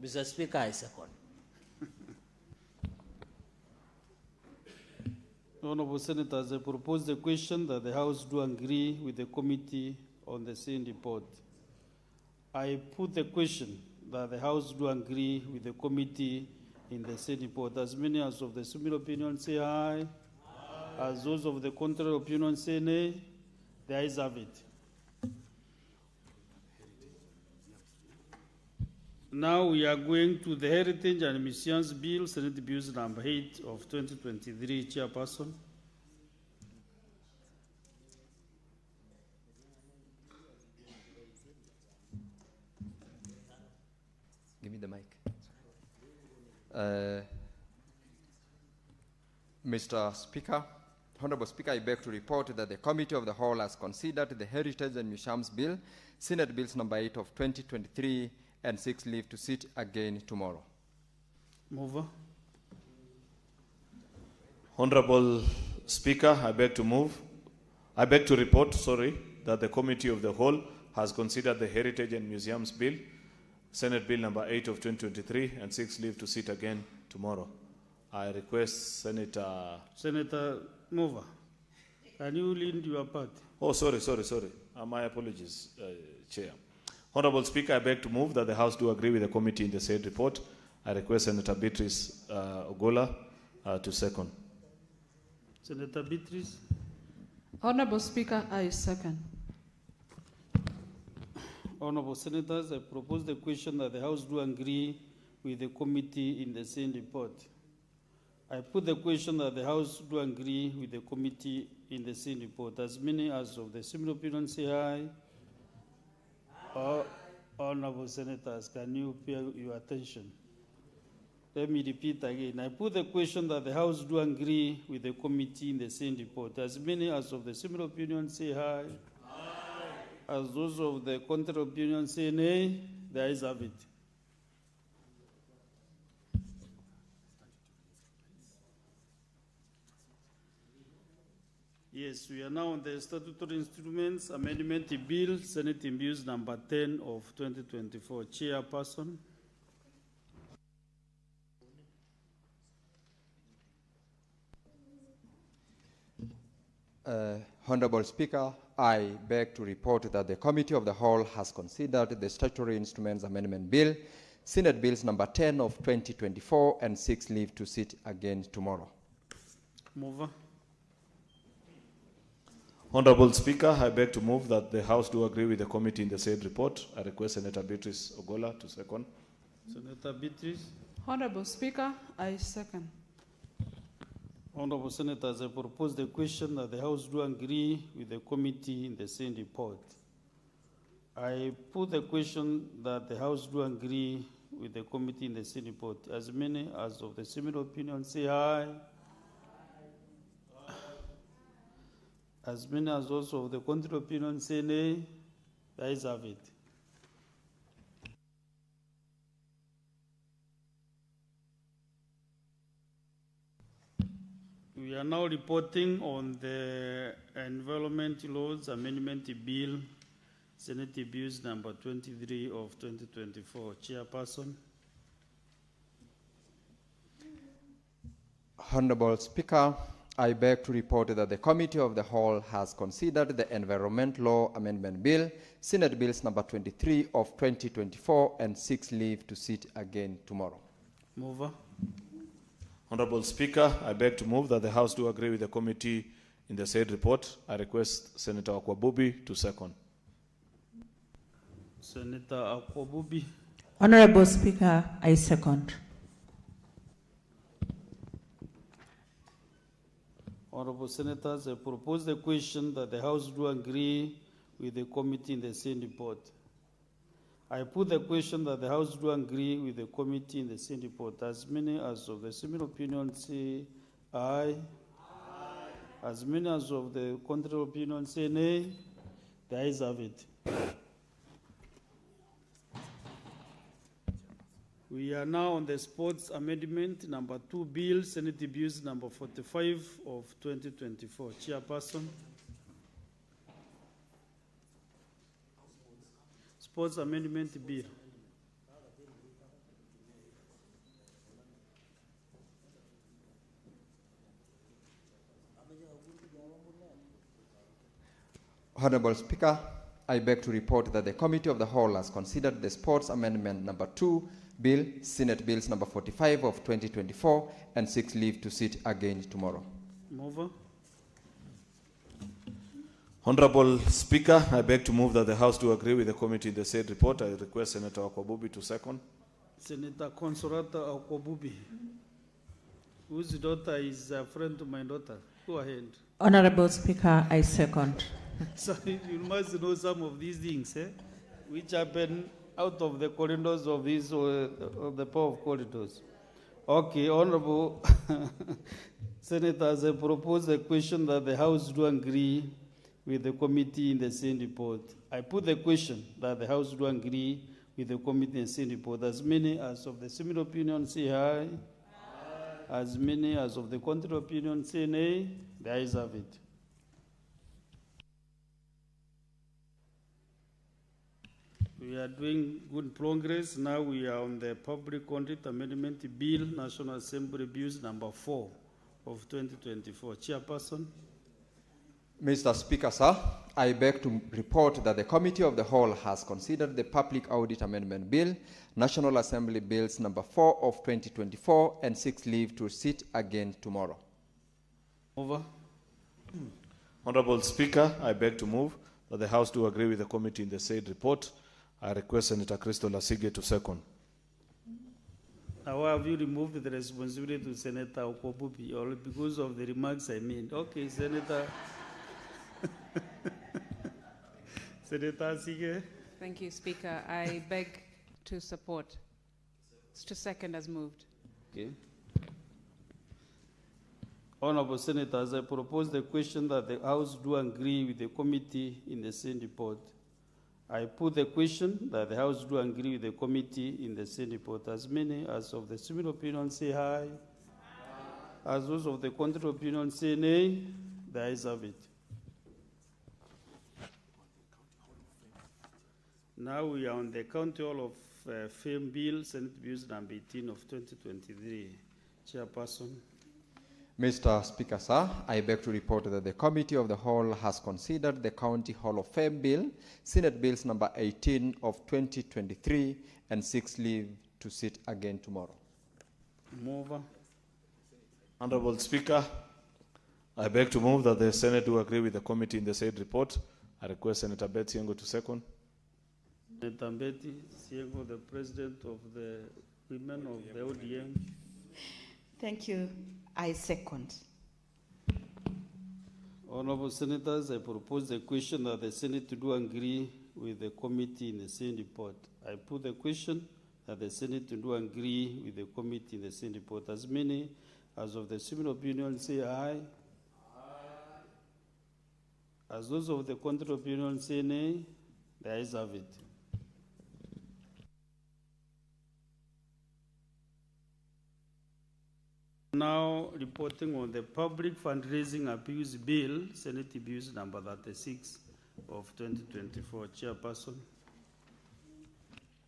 Mr. Speaker, I second. Honorable Senators, I propose the question that the House do agree with the committee on the same report. I put the question that the House do agree with the committee in the same report. As many as of the similar opinion say aye. As those of the contrary opinion say nay, the ayes have it. Now we are going to the Heritage and Museums Bill, Senate Bills number 8 of 2023. Chairperson. Give me the mic. Mr. Speaker, Honorable Speaker, I beg to report that the Committee of the Whole has considered the Heritage and Museums Bill, Senate Bills number 8 of 2023, and seeks leave to sit again tomorrow. Mover. Honorable Speaker, I beg to report, that the Committee of the Whole has considered the Heritage and Museums Bill, Senate Bill number 8 of 2023, and seeks leave to sit again tomorrow. I request Senator Mover, can you lead your part? Oh, sorry. My apologies, Chair. Honorable Speaker, I beg to move that the House do agree with the committee in the said report. I request Senator Beatrice Ogola to second. Senator Beatrice. Honorable Speaker, I second. Honorable Senators, I propose the question that the House do agree with the committee in the same report. I put the question that the House do agree with the committee in the same report. As many as of the similar opinion say aye. Honorable Senators, can you pay your attention? Let me repeat again. I put the question that the House do agree with the committee in the same report. As many as of the similar opinion say aye. As those of the contrary opinion say nay, the ayes have it. Yes, we are now on the statutory instruments amendment bill, Senate Bills number 10 of 2024. Chairperson. Honorable Speaker, I beg to report that the Committee of the Whole has considered the Statutory Instruments Amendment Bill, Senate Bills number 10 of 2024, and seeks leave to sit again tomorrow. Mover. Honorable Speaker, I beg to move that the House do agree with the committee in the said report. I request Senator Beatrice Ogola to second. Senator Beatrice. Honorable Speaker, I second. Honorable Senators, I propose the question that the House do agree with the committee in the same report. I put the question that the House do agree with the committee in the same report. As many as of the similar opinion say aye. As many as also of the contrary opinion say nay, the ayes have it. We are now reporting on the Environment Laws Amendment Bill, Senate Bills number 23 of 2024. Chairperson. Honorable Speaker, I beg to report that the Committee of the Whole has considered the Environment Law Amendment Bill, Senate Bills number 23 of 2024, and seeks leave to sit again tomorrow. Mover. Honorable Speaker, I beg to move that the House do agree with the committee in the said report. I request Senator Akwabubi to second. Senator Akwabubi. Honorable Speaker, I second. Honorable Senators, I propose the question that the House do agree with the committee in the same report. I put the question that the House do agree with the committee in the same report. As many as of the similar opinion say aye. As many as of the contrary opinion say nay. The ayes have it. We are now on the Sports Amendment number 2 Bill, Senate Bills number 45 of 2024. Chairperson. Sports Amendment Bill. Honorable Speaker, I beg to report that the Committee of the Whole has considered the Sports Amendment number 2 Bill, Senate Bills number 45 of 2024, and seeks leave to sit again tomorrow. Mover. Honorable Speaker, I beg to move that the House do agree with the committee in the said report. I request Senator Akwabubi to second. Senator Consolata Akwabubi, whose daughter is a friend to my daughter. Go ahead. Honorable Speaker, I second. So you must know some of these things, which happen out of the corridors of these, of the power of corridors. Okay, Honorable Senators, I propose a question that the House do agree with the committee in the same report. I put the question that the House do agree with the committee in the same report. As many as of the similar opinion say aye. As many as of the contrary opinion say nay. The ayes have it. We are doing good progress. Now we are on the Public Conduct Amendment Bill, National Assembly Bills number 4 of 2024. Chairperson. Mr. Speaker, sir, I beg to report that the Committee of the Whole has considered the Public Audit Amendment Bill, National Assembly Bills number 4 of 2024, and seeks leave to sit again tomorrow. Over. Honorable Speaker, I beg to move that the House do agree with the committee in the said report. I request Senator Crystal Lasige to second. Now have you removed the responsibility to Senator Okwabubi, or because of the remarks I made? Okay, Senator. Senator Sige. Thank you, Speaker. I beg to support. To second as moved. Okay. Honorable Senators, I propose the question that the House do agree with the committee in the same report. I put the question that the House do agree with the committee in the same report. As many as of the similar opinion say aye. As those of the contrary opinion say nay. The ayes have it. Now we are on the County Hall of Fame Bill, Senate Bills number 18 of 2023. Chairperson. Mr. Speaker, sir, I beg to report that the Committee of the Whole has considered the County Hall of Fame Bill, Senate Bills number 18 of 2023, and seeks leave to sit again tomorrow. Mover. Honorable Speaker, I beg to move that the Senate do agree with the committee in the said report. I request Senator Betty Siengo to second. Senator Betty Siengo, the President of the Women of the ODM. Thank you. I second. Honorable Senators, I propose the question that the Senate do agree with the committee in the same report. I put the question that the Senate do agree with the committee in the same report. As many as of the similar opinion say aye. As those of the contrary opinion say nay. The ayes have it. Now reporting on the Public Fundraising Abuse Bill, Senate Bills number 36 of 2024. Chairperson.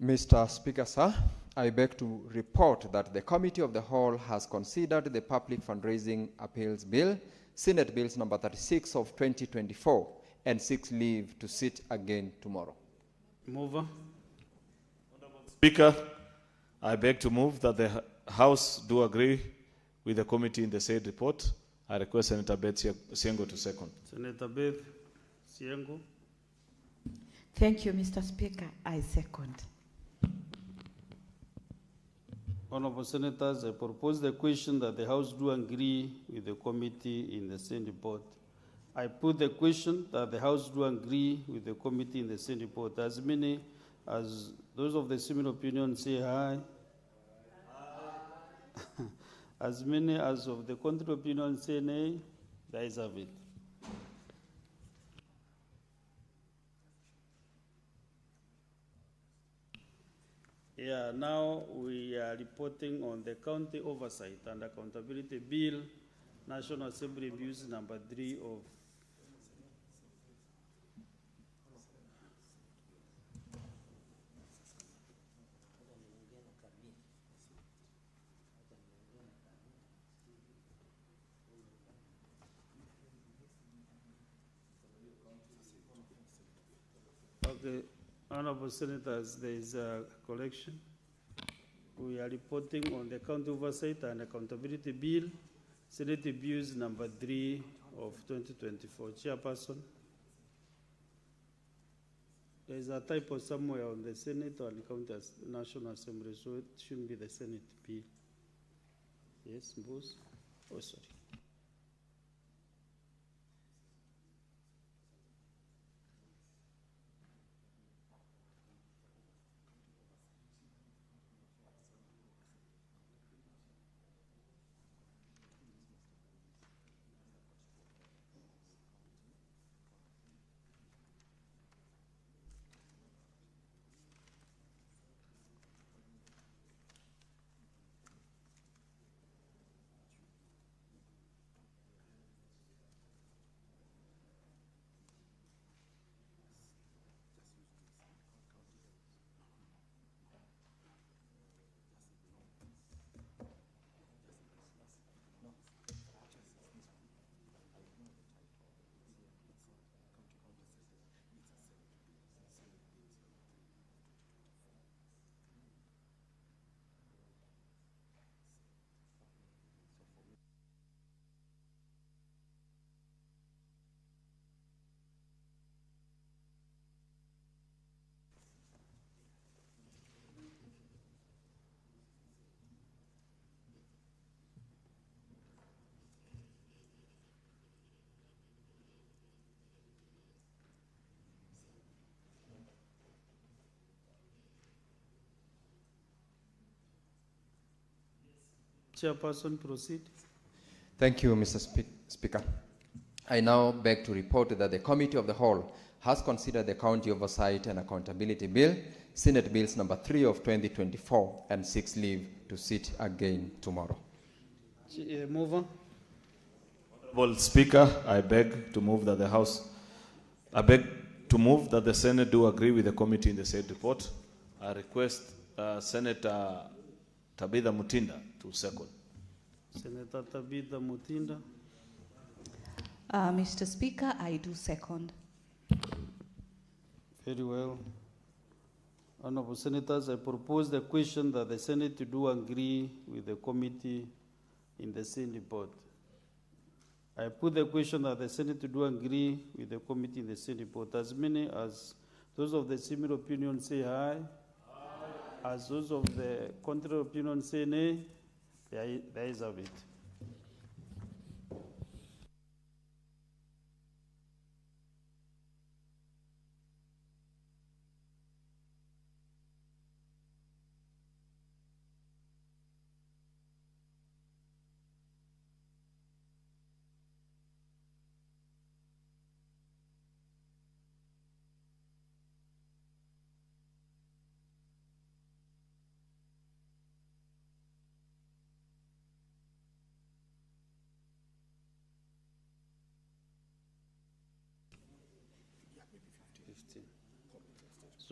Mr. Speaker, sir, I beg to report that the Committee of the Whole has considered the Public Fundraising Appeals Bill, Senate Bills number 36 of 2024, and seeks leave to sit again tomorrow. Mover. Speaker, I beg to move that the House do agree with the committee in the said report. I request Senator Beth Siengo to second. Senator Beth Siengo. Thank you, Mr. Speaker. I second. Honorable Senators, I propose the question that the House do agree with the committee in the same report. I put the question that the House do agree with the committee in the same report. As many as those of the similar opinion say aye. As many as of the contrary opinion say nay, the ayes have it. Yeah, now we are reporting on the County Oversight and Accountability Bill, National Assembly Bills number 3 of Okay, Honorable Senators, there is a correction. We are reporting on the County Oversight and Accountability Bill, Senate Bills number 3 of 2024. Chairperson. There is a typo somewhere on the Senate or the County National Assembly, so it shouldn't be the Senate bill. Yes, boss. Oh, sorry. Chairperson, proceed. Thank you, Mr. Speaker. I now beg to report that the Committee of the Whole has considered the County Oversight and Accountability Bill, Senate Bills number 3 of 2024, and seeks leave to sit again tomorrow. Mover. Honorable Speaker, I beg to move that the House, I beg to move that the Senate do agree with the committee in the said report. I request Senator Tabitha Mutinda to second. Senator Tabitha Mutinda. Mr. Speaker, I do second. Very well. Honorable Senators, I propose the question that the Senate do agree with the committee in the same report. I put the question that the Senate do agree with the committee in the same report. As many as those of the similar opinion say aye. As those of the contrary opinion say nay, the ayes have it.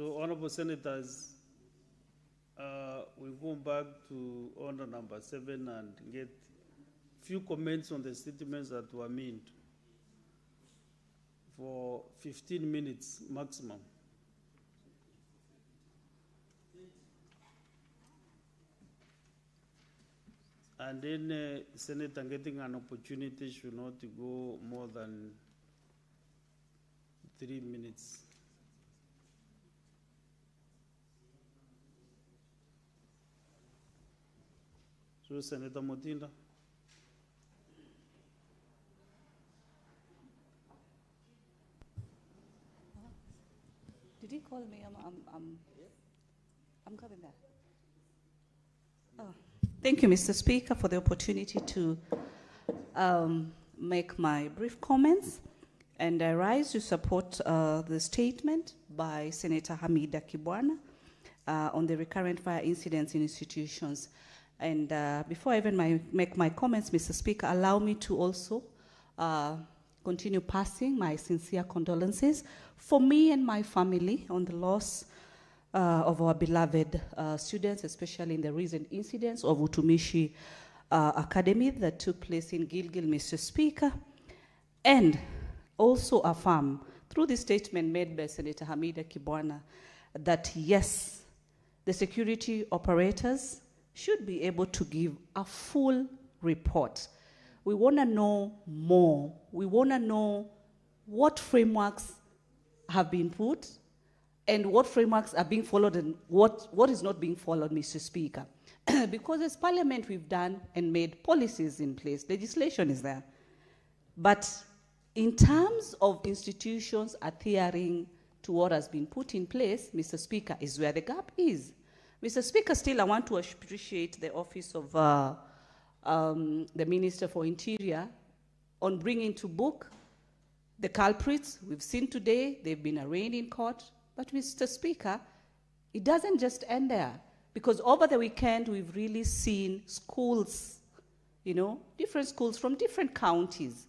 So, honorable senators, we go back to order number 7 and get few comments on the statements that were made for 15 minutes maximum. And then Senator getting an opportunity should not go more than 3 minutes. So Senator Mutinda. Did he call me? I'm coming there. Oh. Thank you, Mr. Speaker, for the opportunity to make my brief comments. And I rise to support the statement by Senator Hamida Kibwana on the recurrent fire incidents in institutions. And before I even make my comments, Mr. Speaker, allow me to also continue passing my sincere condolences for me and my family on the loss of our beloved students, especially in the recent incidents of Utumishi Academy that took place in Gilgil, Mr. Speaker, and also affirm through the statement made by Senator Hamida Kibwana that yes, the security operators should be able to give a full report. We want to know more. We want to know what frameworks have been put and what frameworks are being followed and what is not being followed, Mr. Speaker. Because as Parliament we've done and made policies in place, legislation is there. But in terms of institutions adhering to what has been put in place, Mr. Speaker, is where the gap is. Mr. Speaker, still I want to appreciate the office of the Minister for Interior on bringing to book the culprits. We've seen today, they've been arraigned in court. But Mr. Speaker, it doesn't just end there, because over the weekend we've really seen schools, you know, different schools from different counties,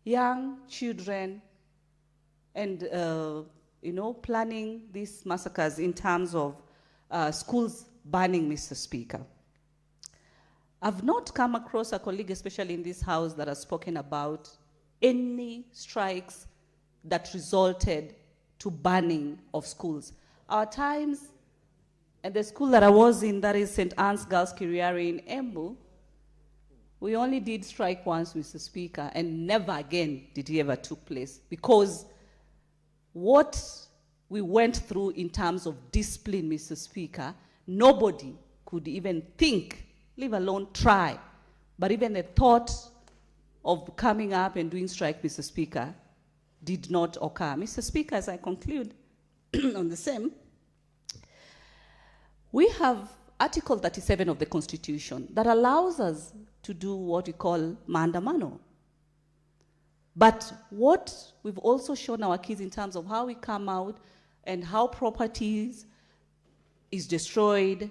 young children, and you know, planning these massacres in terms of schools burning, Mr. Speaker. I've not come across a colleague, especially in this House, that has spoken about any strikes that resulted to burning of schools. Our times, and the school that I was in, that is St. Anne's Girls Kiriari in Embu, we only did strike once, Mr. Speaker, and never again did it ever took place, because what we went through in terms of discipline, Mr. Speaker, nobody could even think, leave alone try, but even the thought of coming up and doing strike, Mr. Speaker, did not occur. Mr. Speaker, as I conclude on the same, we have Article 37 of the Constitution that allows us to do what we call maandamano. But what we've also shown our kids in terms of how we come out and how properties is destroyed,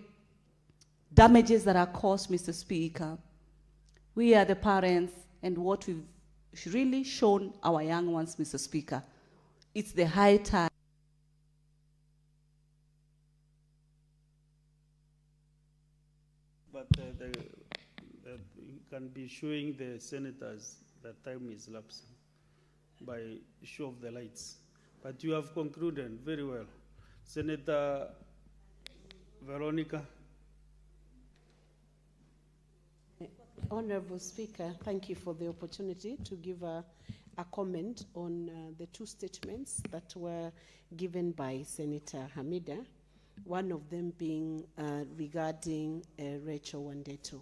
damages that are caused, Mr. Speaker, we are the parents, and what we've really shown our young ones, Mr. Speaker, it's the high time. But you can be showing the senators that time is lapsing by show of the lights. But you have concluded very well. Senator Veronica. Honorable Speaker, thank you for the opportunity to give a comment on the two statements that were given by Senator Hamida, one of them being regarding Rachel Wandeto.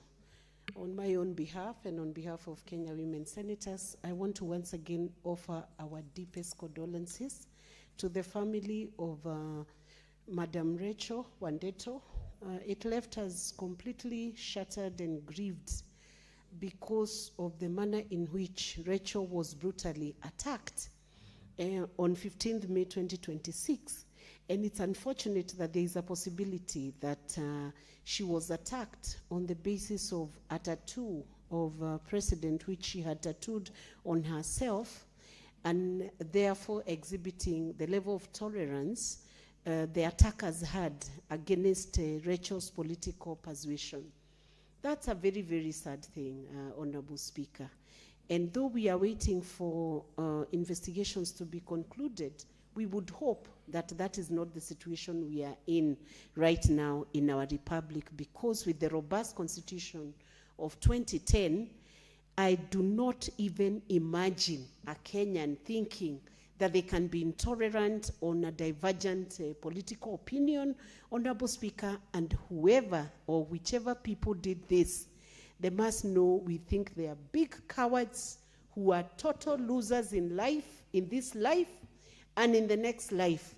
On my own behalf and on behalf of Kenya Women Senators, I want to once again offer our deepest condolences to the family of Madam Rachel Wandeto. It left us completely shattered and grieved because of the manner in which Rachel was brutally attacked on 15th May 2026. And it's unfortunate that there is a possibility that she was attacked on the basis of a tattoo of President, which she had tattooed on herself, and therefore exhibiting the level of tolerance the attackers had against Rachel's political persuasion. That's a very, very sad thing, Honorable Speaker. And though we are waiting for investigations to be concluded, we would hope that that is not the situation we are in right now in our republic, because with the robust constitution of 2010, I do not even imagine a Kenyan thinking that they can be intolerant on a divergent political opinion, Honorable Speaker, and whoever or whichever people did this, they must know we think they are big cowards who are total losers in life, in this life, and in the next life,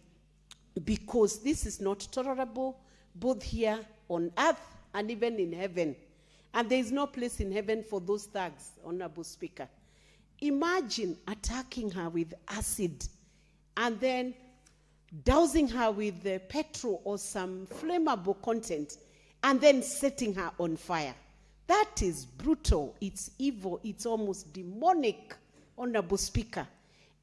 because this is not tolerable both here on earth and even in heaven. And there is no place in heaven for those thugs, Honorable Speaker. Imagine attacking her with acid and then dousing her with petrol or some flammable content and then setting her on fire. That is brutal, it's evil, it's almost demonic, Honorable Speaker.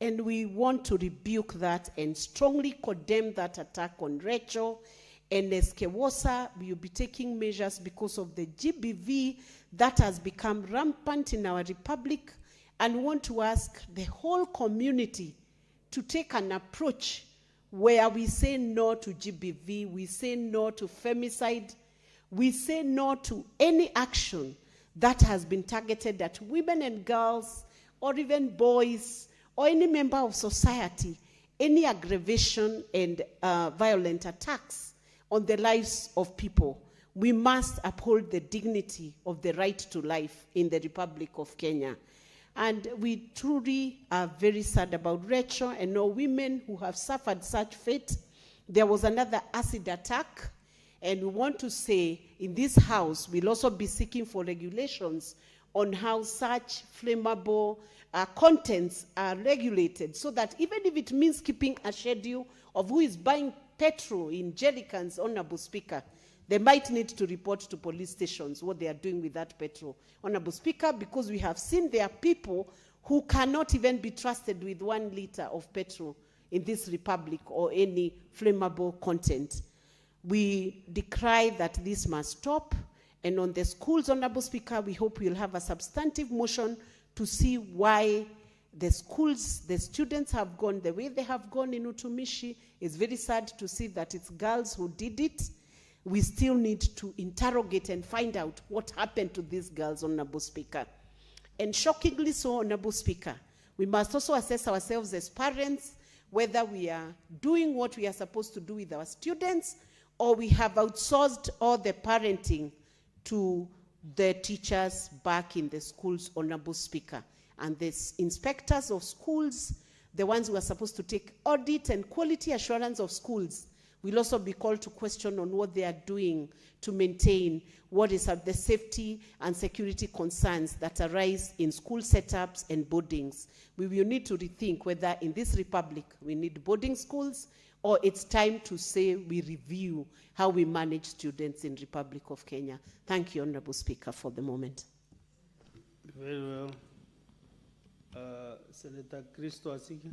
And we want to rebuke that and strongly condemn that attack on Rachel. And as Kewosa, we will be taking measures because of the GBV that has become rampant in our republic, and want to ask the whole community to take an approach where we say no to GBV, we say no to femicide, we say no to any action that has been targeted at women and girls, or even boys, or any member of society, any aggravation and violent attacks on the lives of people. We must uphold the dignity of the right to life in the Republic of Kenya. And we truly are very sad about Rachel and all women who have suffered such fate. There was another acid attack, and we want to say in this house, we'll also be seeking for regulations on how such flammable contents are regulated, so that even if it means keeping a schedule of who is buying petrol in jerrycans, Honorable Speaker, they might need to report to police stations what they are doing with that petrol, Honorable Speaker, because we have seen there are people who cannot even be trusted with 1 liter of petrol in this republic or any flammable content. We decry that this must stop. And on the schools, Honorable Speaker, we hope we'll have a substantive motion to see why the schools, the students have gone the way they have gone in Utumishi. It's very sad to see that it's girls who did it. We still need to interrogate and find out what happened to these girls, Honorable Speaker. And shockingly so, Honorable Speaker, we must also assess ourselves as parents, whether we are doing what we are supposed to do with our students, or we have outsourced all the parenting to the teachers back in the schools, Honorable Speaker. And the inspectors of schools, the ones who are supposed to take audit and quality assurance of schools, will also be called to question on what they are doing to maintain what is the safety and security concerns that arise in school setups and boardings. We will need to rethink whether in this republic we need boarding schools, or it's time to say we review how we manage students in Republic of Kenya. Thank you, Honorable Speaker, for the moment. Very well. Senator Christo Asiki.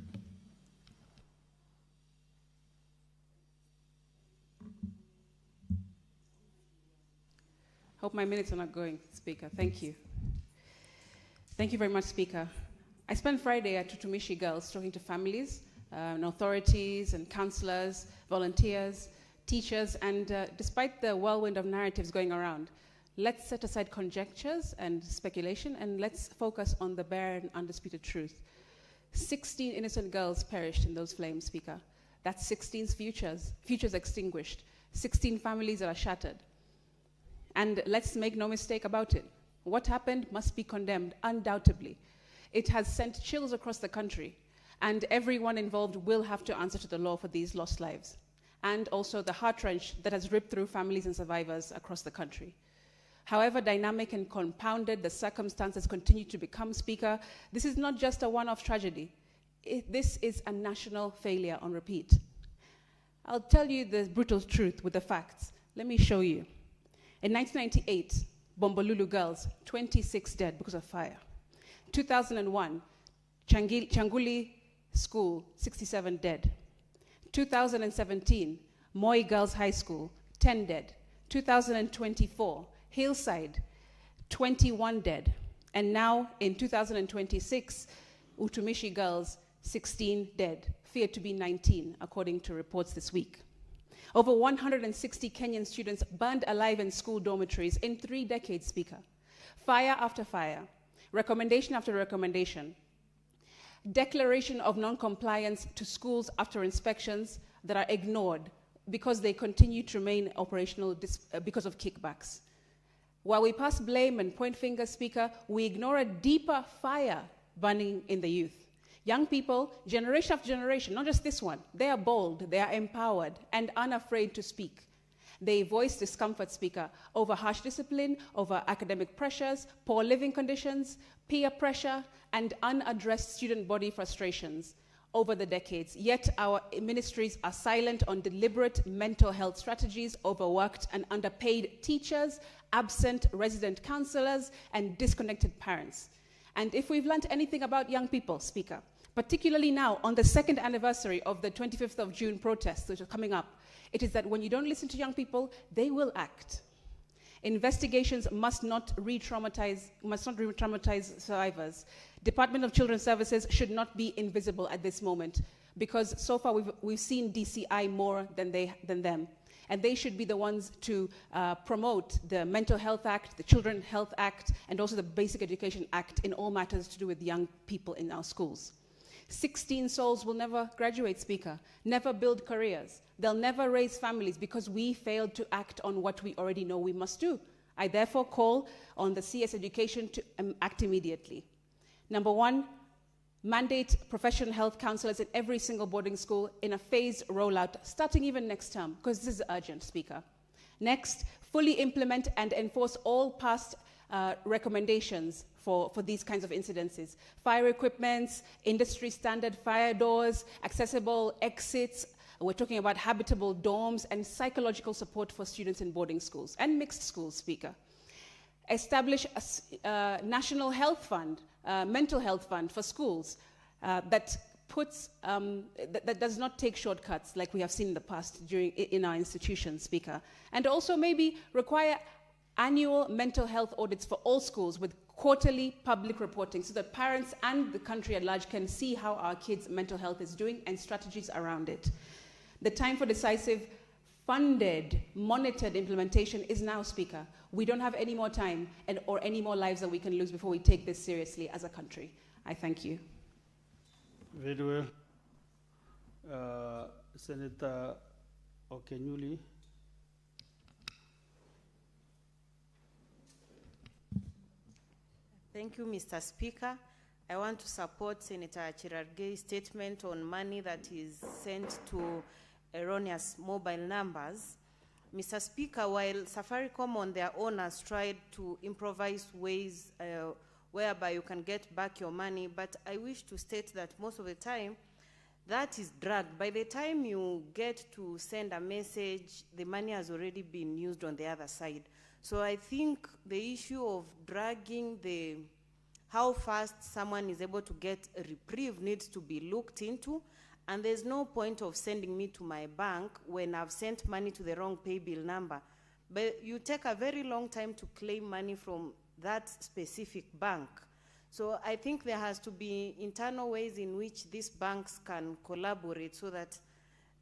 Hope my minutes are not going, Speaker. Thank you. Thank you very much, Speaker. I spent Friday at Tutumishi Girls talking to families, and authorities and counselors, volunteers, teachers, and despite the whirlwind of narratives going around, let's set aside conjectures and speculation, and let's focus on the bare and undisputed truth. 16 innocent girls perished in those flames, Speaker. That's 16 futures extinguished, 16 families that are shattered. And let's make no mistake about it. What happened must be condemned, undoubtedly. It has sent chills across the country, and everyone involved will have to answer to the law for these lost lives, and also the heart wrench that has ripped through families and survivors across the country. However dynamic and compounded the circumstances continue to become, Speaker, this is not just a one-off tragedy. This is a national failure on repeat. I'll tell you the brutal truth with the facts. Let me show you. In 1998, Bombolulu girls, 26 dead because of fire. 2001, Changuli School, 67 dead. 2017, Moi Girls High School, 10 dead. 2024, Hillside, 21 dead. And now in 2026, Utumishi Girls, 16 dead, feared to be 19, according to reports this week. Over 160 Kenyan students burned alive in school dormitories in 3 decades, Speaker. Fire after fire, recommendation after recommendation, declaration of non-compliance to schools after inspections that are ignored because they continue to remain operational because of kickbacks. While we pass blame and point fingers, Speaker, we ignore a deeper fire burning in the youth. Young people, generation after generation, not just this one, they are bold, they are empowered, and unafraid to speak. They voice discomfort, Speaker, over harsh discipline, over academic pressures, poor living conditions, peer pressure, and unaddressed student body frustrations over the decades. Yet our ministries are silent on deliberate mental health strategies, overworked and underpaid teachers, absent resident counselors, and disconnected parents. And if we've learned anything about young people, Speaker, particularly now on the 2nd anniversary of the 25th of June protests, which are coming up, it is that when you don't listen to young people, they will act. Investigations must not re-traumatize survivors. Department of Children's Services should not be invisible at this moment, because so far we've seen DCI more than them. And they should be the ones to promote the Mental Health Act, the Children's Health Act, and also the Basic Education Act in all matters to do with young people in our schools. 16 souls will never graduate, Speaker, never build careers. They'll never raise families because we failed to act on what we already know we must do. I therefore call on the CS Education to act immediately. Number 1, mandate professional health counselors in every single boarding school in a phased rollout, starting even next term, because this is urgent, Speaker. Next, fully implement and enforce all past recommendations for these kinds of incidences. Fire equipments, industry standard fire doors, accessible exits. We're talking about habitable dorms and psychological support for students in boarding schools and mixed schools, Speaker. Establish a national health fund, mental health fund for schools that does not take shortcuts like we have seen in the past in our institutions, Speaker. And also maybe require annual mental health audits for all schools with quarterly public reporting so that parents and the country at large can see how our kids' mental health is doing and strategies around it. The time for decisive, funded, monitored implementation is now, Speaker. We don't have any more time or any more lives that we can lose before we take this seriously as a country. I thank you. Very well. Senator Okenyuli. Thank you, Mr. Speaker. I want to support Senator Chirargei's statement on money that is sent to erroneous mobile numbers. Mr. Speaker, while Safaricom on their own has tried to improvise ways whereby you can get back your money, but I wish to state that most of the time, that is dragged. By the time you get to send a message, the money has already been used on the other side. So I think the issue of dragging how fast someone is able to get a reprieve needs to be looked into, and there's no point of sending me to my bank when I've sent money to the wrong pay bill number. But you take a very long time to claim money from that specific bank. So I think there has to be internal ways in which these banks can collaborate so that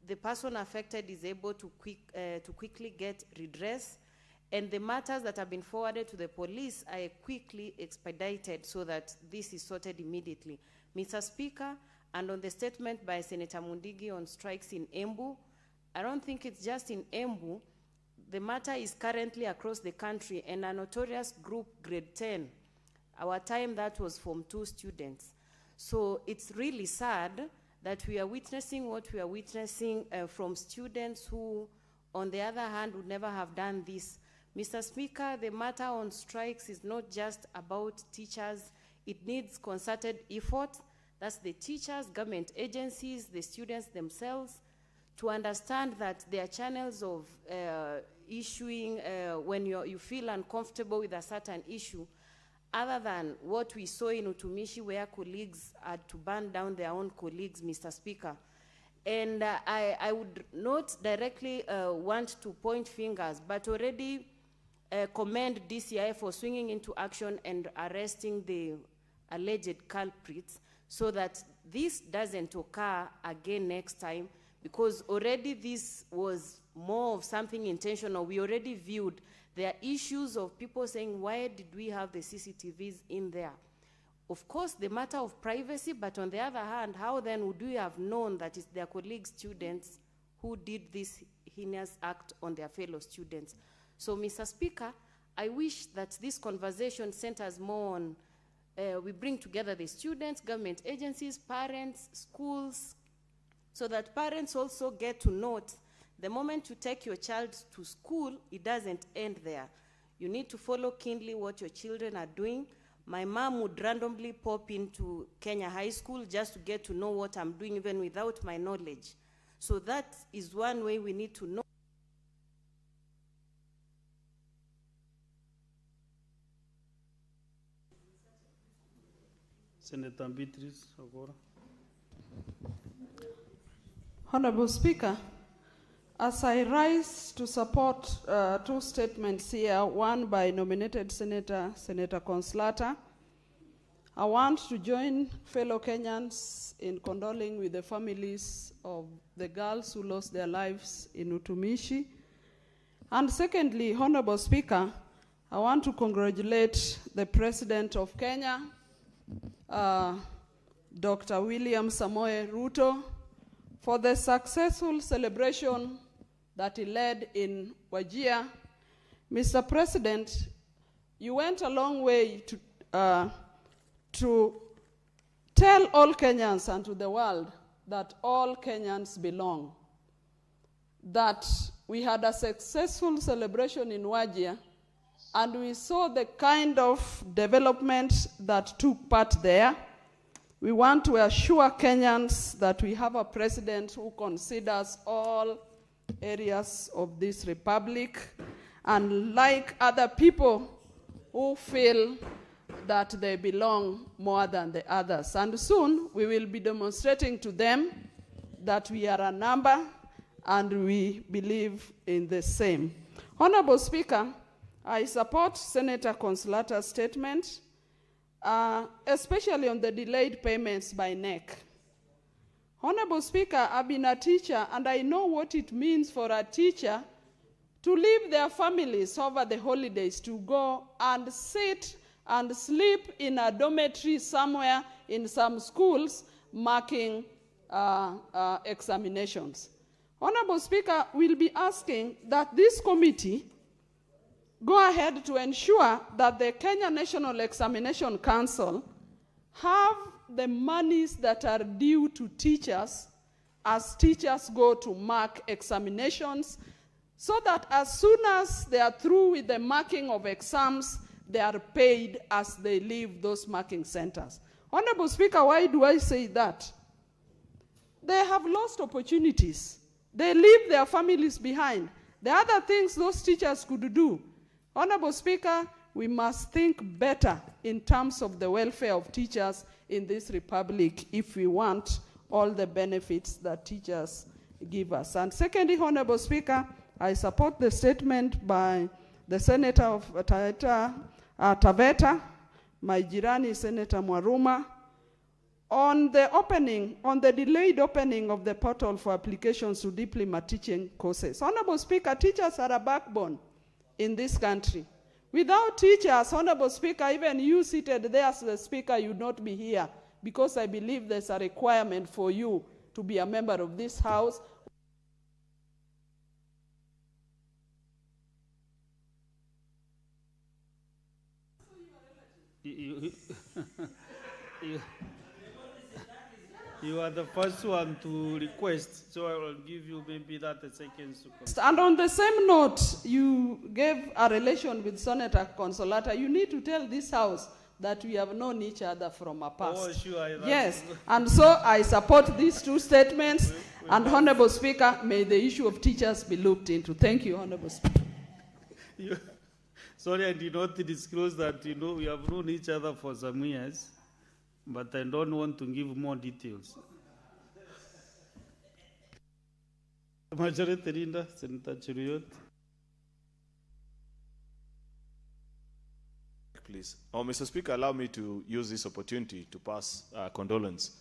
the person affected is able to quickly get redress, and the matters that have been forwarded to the police are quickly expedited so that this is sorted immediately. Mr. Speaker, and on the statement by Senator Mundigi on strikes in Embu, I don't think it's just in Embu. The matter is currently across the country, and a notorious group, grade 10, our time that was Form 2 students. So it's really sad that we are witnessing what we are witnessing from students who, on the other hand, would never have done this. Mr. Speaker, the matter on strikes is not just about teachers. It needs concerted effort. That's the teachers, government agencies, the students themselves, to understand that there are channels of issuing when you feel uncomfortable with a certain issue, other than what we saw in Utumishi where colleagues had to burn down their own colleagues, Mr. Speaker. And I would not directly want to point fingers, but already commend DCI for swinging into action and arresting the alleged culprits so that this doesn't occur again next time, because already this was more of something intentional. We already viewed there are issues of people saying, why did we have the CCTVs in there? Of course, the matter of privacy, but on the other hand, how then would we have known that it's their colleague students who did this heinous act on their fellow students? So, Mr. Speaker, I wish that this conversation centers more on, we bring together the students, government agencies, parents, schools, so that parents also get to note the moment you take your child to school, it doesn't end there. You need to follow keenly what your children are doing. My mom would randomly pop into Kenya High School just to get to know what I'm doing, even without my knowledge. So that is one way we need to know. Senator Beatrice Ogora. Honorable Speaker, as I rise to support two statements here, one by nominated Senator Conslata, I want to join fellow Kenyans in condoling with the families of the girls who lost their lives in Utumishi. And secondly, Honorable Speaker, I want to congratulate the President of Kenya, Dr. William Samoei Ruto, for the successful celebration that he led in Wajir. Mr. President, you went a long way to tell all Kenyans and to the world that all Kenyans belong. That we had a successful celebration in Wajir, and we saw the kind of development that took part there. We want to assure Kenyans that we have a president who considers all areas of this republic, and like other people who feel that they belong more than the others. And soon we will be demonstrating to them that we are a number and we believe in the same. Honorable Speaker, I support Senator Conslata's statement, especially on the delayed payments by NEC. Honorable Speaker, I've been a teacher, and I know what it means for a teacher to leave their families over the holidays to go and sit and sleep in a dormitory somewhere in some schools marking examinations. Honorable Speaker, we'll be asking that this committee go ahead to ensure that the Kenya National Examination Council have the monies that are due to teachers as teachers go to mark examinations, so that as soon as they are through with the marking of exams, they are paid as they leave those marking centers. Honorable Speaker, why do I say that? They have lost opportunities. They leave their families behind. There are other things those teachers could do. Honorable Speaker, we must think better in terms of the welfare of teachers in this republic if we want all the benefits that teachers give us. And secondly, Honorable Speaker, I support the statement by the Senator of Taveta, my jirani Senator Mwaruma, on the delayed opening of the portal for applications to diploma teaching courses. Honorable Speaker, teachers are a backbone in this country. Without teachers, Honorable Speaker, even you seated there as the Speaker, you'd not be here, because I believe there's a requirement for you to be a member of this House. You are the first one to request, so I will give you maybe 30 seconds to comment. And on the same note, you gave a relation with Senator Consolata. You need to tell this House that we have known each other from a past. Oh, sure. Yes, and so I support these two statements. And Honorable Speaker, may the issue of teachers be looked into. Thank you, Honorable Speaker. Sorry, I did not disclose that, we have known each other for some years, but I don't want to give more details. Majority Leader, Senator Chiriot. Please. Oh, Mr. Speaker, allow me to use this opportunity to pass condolence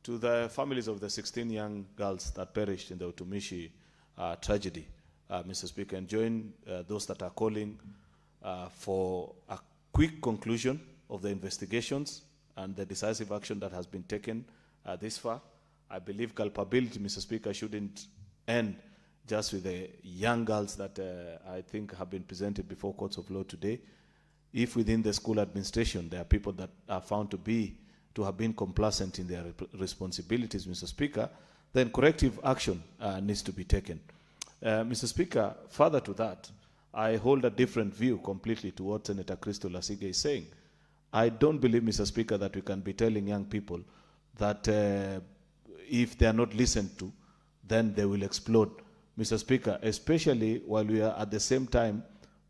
to the families of the 16 young girls that perished in the Utumishi tragedy, Mr. Speaker, and join those that are calling for a quick conclusion of the investigations and the decisive action that has been taken this far. I believe culpability, Mr. Speaker, shouldn't end just with the young girls that I think have been presented before courts of law today. If within the school administration there are people that are found to have been complacent in their responsibilities, Mr. Speaker, then corrective action needs to be taken. Mr. Speaker, further to that, I hold a different view completely to what Senator Crystal Lasige is saying. I don't believe, Mr. Speaker, that we can be telling young people that if they are not listened to, then they will explode. Mr. Speaker, especially while we are at the same time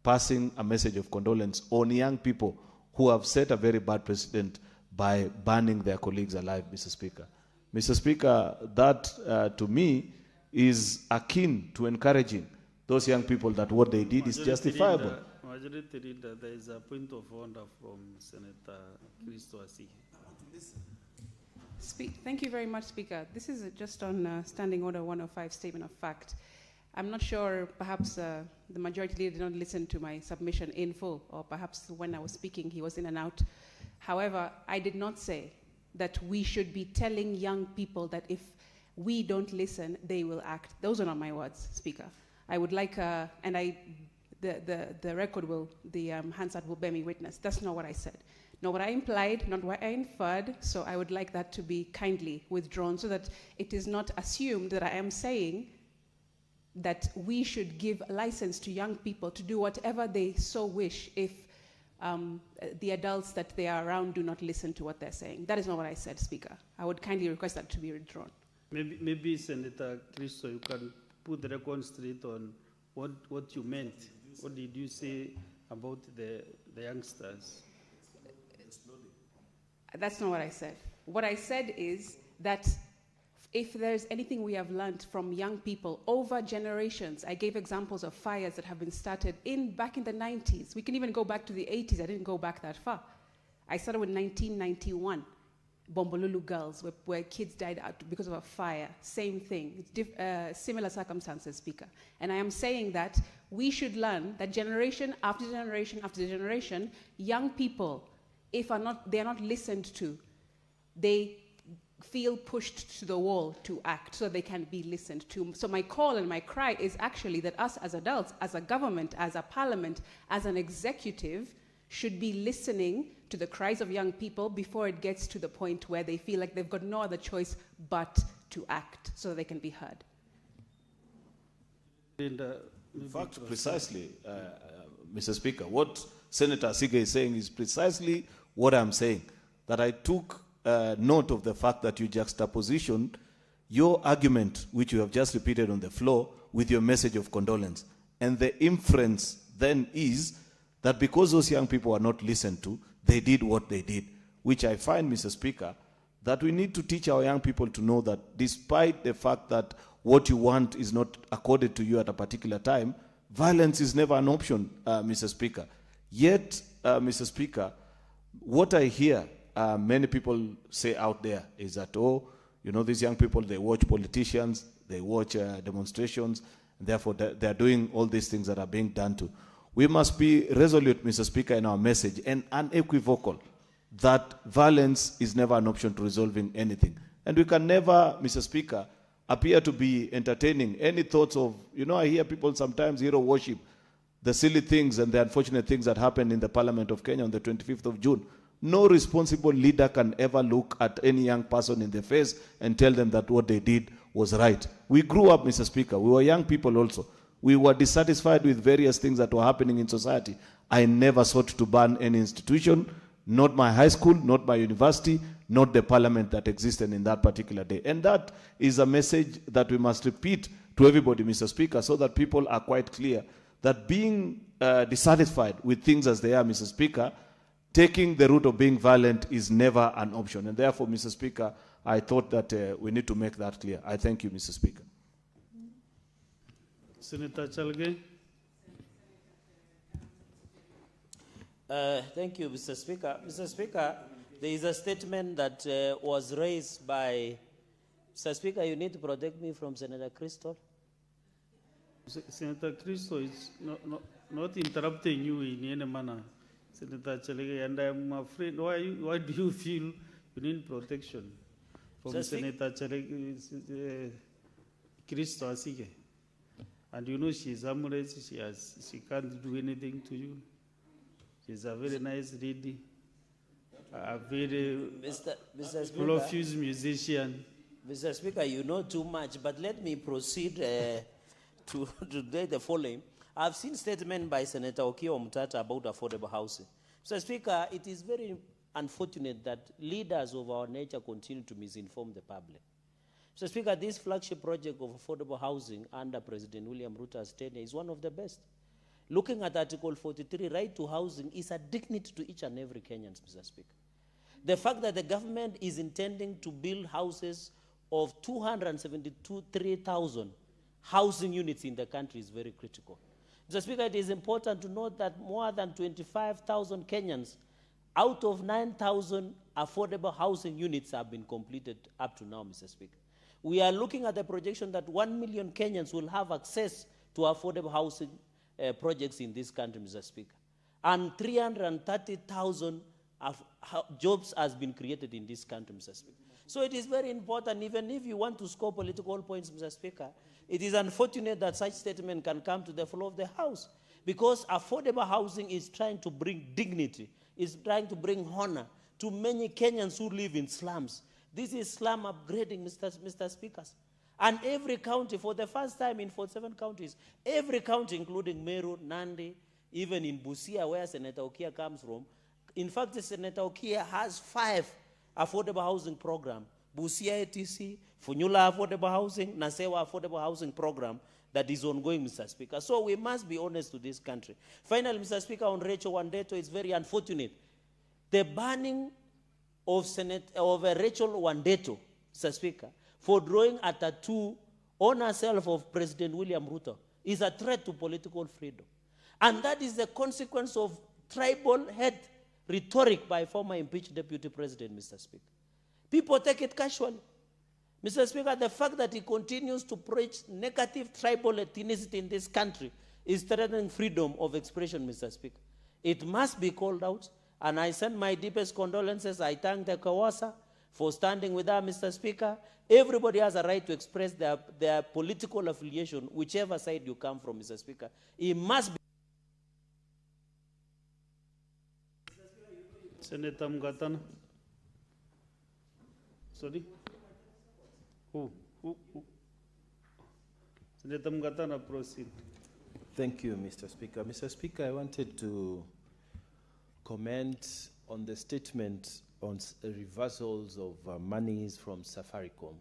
passing a message of condolence on young people who have set a very bad precedent by burning their colleagues alive, Mr. Speaker. Mr. Speaker, that to me is akin to encouraging those young people that what they did is justifiable. Majority Leader, there is a point of order from Senator Crystal Lasige. Thank you very much, Speaker. This is just on Standing Order 105, Statement of Fact. I'm not sure, perhaps the Majority Leader did not listen to my submission in full, or perhaps when I was speaking, he was in and out. However, I did not say that we should be telling young people that if we don't listen, they will act. Those are not my words, Speaker. I would like, and the record will, the Hansard will bear me witness. That's not what I said. Not what I implied, not what I inferred, so I would like that to be kindly withdrawn so that it is not assumed that I am saying that we should give license to young people to do whatever they so wish if the adults that they are around do not listen to what they're saying. That is not what I said, Speaker. I would kindly request that to be withdrawn. Maybe Senator Crystal, you can put the record straight on what you meant. What did you say about the youngsters? That's not what I said. What I said is that if there's anything we have learned from young people over generations, I gave examples of fires that have been started back in the 90s. We can even go back to the 80s. I didn't go back that far. I started with 1991, Bombolulu girls, where kids died out because of a fire. Same thing, similar circumstances, Speaker. And I am saying that we should learn that generation after generation after generation, young people, if they are not listened to, they feel pushed to the wall to act so they can be listened to. So my call and my cry is actually that us as adults, as a government, as a parliament, as an executive, should be listening to the cries of young people before it gets to the point where they feel like they've got no other choice but to act so they can be heard. In fact, precisely, Mr. Speaker, what Senator Sige is saying is precisely what I'm saying, that I took note of the fact that you juxtapositioned your argument, which you have just repeated on the floor, with your message of condolence. And the inference then is that because those young people are not listened to, they did what they did, which I find, Mr. Speaker, that we need to teach our young people to know that despite the fact that what you want is not accorded to you at a particular time, violence is never an option, Mr. Speaker. Yet, Mr. Speaker, what I hear many people say out there is that, oh, you know, these young people, they watch politicians, they watch demonstrations, and therefore they are doing all these things that are being done to. We must be resolute, Mr. Speaker, in our message and unequivocal that violence is never an option to resolving anything. And we can never, Mr. Speaker, appear to be entertaining any thoughts of, you know, I hear people sometimes hero worship the silly things and the unfortunate things that happened in the Parliament of Kenya on the 25th of June. No responsible leader can ever look at any young person in the face and tell them that what they did was right. We grew up, Mr. Speaker. We were young people also. We were dissatisfied with various things that were happening in society. I never sought to ban any institution, not my high school, not my university, not the parliament that existed in that particular day. And that is a message that we must repeat to everybody, Mr. Speaker, so that people are quite clear that being dissatisfied with things as they are, Mr. Speaker, taking the route of being violent is never an option. And therefore, Mr. Speaker, I thought that we need to make that clear. I thank you, Mr. Speaker. Senator Chalge. Thank you, Mr. Speaker. Mr. Speaker, there is a statement that was raised by, Mr. Speaker, you need to protect me from Senator Crystal. Senator Crystal is not interrupting you in any manner, Senator Chalge, and I'm afraid, why do you feel you need protection from Senator Chalge, Crystal Asige? And you know she's amorous, she can't do anything to you. She's a very nice lady, a very profuse musician. Mr. Speaker, you know too much, but let me proceed to do the following. I've seen statement by Senator Okiya Omtata about affordable housing. Mr. Speaker, it is very unfortunate that leaders of our nature continue to misinform the public. Mr. Speaker, this flagship project of affordable housing under President William Ruto's tenure is one of the best. Looking at Article 43, right to housing is a dignity to each and every Kenyan, Mr. Speaker. The fact that the government is intending to build houses of 273,000 housing units in the country is very critical. Mr. Speaker, it is important to note that more than 25,000 Kenyans out of 9,000 affordable housing units have been completed up to now, Mr. Speaker. We are looking at the projection that 1 million Kenyans will have access to affordable housing projects in this country, Mr. Speaker. And 330,000 jobs has been created in this country, Mr. Speaker. So it is very important, even if you want to score political points, Mr. Speaker, it is unfortunate that such statement can come to the floor of the House, because affordable housing is trying to bring dignity, is trying to bring honor to many Kenyans who live in slums. This is slum upgrading, Mr. Speakers. And every county, for the first time in 47 counties, every county, including Meru, Nandi, even in Busia, where Senator Okiya comes from, in fact, Senator Okiya has 5 affordable housing programs. Busia ATC, Funyula affordable housing, Nasewa affordable housing program that is ongoing, Mr. Speaker. So we must be honest to this country. Finally, Mr. Speaker, on Rachel Wandeto, it's very unfortunate. The banning of Rachel Wandeto, Mr. Speaker, for drawing a tattoo on herself of President William Ruto is a threat to political freedom. And that is the consequence of tribal head rhetoric by former impeached Deputy President, Mr. Speaker. People take it casually. Mr. Speaker, the fact that he continues to preach negative tribal ethnicity in this country is threatening freedom of expression, Mr. Speaker. It must be called out, and I send my deepest condolences. I thank the Kawasa for standing with her, Mr. Speaker. Everybody has a right to express their political affiliation, whichever side you come from, Mr. Speaker. It must be. Senator Mgatana. Sorry? Who? Senator Mgatana, proceed. Thank you, Mr. Speaker. Mr. Speaker, I wanted to comment on the statement on reversals of monies from Safaricom.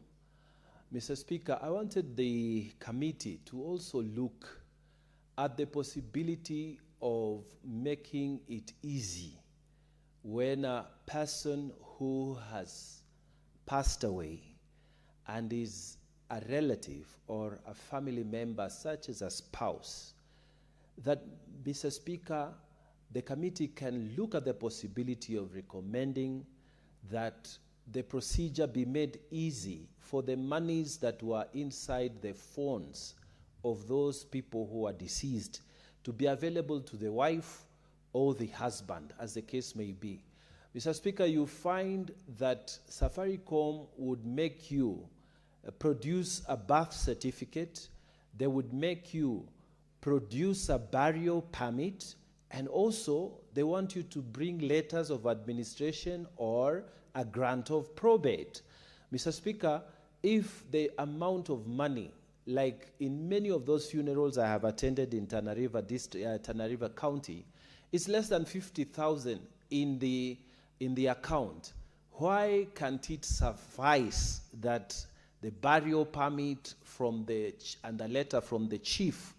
Mr. Speaker, I wanted the committee to also look at the possibility of making it easy when a person who has passed away and is a relative or a family member, such as a spouse, that, Mr. Speaker, the committee can look at the possibility of recommending that the procedure be made easy for the monies that were inside the phones of those people who are deceased to be available to the wife or the husband, as the case may be. Mr. Speaker, you find that Safaricom would make you produce a birth certificate, they would make you produce a burial permit, and also they want you to bring letters of administration or a grant of probate. Mr. Speaker, if the amount of money, like in many of those funerals I have attended in Tana River County, is less than 50,000 in the account, why can't it suffice that the burial permit from and a letter from the chief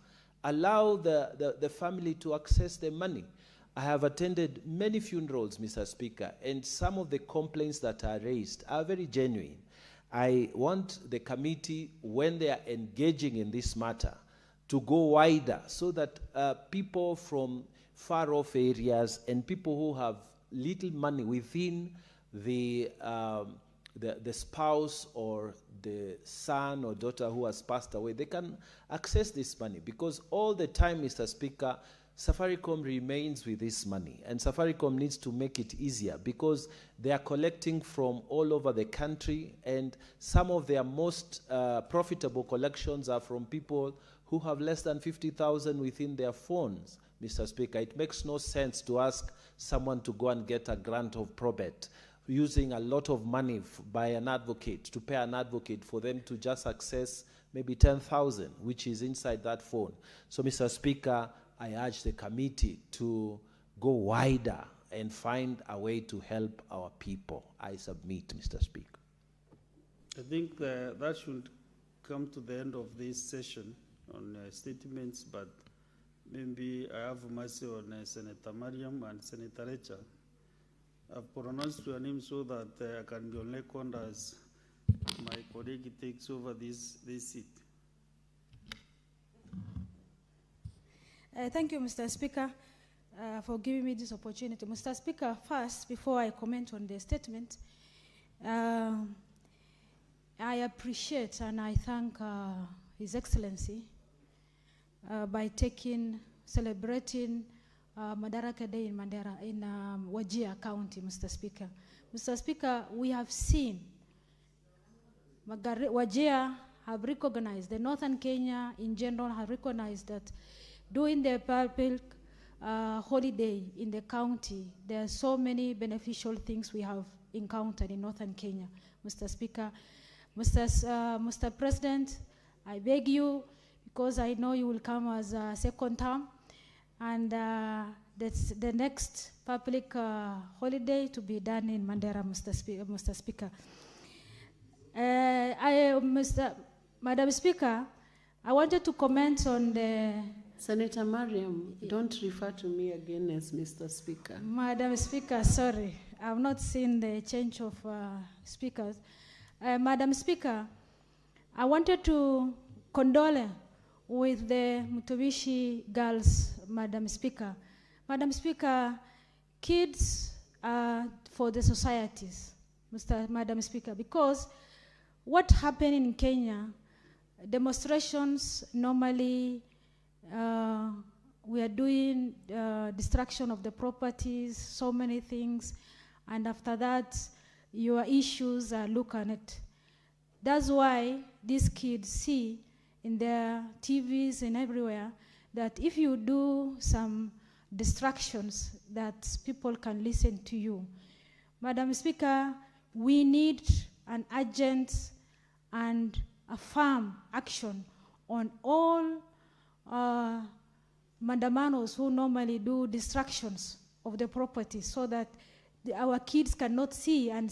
allow the family to access the money? I have attended many funerals, Mr. Speaker, and some of the complaints that are raised are very genuine. I want the committee, when they are engaging in this matter, to go wider so that people from far off areas and people who have little money within the spouse or the son or daughter who has passed away, they can access this money, because all the time, Mr. Speaker, Safaricom remains with this money, and Safaricom needs to make it easier because they are collecting from all over the country, and some of their most profitable collections are from people who have less than 50,000 within their phones, Mr. Speaker. It makes no sense to ask someone to go and get a grant of probate using a lot of money by an advocate, to pay an advocate for them to just access maybe 10,000, which is inside that phone. So, Mr. Speaker, I urge the committee to go wider and find a way to help our people. I submit, Mr. Speaker. I think that should come to the end of this session on statements, but maybe I have mercy on Senator Mariam and Senator Recha. I've pronounced your name so that I can be on record as my colleague takes over this seat. Thank you, Mr. Speaker, for giving me this opportunity. Mr. Speaker, first, before I comment on the statement, I appreciate and I thank His Excellency by celebrating Madaraka Day in Mandera, in Wajir County, Mr. Speaker. Mr. Speaker, we have seen Wajir have recognized, the Northern Kenya in general have recognized that during the public holiday in the county, there are so many beneficial things we have encountered in Northern Kenya, Mr. Speaker. Mr. President, I beg you, because I know you will come as a second term, and that's the next public holiday to be done in Mandera, Mr. Speaker. Madam Speaker, I wanted to comment on the... Senator Mariam, don't refer to me again as Mr. Speaker. Madam Speaker, sorry. I've not seen the change of speakers. Madam Speaker, I wanted to condole with the Mutobishi girls, Madam Speaker. Madam Speaker, kids are for the societies, Madam Speaker, because what happened in Kenya, demonstrations normally, we are doing destruction of the properties, so many things, and after that, your issues are looked at. That's why these kids see in their TVs and everywhere that if you do some distractions, that people can listen to you. Madam Speaker, we need an urgent and a firm action on all mandamanos who normally do distractions of the property, so that our kids cannot see and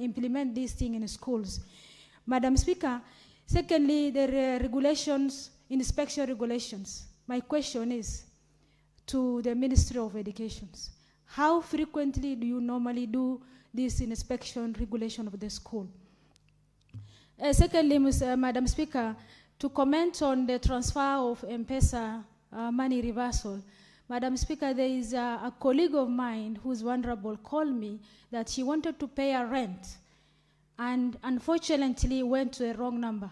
implement this thing in schools. Madam Speaker, secondly, the regulations, inspection regulations. My question is to the Ministry of Education. How frequently do you normally do this inspection regulation of the school? Secondly, Madam Speaker, to comment on the transfer of M-Pesa money reversal. Madam Speaker, there is a colleague of mine who's vulnerable called me that she wanted to pay a rent and unfortunately went to a wrong number.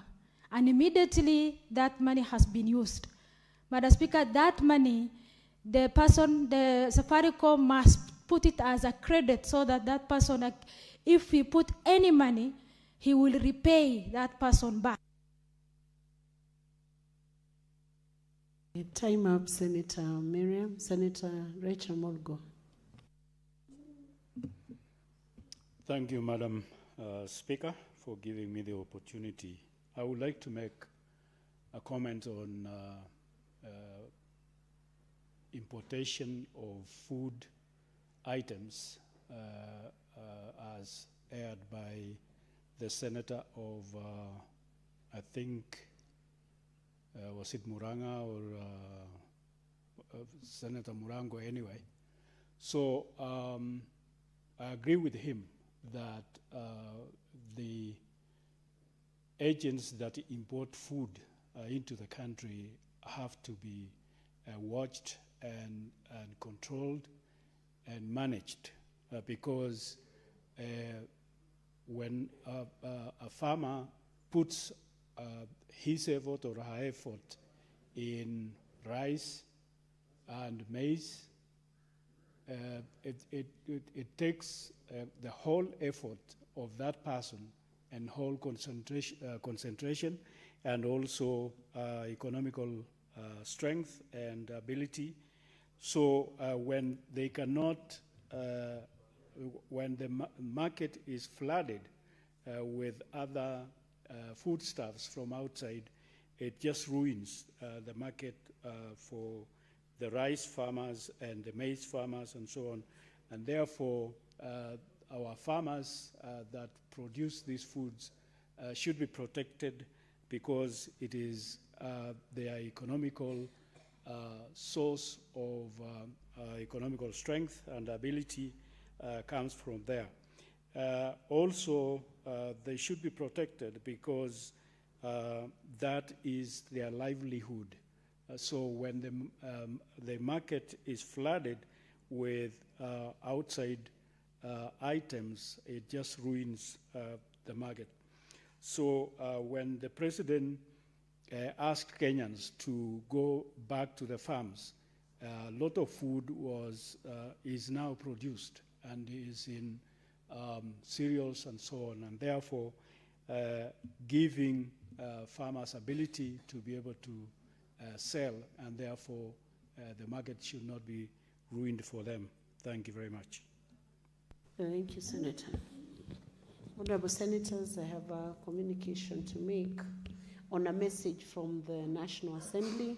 And immediately that money has been used. Madam Speaker, that money, the Safaricom must put it as a credit so that that person, if he put any money, he will repay that person back. Time up, Senator Miriam. Senator Rachel Molgo. Thank you, Madam Speaker, for giving me the opportunity. I would like to make a comment on importation of food items as aired by the Senator of, I think, was it Muranga or Senator Murango anyway. So I agree with him that the agents that import food into the country have to be watched and controlled and managed, because when a farmer puts his effort or her effort in rice and maize, it takes the whole effort of that person and whole concentration and also economical strength and ability. So when they cannot, when the market is flooded with other foodstuffs from outside, it just ruins the market for the rice farmers and the maize farmers and so on. And therefore, our farmers that produce these foods should be protected, because it is their economical source of economical strength and ability comes from there. Also, they should be protected because that is their livelihood. So when the market is flooded with outside items, it just ruins the market. So when the president asked Kenyans to go back to the farms, a lot of food is now produced and is in cereals and so on, and therefore giving farmers ability to be able to sell, and therefore the market should not be ruined for them. Thank you very much. Thank you, Senator. Honorable Senators, I have a communication to make on a message from the National Assembly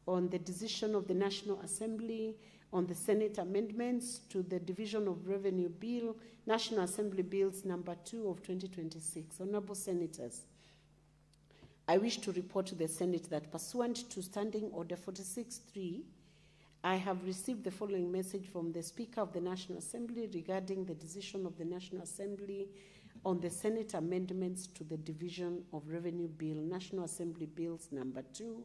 on the decision of the National Assembly on the Senate amendments to the Division of Revenue Bill, National Assembly Bills number 2 of 2026. Honorable Senators, I wish to report to the Senate that pursuant to Standing Order 46.3, I have received the following message from the Speaker of the National Assembly regarding the decision of the National Assembly on the Senate amendments to the Division of Revenue Bill, National Assembly Bills number 2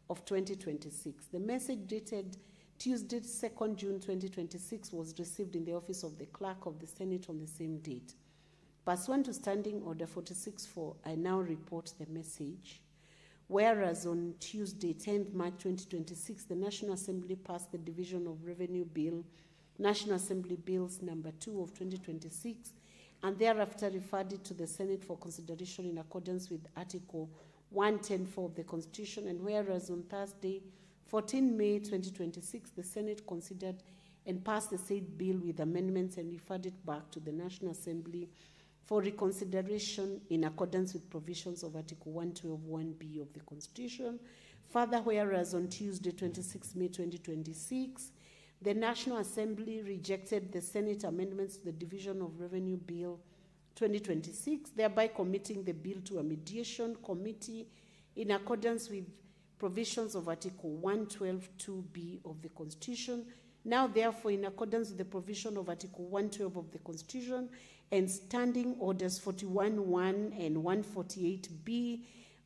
of 2026. The message dated Tuesday, 2nd June 2026 was received in the office of the Clerk of the Senate on the same date. Pursuant to Standing Order 46.4, I now report the message. Whereas on Tuesday, 10th March 2026, the National Assembly passed the Division of Revenue Bill, National Assembly Bills number 2 of 2026, and thereafter referred it to the Senate for consideration in accordance with Article 110(4) of the Constitution. And whereas on Thursday, 14 May 2026, the Senate considered and passed the said bill with amendments and referred it back to the National Assembly for reconsideration in accordance with provisions of Article 112(1)(b) of the Constitution. Further, whereas on Tuesday, 26 May 2026, the National Assembly rejected the Senate amendments to the Division of Revenue Bill 2026, thereby committing the bill to a mediation committee in accordance with provisions of Article 112(2)(b) of the Constitution. Now, therefore, in accordance with the provision of Article 112 of the Constitution and Standing Orders 41(1) and 148(b)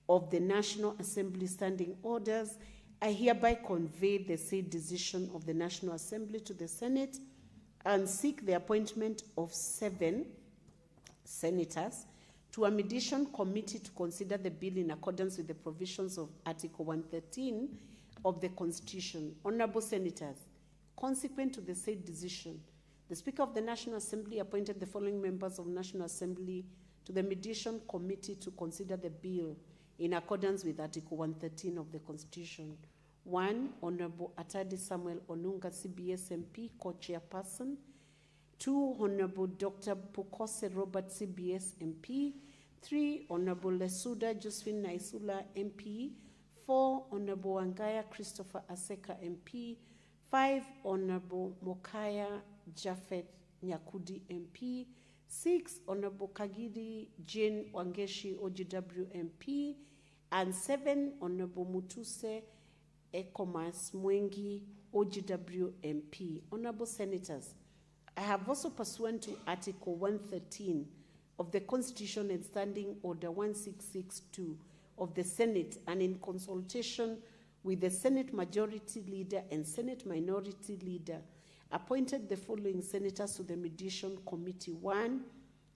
of the National Assembly Standing Orders, I hereby convey the said decision of the National Assembly to the Senate and seek the appointment of 7 senators to a mediation committee to consider the bill in accordance with the provisions of Article 113 of the Constitution. Honorable Senators, consequent to the said decision, the Speaker of the National Assembly appointed the following members of the National Assembly to the mediation committee to consider the bill in accordance with Article 113 of the Constitution. 1. Honorable Atadi Samuel Onunga, CBS MP, co-chairperson. 2. Honorable Dr. Pukose Robert, CBS MP. 3. Honorable Lesuda Josephine Naisula, MP. 4. Honorable Angaya Christopher Aseka, MP. 5. Honorable Mokaya Jafet Nyakudi, MP. 6. Honorable Kagidi Jane Wangeshi, OGW, MP. And 7. Honorable Mutuse Ekomas Mwengi, OGW, MP. Honorable Senators, I have also, pursuant to Article 113 of the Constitution and Standing Order 1662 of the Senate and in consultation with the Senate Majority Leader and Senate Minority Leader, appointed the following senators to the Mediation Committee. 1,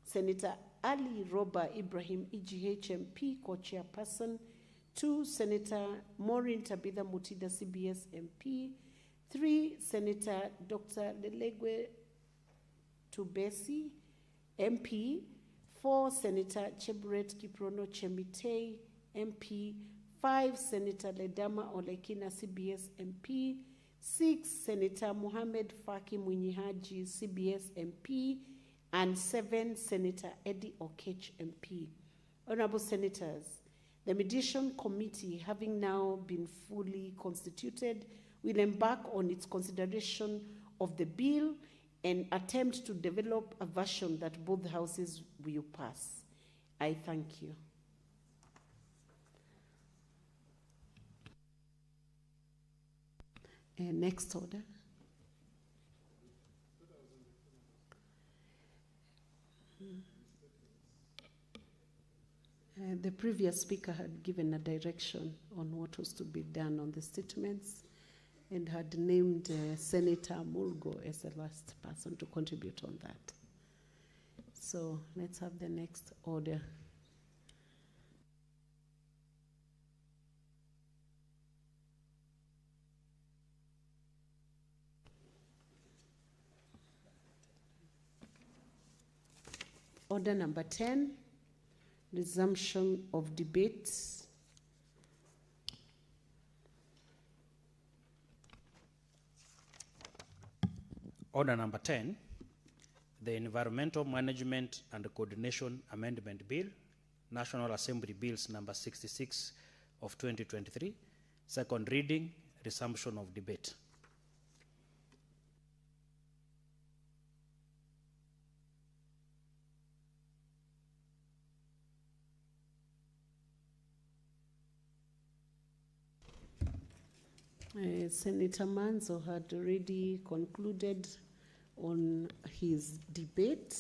Senator Ali Roba Ibrahim, EGH MP, co-chairperson. 2, Senator Maureen Tabitha Mutida, CBS MP. 3, Senator Dr. Lelegwe Tubesi, MP. 4, Senator Chebret Kiprono Chemitei, MP. 5, Senator Ledama Olekina, CBS MP. 6, Senator Mohamed Faki Mwinyihaji, CBS MP. And 7, Senator Eddie Okech, MP. Honorable Senators, the Mediation Committee, having now been fully constituted, will embark on its consideration of the bill and attempt to develop a version that both houses will pass. I thank you. Next order. The previous speaker had given a direction on what was to be done on the statements and had named Senator Mulgo as the last person to contribute on that. So let's have the next order. Order number 10, resumption of debates. Order number 10, the Environmental Management and Coordination Amendment Bill, National Assembly Bills number 66 of 2023, second reading, resumption of debate. Senator Manzo had already concluded on his debate.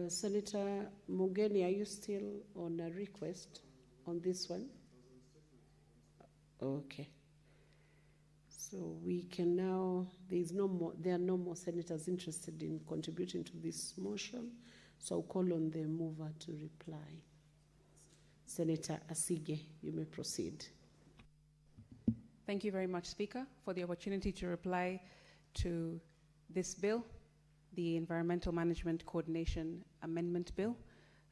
Senator Mugeni, are you still on a request on this one? Okay. So we can now, there are no more senators interested in contributing to this motion. So I'll call on the mover to reply. Senator Asige, you may proceed. Thank you very much, Speaker, for the opportunity to reply to this bill, the Environmental Management Coordination Amendment Bill.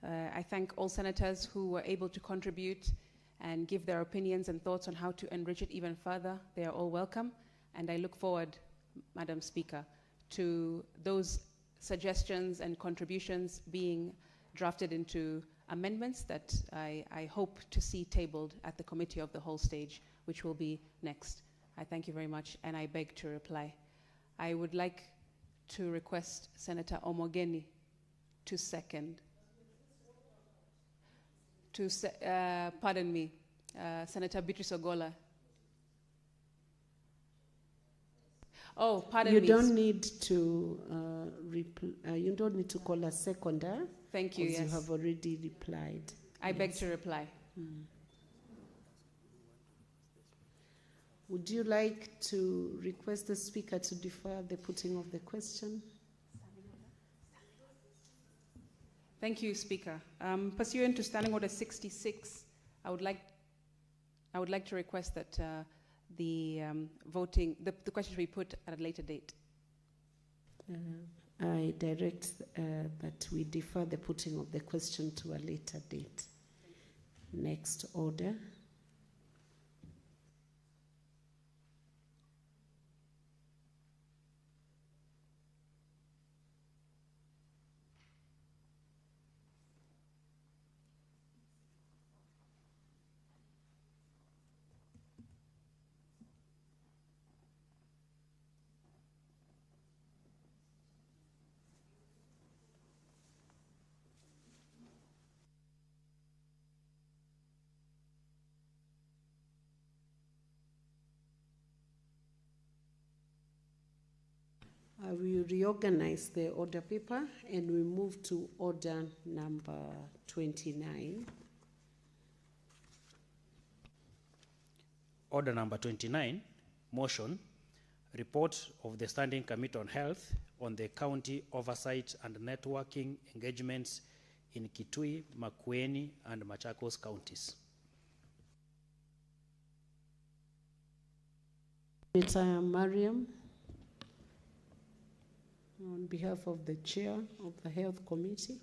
I thank all senators who were able to contribute and give their opinions and thoughts on how to enrich it even further. They are all welcome, and I look forward, Madam Speaker, to those suggestions and contributions being drafted into amendments that I hope to see tabled at the Committee of the Whole stage, which will be next. I thank you very much, and I beg to reply. I would like to request Senator Omogeni to second. Pardon me, Senator Beatrice Ogola. Oh, pardon me. You don't need to you don't need to call a seconder. Thank you. Yes. You have already replied. I beg to reply. Would you like to request the Speaker to defer the putting of the question? Thank you, Speaker. Pursuant to Standing Order 66, I would like to request that the question be put at a later date. I direct that we defer the putting of the question to a later date. Next order. I will reorganize the order paper and we move to order number 29. Order number 29, motion, report of the Standing Committee on Health on the county oversight and networking engagements in Kitui, Makueni, and Machakos counties. Senator Mariam, on behalf of the chair of the Health Committee.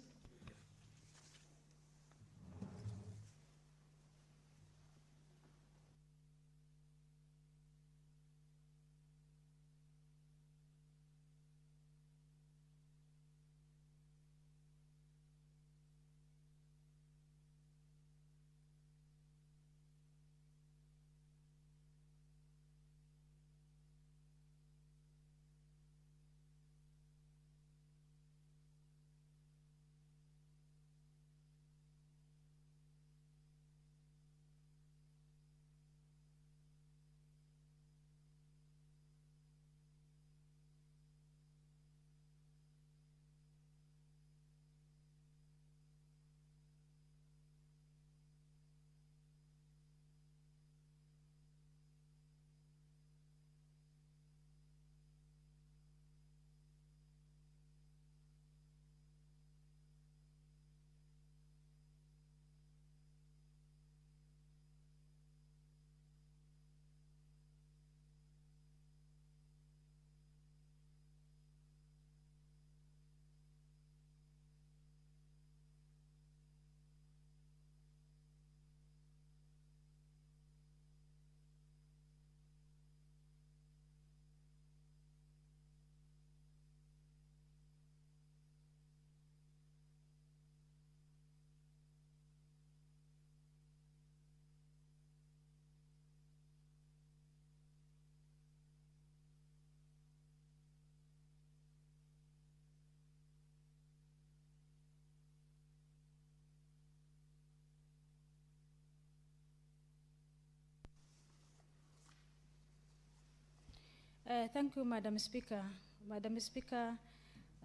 Thank you, Madam Speaker. Madam Speaker,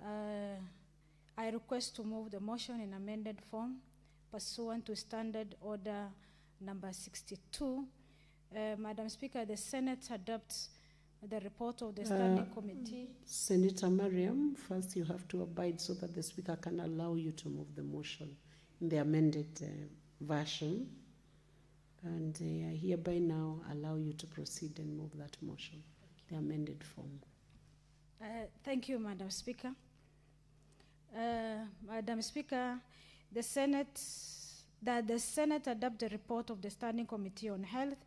I request to move the motion in amended form pursuant to Standard Order number 62. Madam Speaker, the Senate adopts the report of the Standing Committee. Senator Mariam, first you have to abide so that the Speaker can allow you to move the motion in the amended version. And I hereby now allow you to proceed and move that motion, the amended form. Thank you, Madam Speaker. Madam Speaker, the Senate adopt the report of the Standing Committee on Health,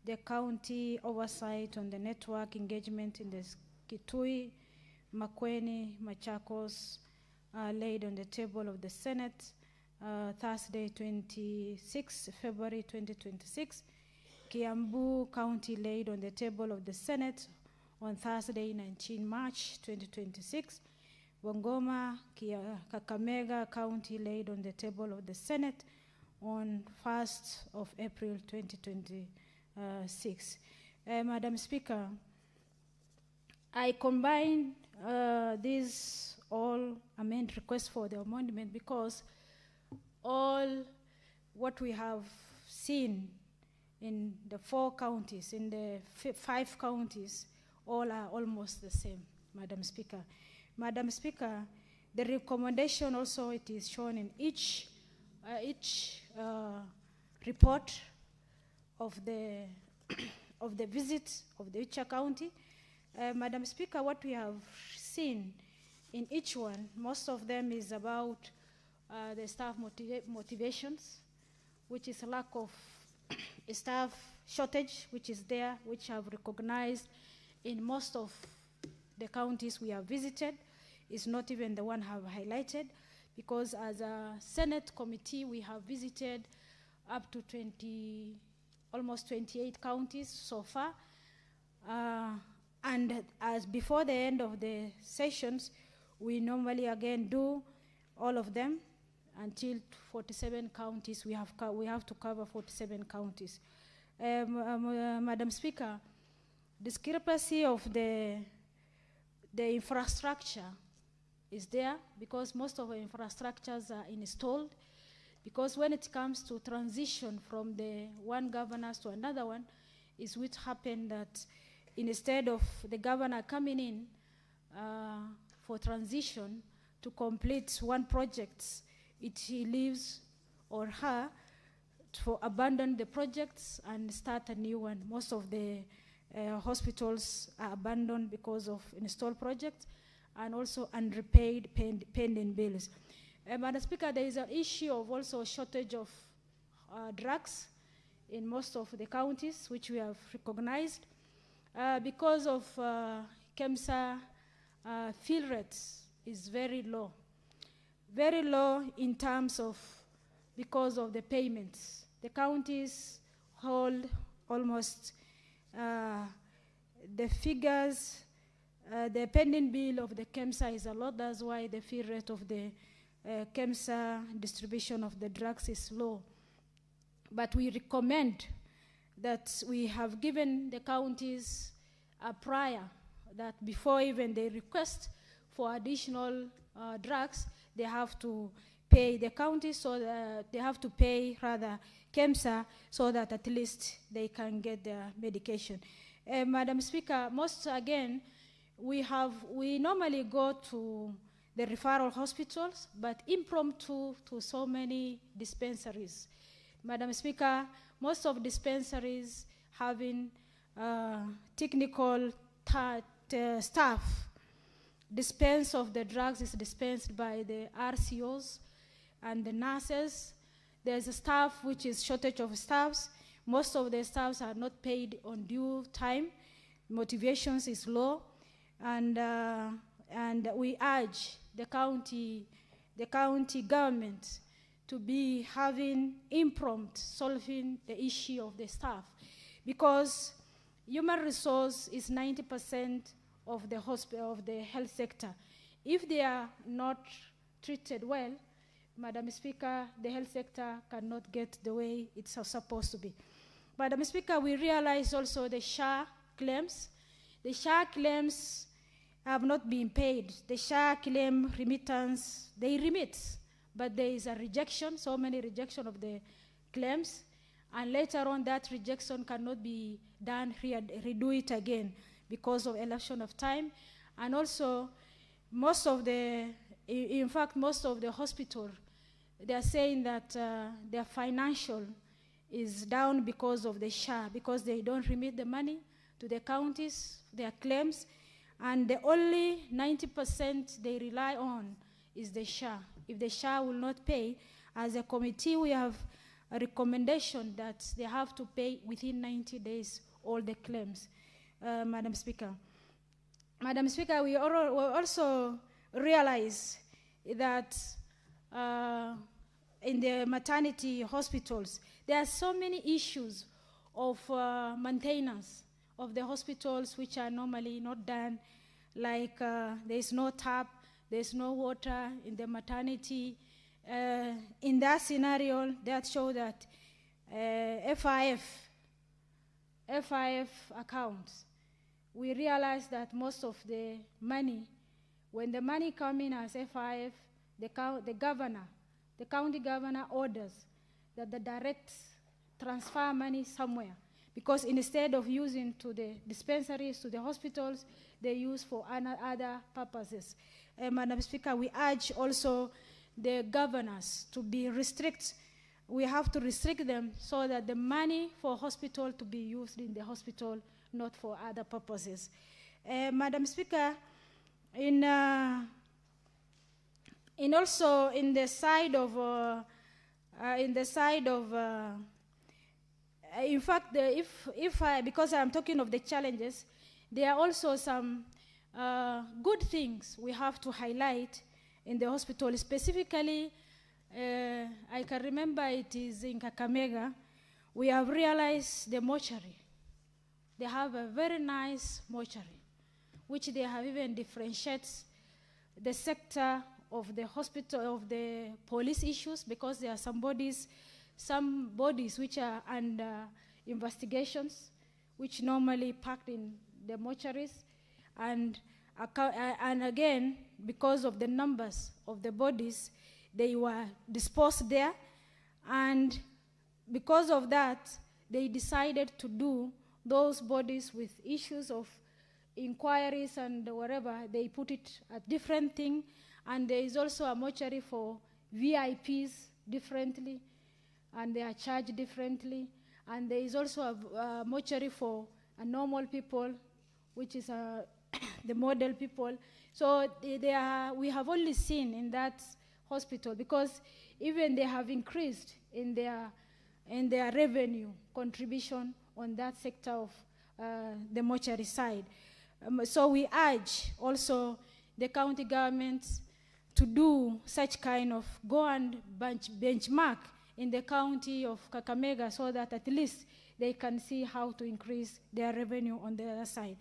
the county oversight on the network engagement in the Kitui, Makueni, Machakos, laid on the table of the Senate Thursday, 26 February 2026. Kiambu County laid on the table of the Senate on Thursday, 19 March 2026. Bungoma, Kakamega County laid on the table of the Senate on 1st of April 2026. Madam Speaker, I combine these all amend requests for the amendment because all what we have seen in the 4 counties, in the 5 counties, all are almost the same, Madam Speaker. Madam Speaker, the recommendation also, it is shown in each report of the of the visit of the each county. Madam Speaker, what we have seen in each one, most of them is about the staff motivations, which is a lack of staff shortage, which is there, which have recognized in most of the counties we have visited. Is not even the one have highlighted, because as a Senate committee, we have visited up to almost 28 counties so far. And as before the end of the sessions, we normally again do all of them until 47 counties. We have to cover 47 counties. Madam Speaker, discrepancy of the the infrastructure is there, because most of our infrastructures are installed. Because when it comes to transition from the one governors to another one, is which happened that instead of the governor coming in for transition to complete one project, he leaves or her to abandon the projects and start a new one. Most of the hospitals are abandoned because of installed projects and also unrepaid pending bills. Madam Speaker, there is an issue of also a shortage of drugs in most of the counties, which we have recognized. Because of KEMSA, fill rates is very low in terms of, because of the payments. The counties hold almost the figures, the pending bill of the KEMSA is a lot. That's why the fill rate of the KEMSA distribution of the drugs is low. But we recommend that we have given the counties a prior, that before even they request for additional drugs, they have to pay the counties, so that they have to pay rather KEMSA, so that at least they can get their medication. Madam Speaker, we normally go to the referral hospitals, but impromptu to so many dispensaries. Madam Speaker, most of dispensaries having technical staff. Dispense of the drugs is dispensed by the RCOs and the nurses. There's a staff which is shortage of staffs. Most of the staffs are not paid on due time. Motivations is low, and we urge the county government to be having impromptu solving the issue of the staff, because human resource is 90% of the hospital, of the health sector. If they are not treated well, Madam Speaker, the health sector cannot get the way it's supposed to be. Madam Speaker, we realize also the SHA claims. The SHA claims have not been paid. The SHA claim remittance, they remit, but there is a rejection, so many rejection of the claims, and later on that rejection cannot be done, redo it again because of elapse of time. And also, most of the hospital, they are saying that their financial is down because of the SHA, because they don't remit the money to the counties, their claims, and the only 90% they rely on is the SHA. If the SHA will not pay, as a committee, we have a recommendation that they have to pay within 90 days all the claims, Madam Speaker. Madam Speaker, we also realize that in the maternity hospitals, there are so many issues of maintenance of the hospitals which are normally not done, like there is no tap, there is no water in the maternity. In that scenario, that show that FIF accounts, we realize that most of the money, when the money come in as FIF, the county governor orders that the direct transfer money somewhere, because instead of using to the dispensaries, to the hospitals, they use for other purposes. Madam Speaker, we urge also the governors to be restrict. We have to restrict them so that the money for hospital to be used in the hospital, not for other purposes. Madam Speaker, in also in the side of in fact, because I'm talking of the challenges, there are also some good things we have to highlight in the hospital. Specifically, I can remember it is in Kakamega, we have realized the mortuary. They have a very nice mortuary, which they have even differentiated the sector of the hospital, of the police issues, because there are some bodies which are under investigations, which normally packed in the mortuaries. And And again, because of the numbers of the bodies, they were disposed there. And because of that, they decided to do those bodies with issues of inquiries and whatever. They put it at different thing. And there is also a mortuary for VIPs differently, and they are charged differently. And there is also a mortuary for normal people, which is the model people. So we have only seen in that hospital, because even they have increased in their revenue contribution on that sector of the mortuary side. So we urge also the county governments to do such kind of go and benchmark in the county of Kakamega, so that at least they can see how to increase their revenue on the other side.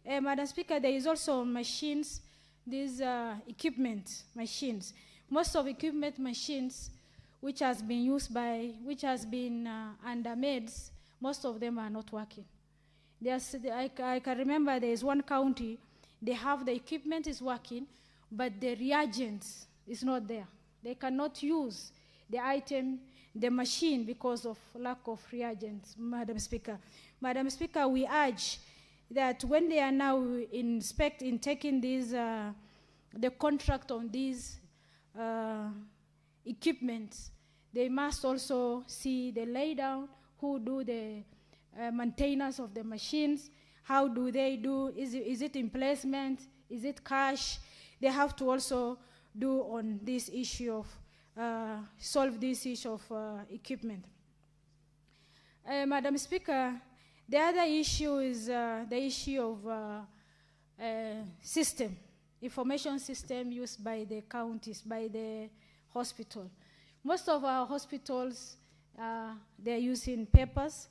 Madam Speaker, there is also machines, these equipment machines. Most of equipment machines which has been under meds, most of them are not working. I can remember there is one county, they have the equipment is working, but the reagents is not there. They cannot use the item, the machine, because of lack of reagents, Madam Speaker. Madam Speaker, we urge that when they are now taking these, the contract on these equipments, they must also see the laydown, who do the maintenance of the machines, how do they do, is it in placement, is it cash? They have to also do on this issue of, solve this issue of equipment. Madam Speaker, the other issue is the issue of system, information system used by the counties, by the hospital. Most of our hospitals, they're using papers,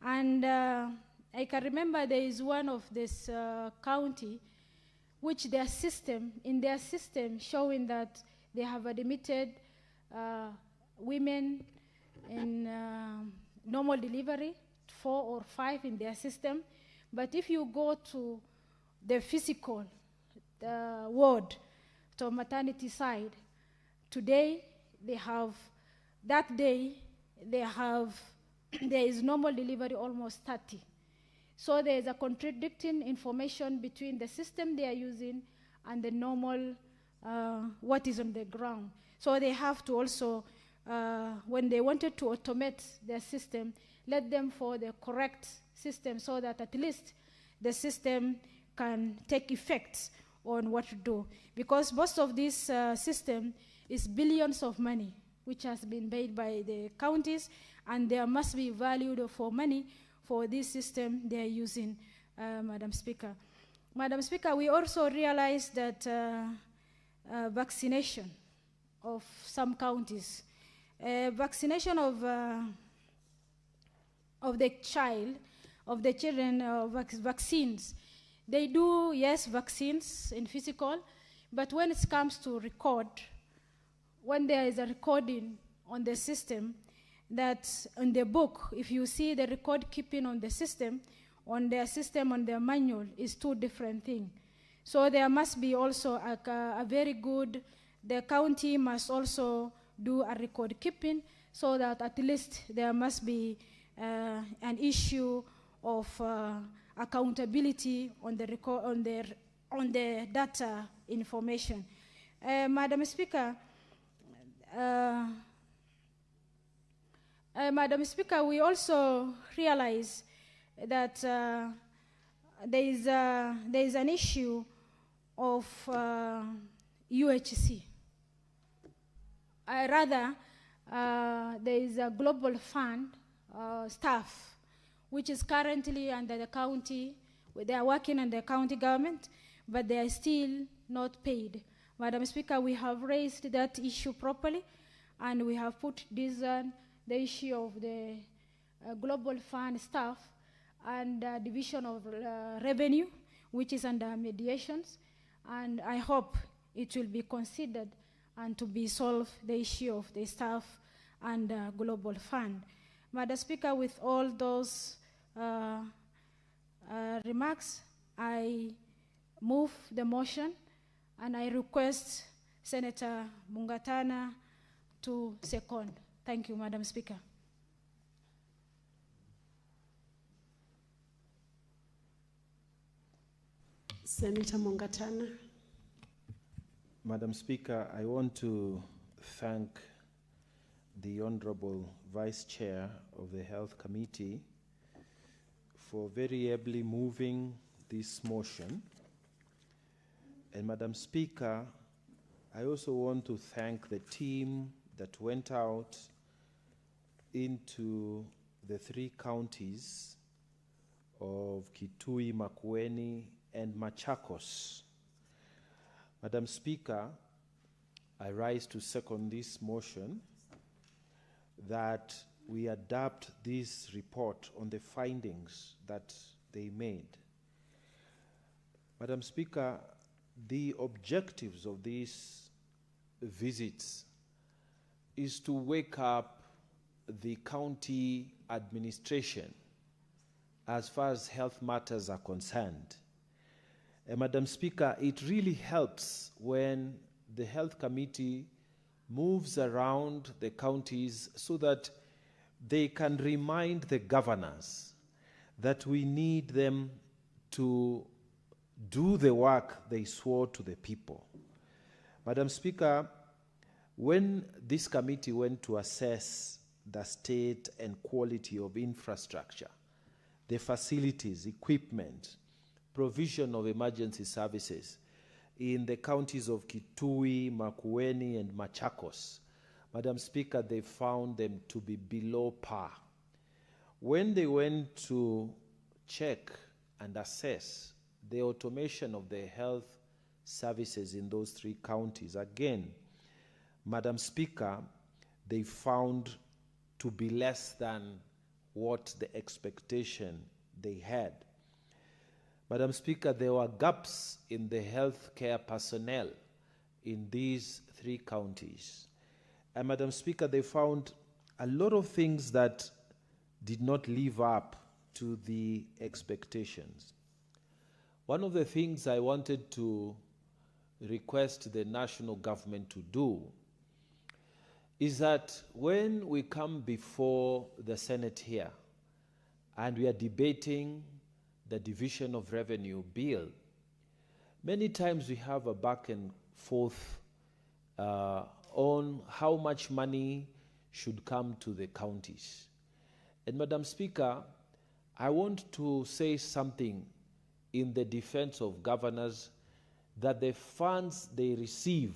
and I can remember there is one of this county which in their system showing that they have admitted women in normal delivery, 4 or 5 in their system. But if you go to the physical ward, to maternity side, today they have, that day they have, there is normal delivery almost 30. So there is a contradicting information between the system they are using and the normal, what is on the ground. So they have to also, when they wanted to automate their system, let them for the correct system, so that at least the system can take effect on what to do. Because most of this system is billions of money, which has been paid by the counties, and there must be value for money for this system they are using, Madam Speaker. Madam Speaker, we also realize that vaccination of some counties, vaccination of the child, of the children, vaccines. They do, yes, vaccines in physical, but when it comes to record, when there is a recording on the system, that in the book, if you see the record keeping on their system, on their manual, is 2 different things. So there must be also a very good, the county must also do a record keeping, so that at least there must be an issue of accountability on the record, on the data information. Madam Speaker, Madam Speaker, we also realize that there is an issue of UHC. Rather, there is a global fund staff, which is currently under the county. They are working under the county government, but they are still not paid. Madam Speaker, we have raised that issue properly, and we have put this the issue of the global fund staff and division of revenue, which is under mediations, and I hope it will be considered and to be solved, the issue of the staff and global fund. Madam Speaker, with all those remarks, I move the motion, and I request Senator Mungatana to second. Thank you, Madam Speaker. Senator Mungatana. Madam Speaker, I want to thank the Honorable Vice Chair of the Health Committee for very ably moving this motion. And Madam Speaker, I also want to thank the team that went out into the 3 counties of Kitui, Makueni, and Machakos. Madam Speaker, I rise to second this motion that we adopt this report on the findings that they made. Madam Speaker, the objectives of these visits is to wake up the county administration as far as health matters are concerned. Madam Speaker, it really helps when the Health Committee moves around the counties so that they can remind the governors that we need them to do the work they swore to the people. Madam Speaker, when this committee went to assess the state and quality of infrastructure, the facilities, equipment, provision of emergency services in the counties of Kitui, Makueni, and Machakos, Madam Speaker, they found them to be below par. When they went to check and assess the automation of the health services in those 3 counties, again, Madam Speaker, they found to be less than what the expectation they had. Madam Speaker, there were gaps in the healthcare personnel in these 3 counties. And Madam Speaker, they found a lot of things that did not live up to the expectations. One of the things I wanted to request the national government to do is that when we come before the Senate here and we are debating the division of revenue bill, many times we have a back and forth on how much money should come to the counties. And Madam Speaker, I want to say something in the defense of governors that the funds they receive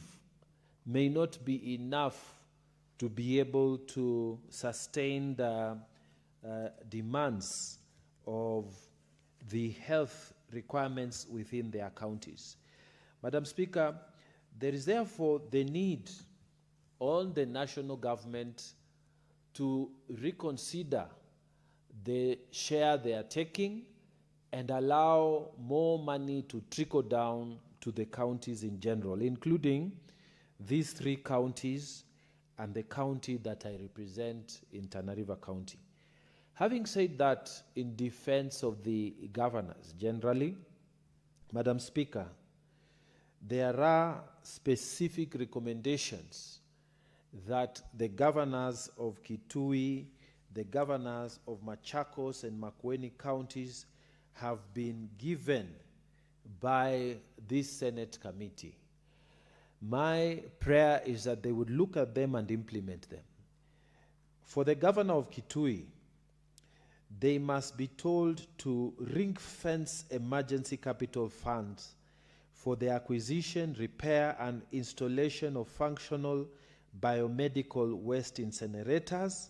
may not be enough to be able to sustain the demands of the health requirements within their counties. Madam Speaker, there is therefore the need on the national government to reconsider the share they are taking and allow more money to trickle down to the counties in general, including these 3 counties and the county that I represent in Tana River County. Having said that, in defense of the governors generally, Madam Speaker, there are specific recommendations that the governors of Kitui, the governors of Machakos and Makueni counties have been given by this Senate committee. My prayer is that they would look at them and implement them. For the governor of Kitui, they must be told to ring-fence emergency capital funds for the acquisition, repair, and installation of functional biomedical waste incinerators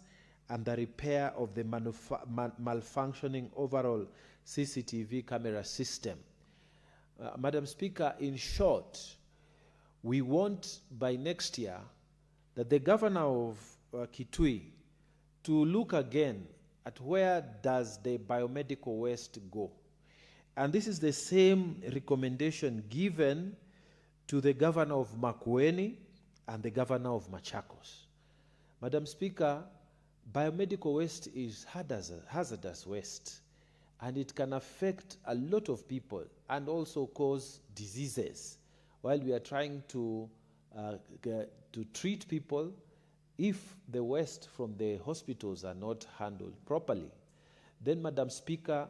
and the repair of the malfunctioning overall CCTV camera system. Madam Speaker, in short, we want by next year that the governor of Kitui to look again at where does the biomedical waste go. And this is the same recommendation given to the governor of Makueni and the governor of Machakos. Madam Speaker, biomedical waste is hazardous waste. and it can affect a lot of people and also cause diseases. While we are trying to treat people, if the waste from the hospitals are not handled properly, then, Madam Speaker,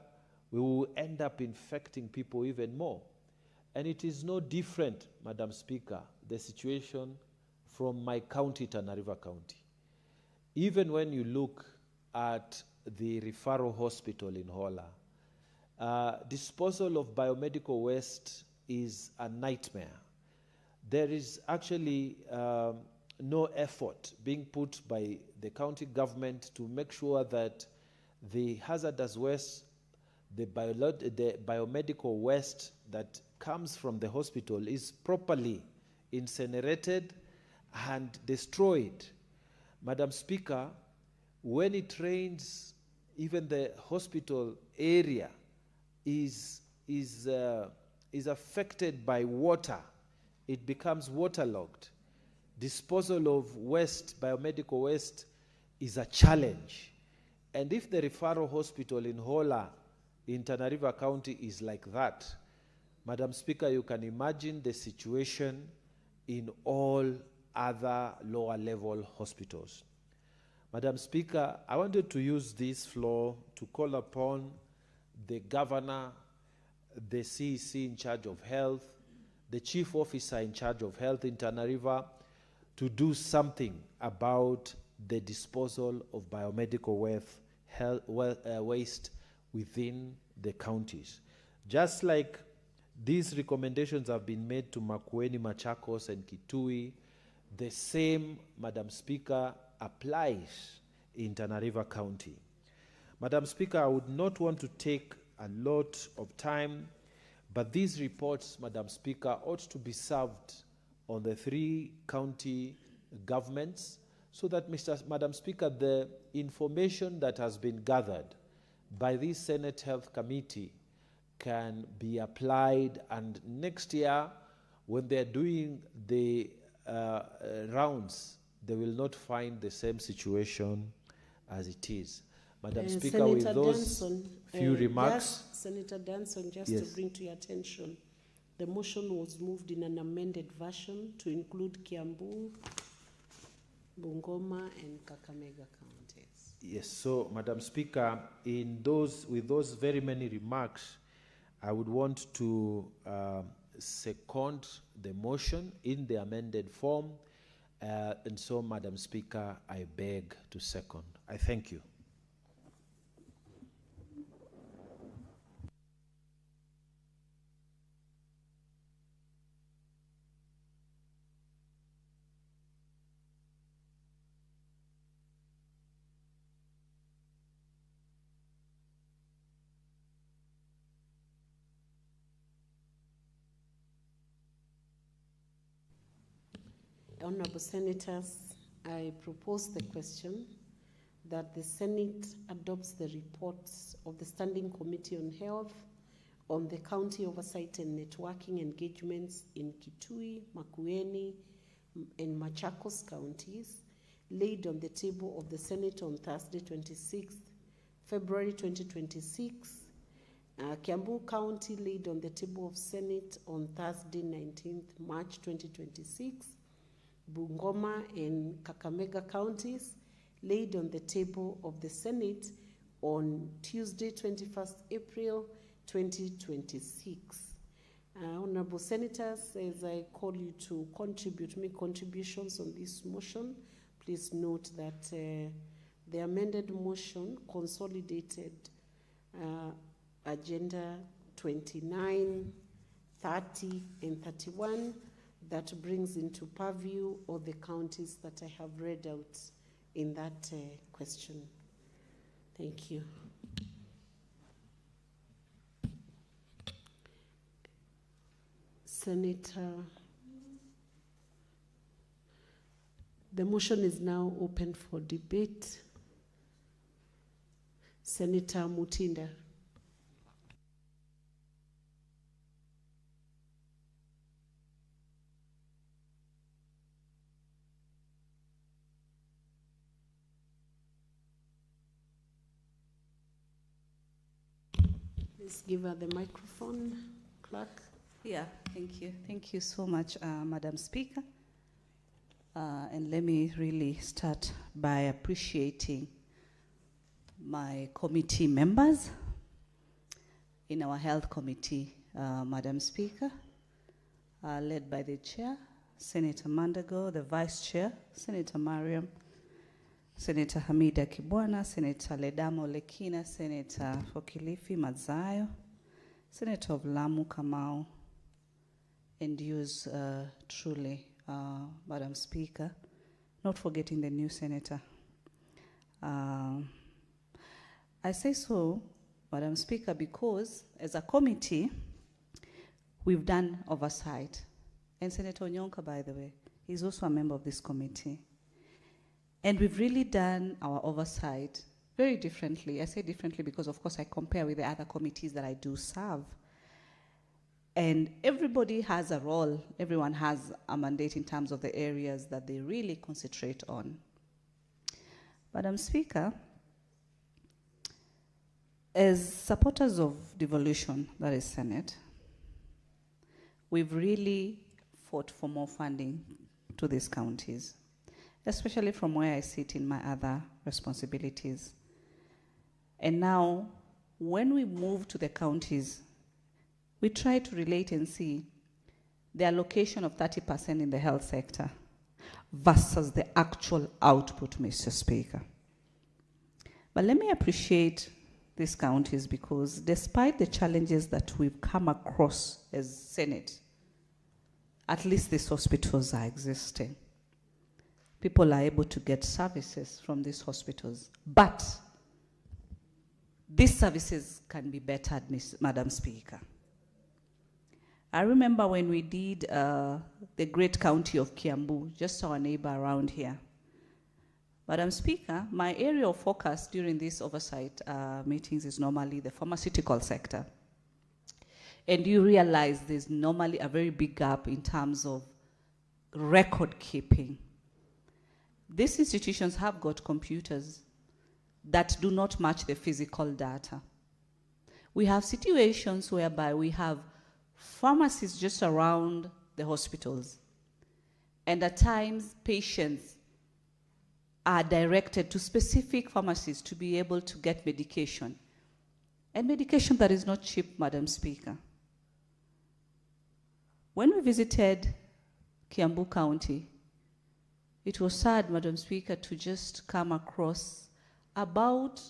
we will end up infecting people even more. And it is no different, Madam Speaker, the situation from my county, Tana River County. Even when you look at the referral hospital in Hola, disposal of biomedical waste is a nightmare. There is actually no effort being put by the county government to make sure that the hazardous waste, the biomedical waste that comes from the hospital is properly incinerated and destroyed. Madam Speaker, when it rains, even the hospital area is affected by water. It becomes waterlogged. Disposal of waste, biomedical waste, is a challenge. And if the referral hospital in Hola, in Tana River County, is like that, Madam Speaker, you can imagine the situation in all other lower level hospitals. Madam Speaker, I wanted to use this floor to call upon the governor, the CEC in charge of health, the chief officer in charge of health in Tana River, to do something about the disposal of biomedical waste within the counties. Just like these recommendations have been made to Makueni, Machakos, and Kitui, the same, Madam Speaker, applies in Tana River County. Madam Speaker, I would not want to take a lot of time, but these reports, Madam Speaker, ought to be served on the 3 county governments so that, Madam Speaker, the information that has been gathered by this Senate Health Committee can be applied, and next year, when they're doing the rounds, they will not find the same situation as it is. Madam Speaker, Senator with those Danson, few remarks. Senator Danson, just Yes. to bring to your attention, the motion was moved in an amended version to include Kiambu, Bungoma, and Kakamega counties. Yes, so Madam Speaker, with those very many remarks, I would want to second the motion in the amended form, and so, Madam Speaker, I beg to second. I thank you. Honorable Senators, I propose the question that the Senate adopts the reports of the Standing Committee on Health on the county oversight and networking engagements in Kitui, Makueni, and Machakos counties, laid on the table of the Senate on Thursday, 26th February 2026. Kiambu County laid on the table of Senate on Thursday, 19th March 2026. Bungoma and Kakamega counties laid on the table of the Senate on Tuesday, 21st April 2026. Honorable Senators, as I call you to make contributions on this motion, please note that the amended motion consolidated Agenda 29, 30, and 31 that brings into purview all the counties that I have read out in that question. Thank you. Senator, the motion is now open for debate. Senator Mutinda. Please give her the microphone, clerk. Yeah, thank you. Thank you so much, Madam Speaker. And let me really start by appreciating my committee members in our health committee, Madam Speaker, led by the chair, Senator Mandago, the vice chair, Senator Mariam, Senator Hamida Kibwana, Senator Ledamo Lekina, Senator Fokilifi Mazayo, Senator of Lamu Kamau, and yours truly, Madam Speaker, not forgetting the new senator. I say so, Madam Speaker, because as a committee, we've done oversight. And Senator Onyonka, by the way, is also a member of this committee. And we've really done our oversight very differently. I say differently because, of course, I compare with the other committees that I do serve. And everybody has a role. Everyone has a mandate in terms of the areas that they really concentrate on. Madam Speaker, as supporters of devolution, that is Senate, we've really fought for more funding to these counties, especially from where I sit in my other responsibilities. And now, when we move to the counties, we try to relate and see the allocation of 30% in the health sector versus the actual output, Mr. Speaker. But let me appreciate these counties because despite the challenges that we've come across as Senate, at least these hospitals are existing. People are able to get services from these hospitals. But these services can be bettered, Madam Speaker. I remember when we did the great county of Kiambu, just our neighbor around here. Madam Speaker, my area of focus during these oversight meetings is normally the pharmaceutical sector. And you realize there's normally a very big gap in terms of record keeping. These institutions have got computers that do not match the physical data. We have situations whereby we have pharmacies just around the hospitals. And at times, patients are directed to specific pharmacies to be able to get medication. And medication that is not cheap, Madam Speaker. When we visited Kiambu County, it was sad, Madam Speaker, to just come across about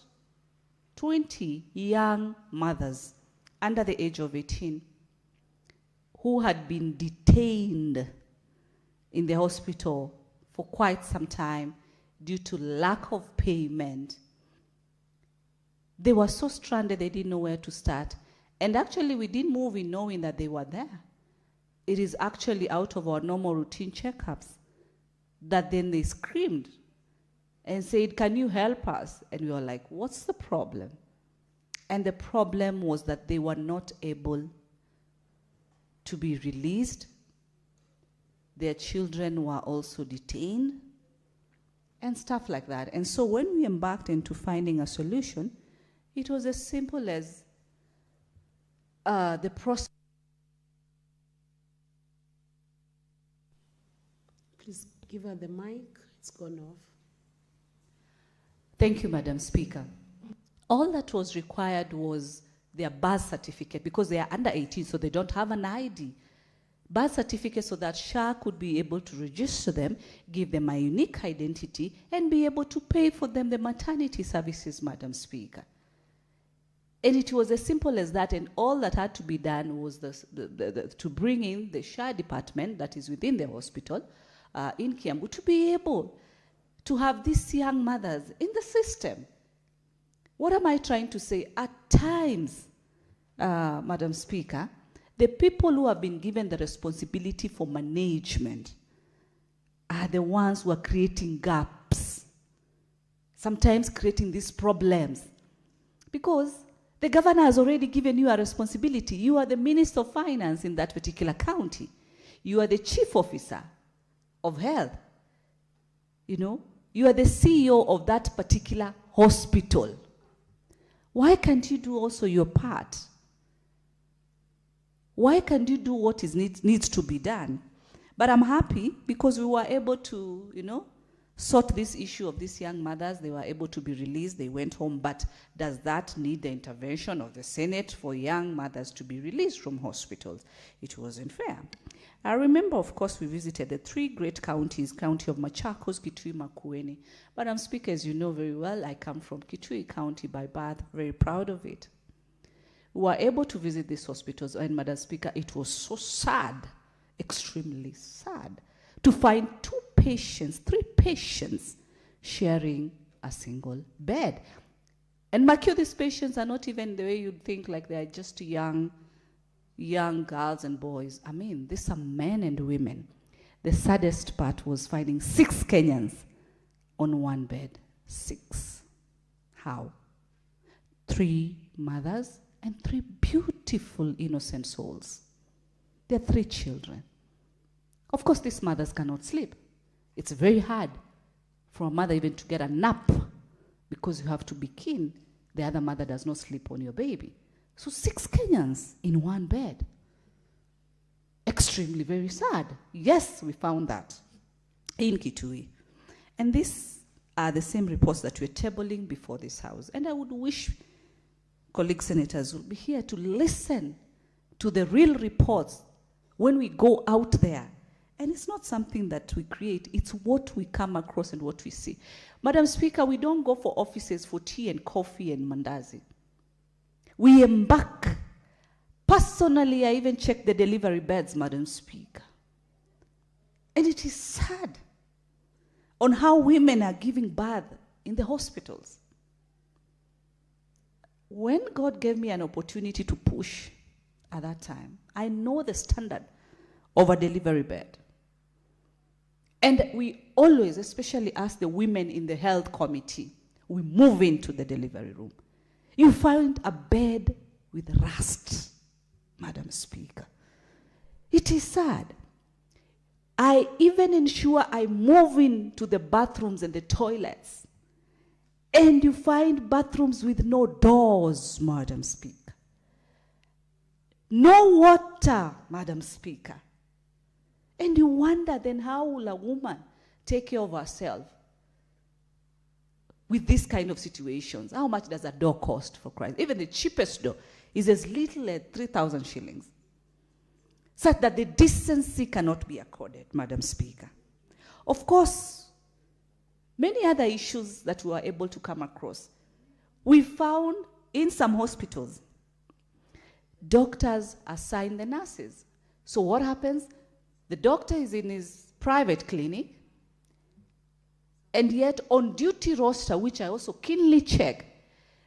20 young mothers under the age of 18 who had been detained in the hospital for quite some time due to lack of payment. They were so stranded they didn't know where to start. And actually we didn't move in knowing that they were there. It is actually out of our normal routine checkups that then they screamed and said, "Can you help us?" And we were like, "What's the problem?" And the problem was that they were not able to be released. Their children were also detained and stuff like that. And so when we embarked into finding a solution, it was as simple as the process. Please give her the mic. It's gone off. Thank you, Madam Speaker. All that was required was their birth certificate because they are under 18, so they don't have an ID. Birth certificate so that SHA could be able to register them, give them a unique identity, and be able to pay for them the maternity services, Madam Speaker. And it was as simple as that, and all that had to be done was to bring in the SHA department that is within the hospital in Kiambu to be able to have these young mothers in the system. What am I trying to say? At times, Madam Speaker, the people who have been given the responsibility for management are the ones who are creating gaps, sometimes creating these problems. Because the governor has already given you a responsibility. You are the Minister of Finance in that particular county. You are the chief officer of health. You know, you are the CEO of that particular hospital. Why can't you do also your part Why can't you do what needs to be done? But I'm happy because we were able to, sort this issue of these young mothers. They were able to be released. They went home. But does that need the intervention of the Senate for young mothers to be released from hospitals? It wasn't fair. I remember, of course, we visited the 3 great counties, county of Machakos, Kitui, Makueni. Madam Speaker, as you know very well, I come from Kitui County by birth, very proud of it. We were able to visit these hospitals, and Madam Speaker, it was so sad, extremely sad, to find 3 patients sharing a single bed. And mark you, these patients are not even the way you'd think, like they are just young girls and boys. I mean, these are men and women. The saddest part was finding 6 Kenyans on one bed. 6. How? 3 mothers and 3 beautiful, innocent souls. They're 3 children. Of course, these mothers cannot sleep. It's very hard for a mother even to get a nap because you have to be keen. The other mother does not sleep on your baby. So 6 Kenyans in one bed. Extremely very sad. Yes, we found that in Kitui. And these are the same reports that we're tabling before this House. And I would wish colleague senators will be here to listen to the real reports when we go out there. And it's not something that we create, it's what we come across and what we see. Madam Speaker, we don't go for offices for tea and coffee and mandazi. We embark. Personally, I even check the delivery beds, Madam Speaker. And it is sad on how women are giving birth in the hospitals. When God gave me an opportunity to push at that time, I know the standard of a delivery bed. And we always, especially as the women in the health committee, we move into the delivery room. You find a bed with rust, Madam Speaker. It is sad. I even ensure I move into the bathrooms and the toilets, and you find bathrooms with no doors, Madam Speaker. No water, Madam Speaker. And you wonder then, how will a woman take care of herself with this kind of situations? How much does a door cost, for Christ? Even the cheapest door is as little as 3,000 shillings. Such that the decency cannot be accorded, Madam Speaker. Of course, many other issues that we were able to come across. We found in some hospitals, doctors assign the nurses. So what happens? The doctor is in his private clinic, and yet on duty roster, which I also keenly check,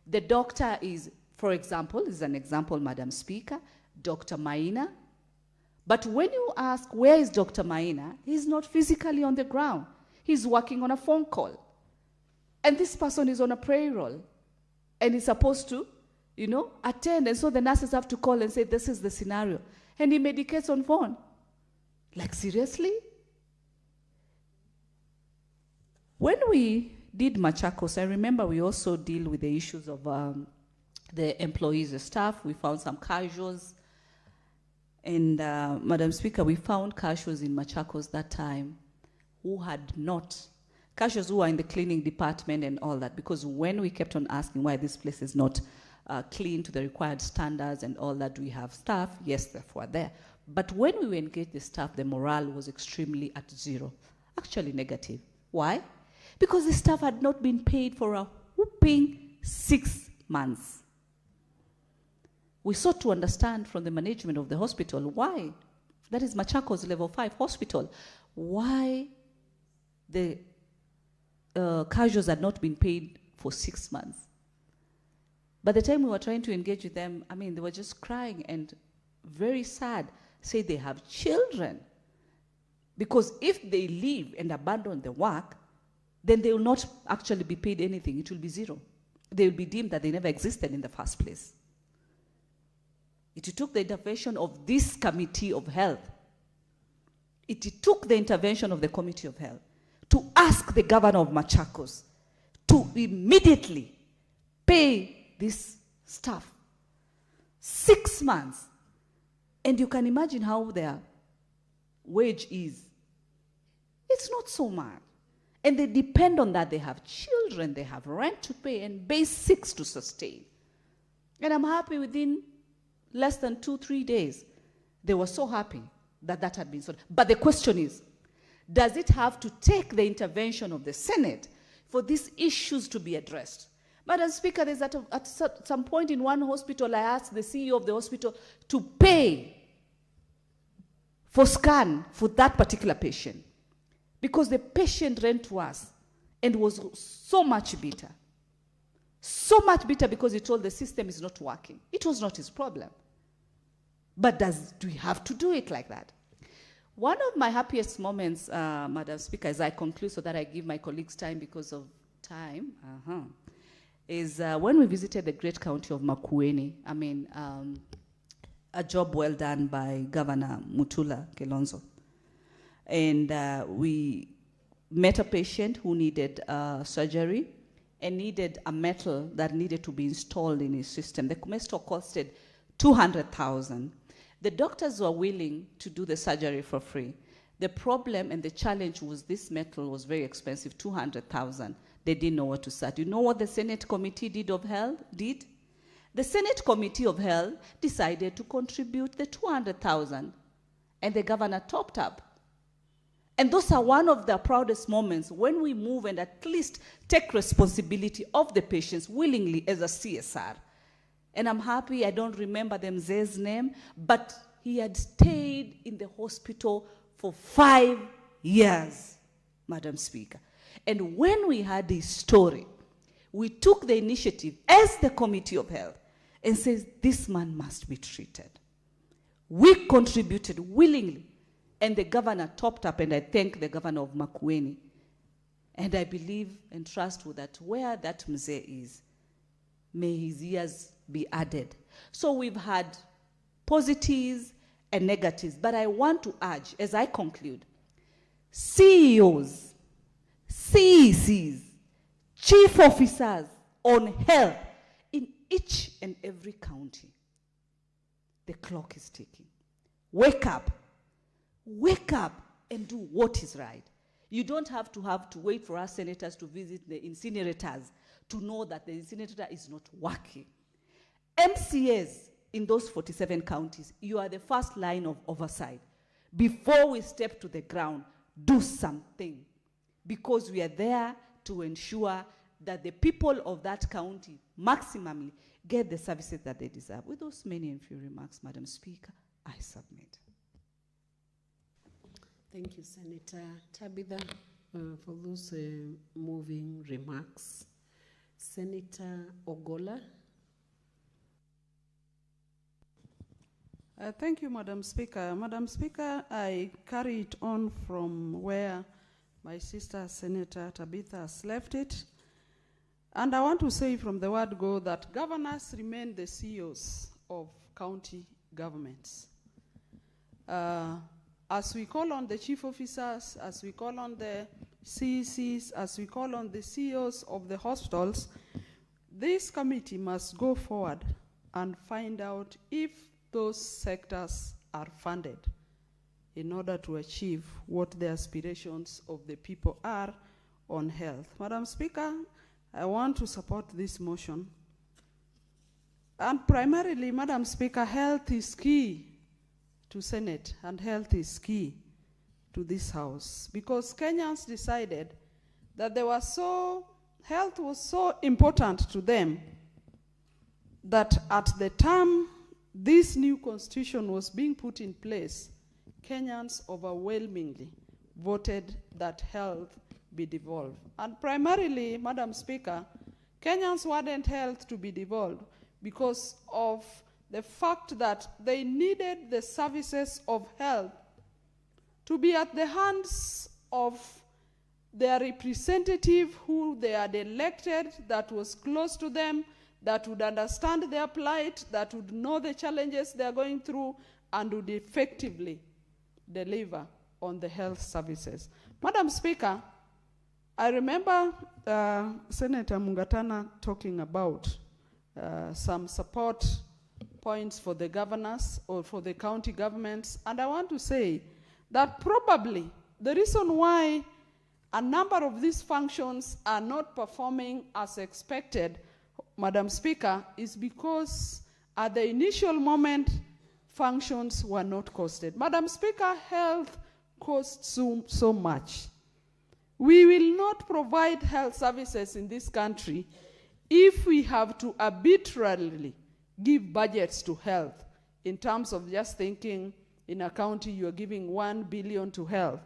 the doctor is, for example, is an example, Madam Speaker, Dr. Maina. But when you ask, where is Dr. Maina? He's not physically on the ground. He's working on a phone call. And this person is on a payroll, and he's supposed to, attend. And so the nurses have to call and say, this is the scenario. And he medicates on phone. Like, seriously? When we did Machakos, I remember we also deal with the issues of the employees, the staff. We found some casuals. And Madam Speaker, we found casuals in Machakos that time who had not, casuals who were in the cleaning department and all that, because when we kept on asking why this place is not clean to the required standards and all that, we have staff, yes, therefore there. But when we engaged the staff, the morale was extremely at 0, actually negative. Why? Because the staff had not been paid for a whooping 6 months. We sought to understand from the management of the hospital why, that is Machakos Level 5 Hospital, why the casuals had not been paid for 6 months. By the time we were trying to engage with them, I mean, they were just crying and very sad, say they have children. Because if they leave and abandon the work, then they will not actually be paid anything. It will be 0. They will be deemed that they never existed in the first place. It took the intervention of this Committee of Health. It took the intervention of the Committee of Health to ask the governor of Machakos to immediately pay this staff 6 months. And you can imagine how their wage is. It's not so much. And they depend on that. They have children, they have rent to pay, and basics to sustain. And I'm happy within less than 2-3 days, they were so happy that that had been solved. But the question is, does it have to take the intervention of the Senate for these issues to be addressed? Madam Speaker, there's at some point in one hospital, I asked the CEO of the hospital to pay for scan for that particular patient because the patient ran to us and was so much bitter. So much bitter because he told the system is not working. It was not his problem. But do we have to do it like that? One of my happiest moments, Madam Speaker, as I conclude so that I give my colleagues time because of time, is when we visited the great county of Makueni. I mean, a job well done by Governor Mutula Kilonzo. And we met a patient who needed surgery and needed a metal that needed to be installed in his system. The metal costed 200,000. The doctors were willing to do the surgery for free. The problem and the challenge was this metal was very expensive, 200,000. They didn't know what to start. You know what the Senate Committee did? The Senate Committee of Health decided to contribute the 200,000, and the governor topped up. And those are one of the proudest moments when we move and at least take responsibility of the patients willingly as a CSR. And I'm happy, I don't remember the mzee's name, but he had stayed in the hospital for 5 years, Madam Speaker. And when we heard his story, we took the initiative as the Committee of Health and says, this man must be treated. We contributed willingly, and the governor topped up, and I thank the governor of Makueni. And I believe and trust that where that mzee is, may his years be added. So we've had positives and negatives, but I want to urge, as I conclude, CEOs, CECs, chief officers on health in each and every county, the clock is ticking. Wake up and do what is right. You don't have to wait for us senators to visit the incinerators to know that the incinerator is not working. MCAs in those 47 counties, you are the first line of oversight. Before we step to the ground, do something, because we are there to ensure that the people of that county maximally get the services that they deserve. With those many and few remarks, Madam Speaker, I submit. Thank you, Senator Tabitha, for those moving remarks. Senator Ogola. Thank you, Madam Speaker. Madam Speaker, I carry it on from where my sister, Senator Tabitha, has left it. And I want to say from the word go that governors remain the CEOs of county governments. As we call on the chief officers, as we call on the CECs, as we call on the CEOs of the hospitals, this committee must go forward and find out if those sectors are funded in order to achieve what the aspirations of the people are on health. Madam Speaker, I want to support this motion. And primarily, Madam Speaker, health is key to Senate, and health is key to this House, because Kenyans decided that health was so important to them that at the time this new constitution was being put in place, Kenyans overwhelmingly voted that health be devolved. And primarily, Madam Speaker, Kenyans wanted health to be devolved because of the fact that they needed the services of health to be at the hands of their representative who they had elected, that was close to them, that would understand their plight, that would know the challenges they are going through, and would effectively deliver on the health services. Madam Speaker, I remember Senator Mungatana talking about some support points for the governors or for the county governments. And I want to say that probably the reason why a number of these functions are not performing as expected, Madam Speaker, is because at the initial moment, functions were not costed. Madam Speaker, health costs so much. We will not provide health services in this country if we have to arbitrarily give budgets to health in terms of just thinking in a county you are giving 1 billion to health.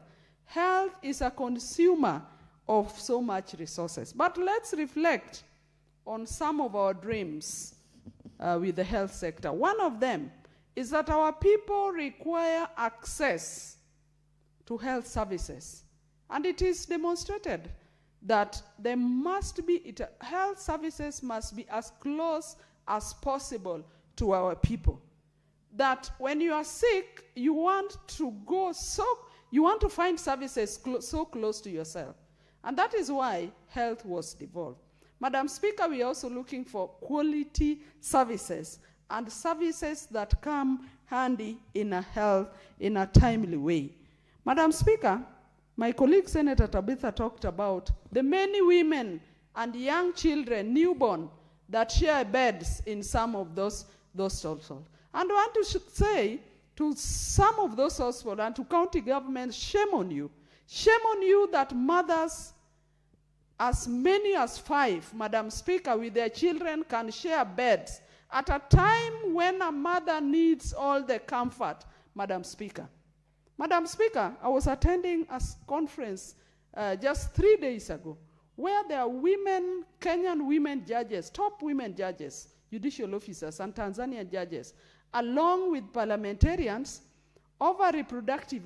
Health is a consumer of so much resources. But let's reflect on some of our dreams with the health sector. One of them is that our people require access to health services. And it is demonstrated that there must be, health services must be as close as possible to our people. That when you are sick, you want to go you want to find services so close to yourself. And that is why health was devolved. Madam Speaker, we are also looking for quality services and services that come handy in a timely way. Madam Speaker, my colleague Senator Tabitha talked about the many women and young children, newborn, that share beds in some of those households. And I want to say to some of those households and to county governments, shame on you. Shame on you that mothers, as many as 5, Madam Speaker, with their children can share beds at a time when a mother needs all the comfort, Madam Speaker. Madam Speaker, I was attending a conference just 3 days ago where there are women, Kenyan women judges, top women judges, judicial officers, and Tanzanian judges, along with parliamentarians over reproductive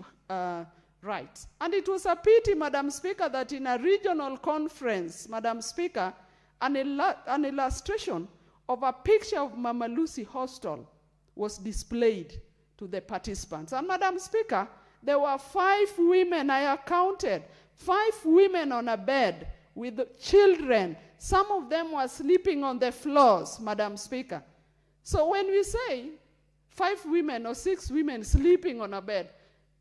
rights. And it was a pity, Madam Speaker, that in a regional conference, Madam Speaker, an illustration of a picture of Mama Lucy Hostel was displayed to the participants. And Madam Speaker, there were 5 women, I counted, 5 women on a bed with children. Some of them were sleeping on the floors, Madam Speaker. So when we say 5 women or 6 women sleeping on a bed,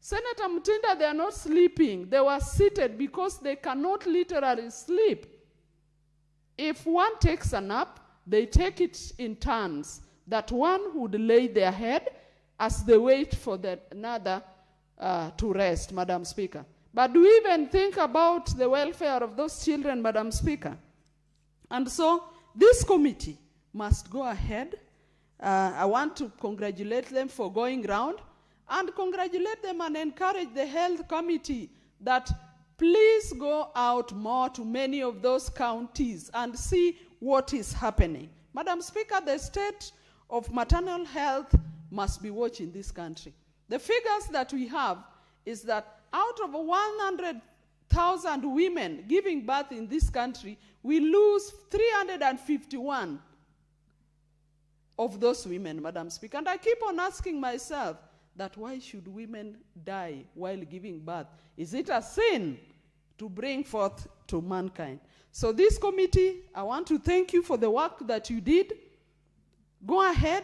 Senator Mutinda, they are not sleeping. They were seated because they cannot literally sleep. If one takes a nap, they take it in turns, that one would lay their head as they wait for another to rest, Madam Speaker. But do we even think about the welfare of those children, Madam Speaker? And so this committee must go ahead. I want to congratulate them for going round and congratulate them and encourage the health committee that please go out more to many of those counties and see what is happening. Madam Speaker, the state of maternal health must be watched in this country. The figures that we have is that out of 100,000 women giving birth in this country, we lose 351 of those women, Madam Speaker. And I keep on asking myself that why should women die while giving birth? Is it a sin to bring forth to mankind? So this committee, I want to thank you for the work that you did. Go ahead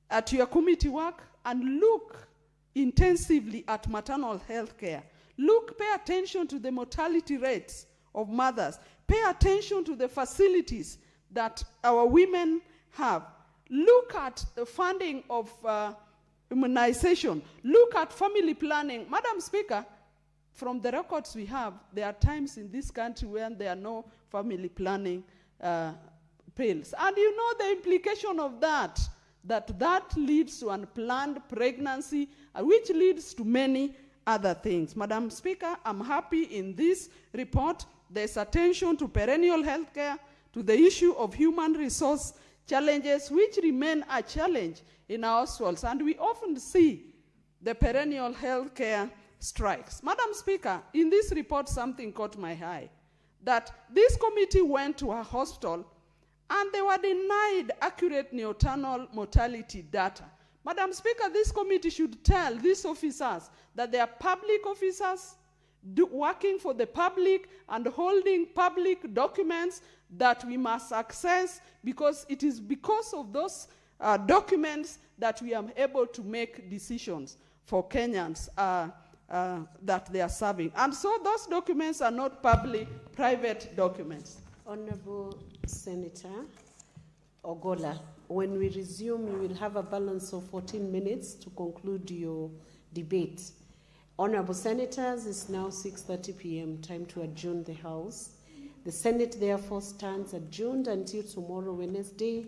at your committee work and look intensively at maternal health care. Pay attention to the mortality rates of mothers. Pay attention to the facilities that our women have. Look at the funding of immunization. Look at family planning. Madam Speaker, from the records we have, there are times in this country when there are no family planning pills. And you know the implication of that leads to unplanned pregnancy, which leads to many other things. Madam Speaker, I'm happy in this report there's attention to perennial health care, to the issue of human resource challenges, which remain a challenge in our households. And we often see the perennial health care strikes. Madam Speaker, in this report, something caught my eye, that this committee went to a hospital and they were denied accurate neonatal mortality data. Madam Speaker, this committee should tell these officers that they are public officers working for the public and holding public documents that we must access, because it is because of those documents that we are able to make decisions for Kenyans that they are serving. And so those documents are not private documents. Honorable Senator Ogola, when we resume, you will have a balance of 14 minutes to conclude your debate. Honorable Senators, it's now 6:30 p.m., time to adjourn the House. The Senate therefore stands adjourned until tomorrow, Wednesday,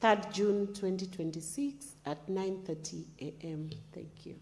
3rd June 2026 at 9:30 a.m. Thank you.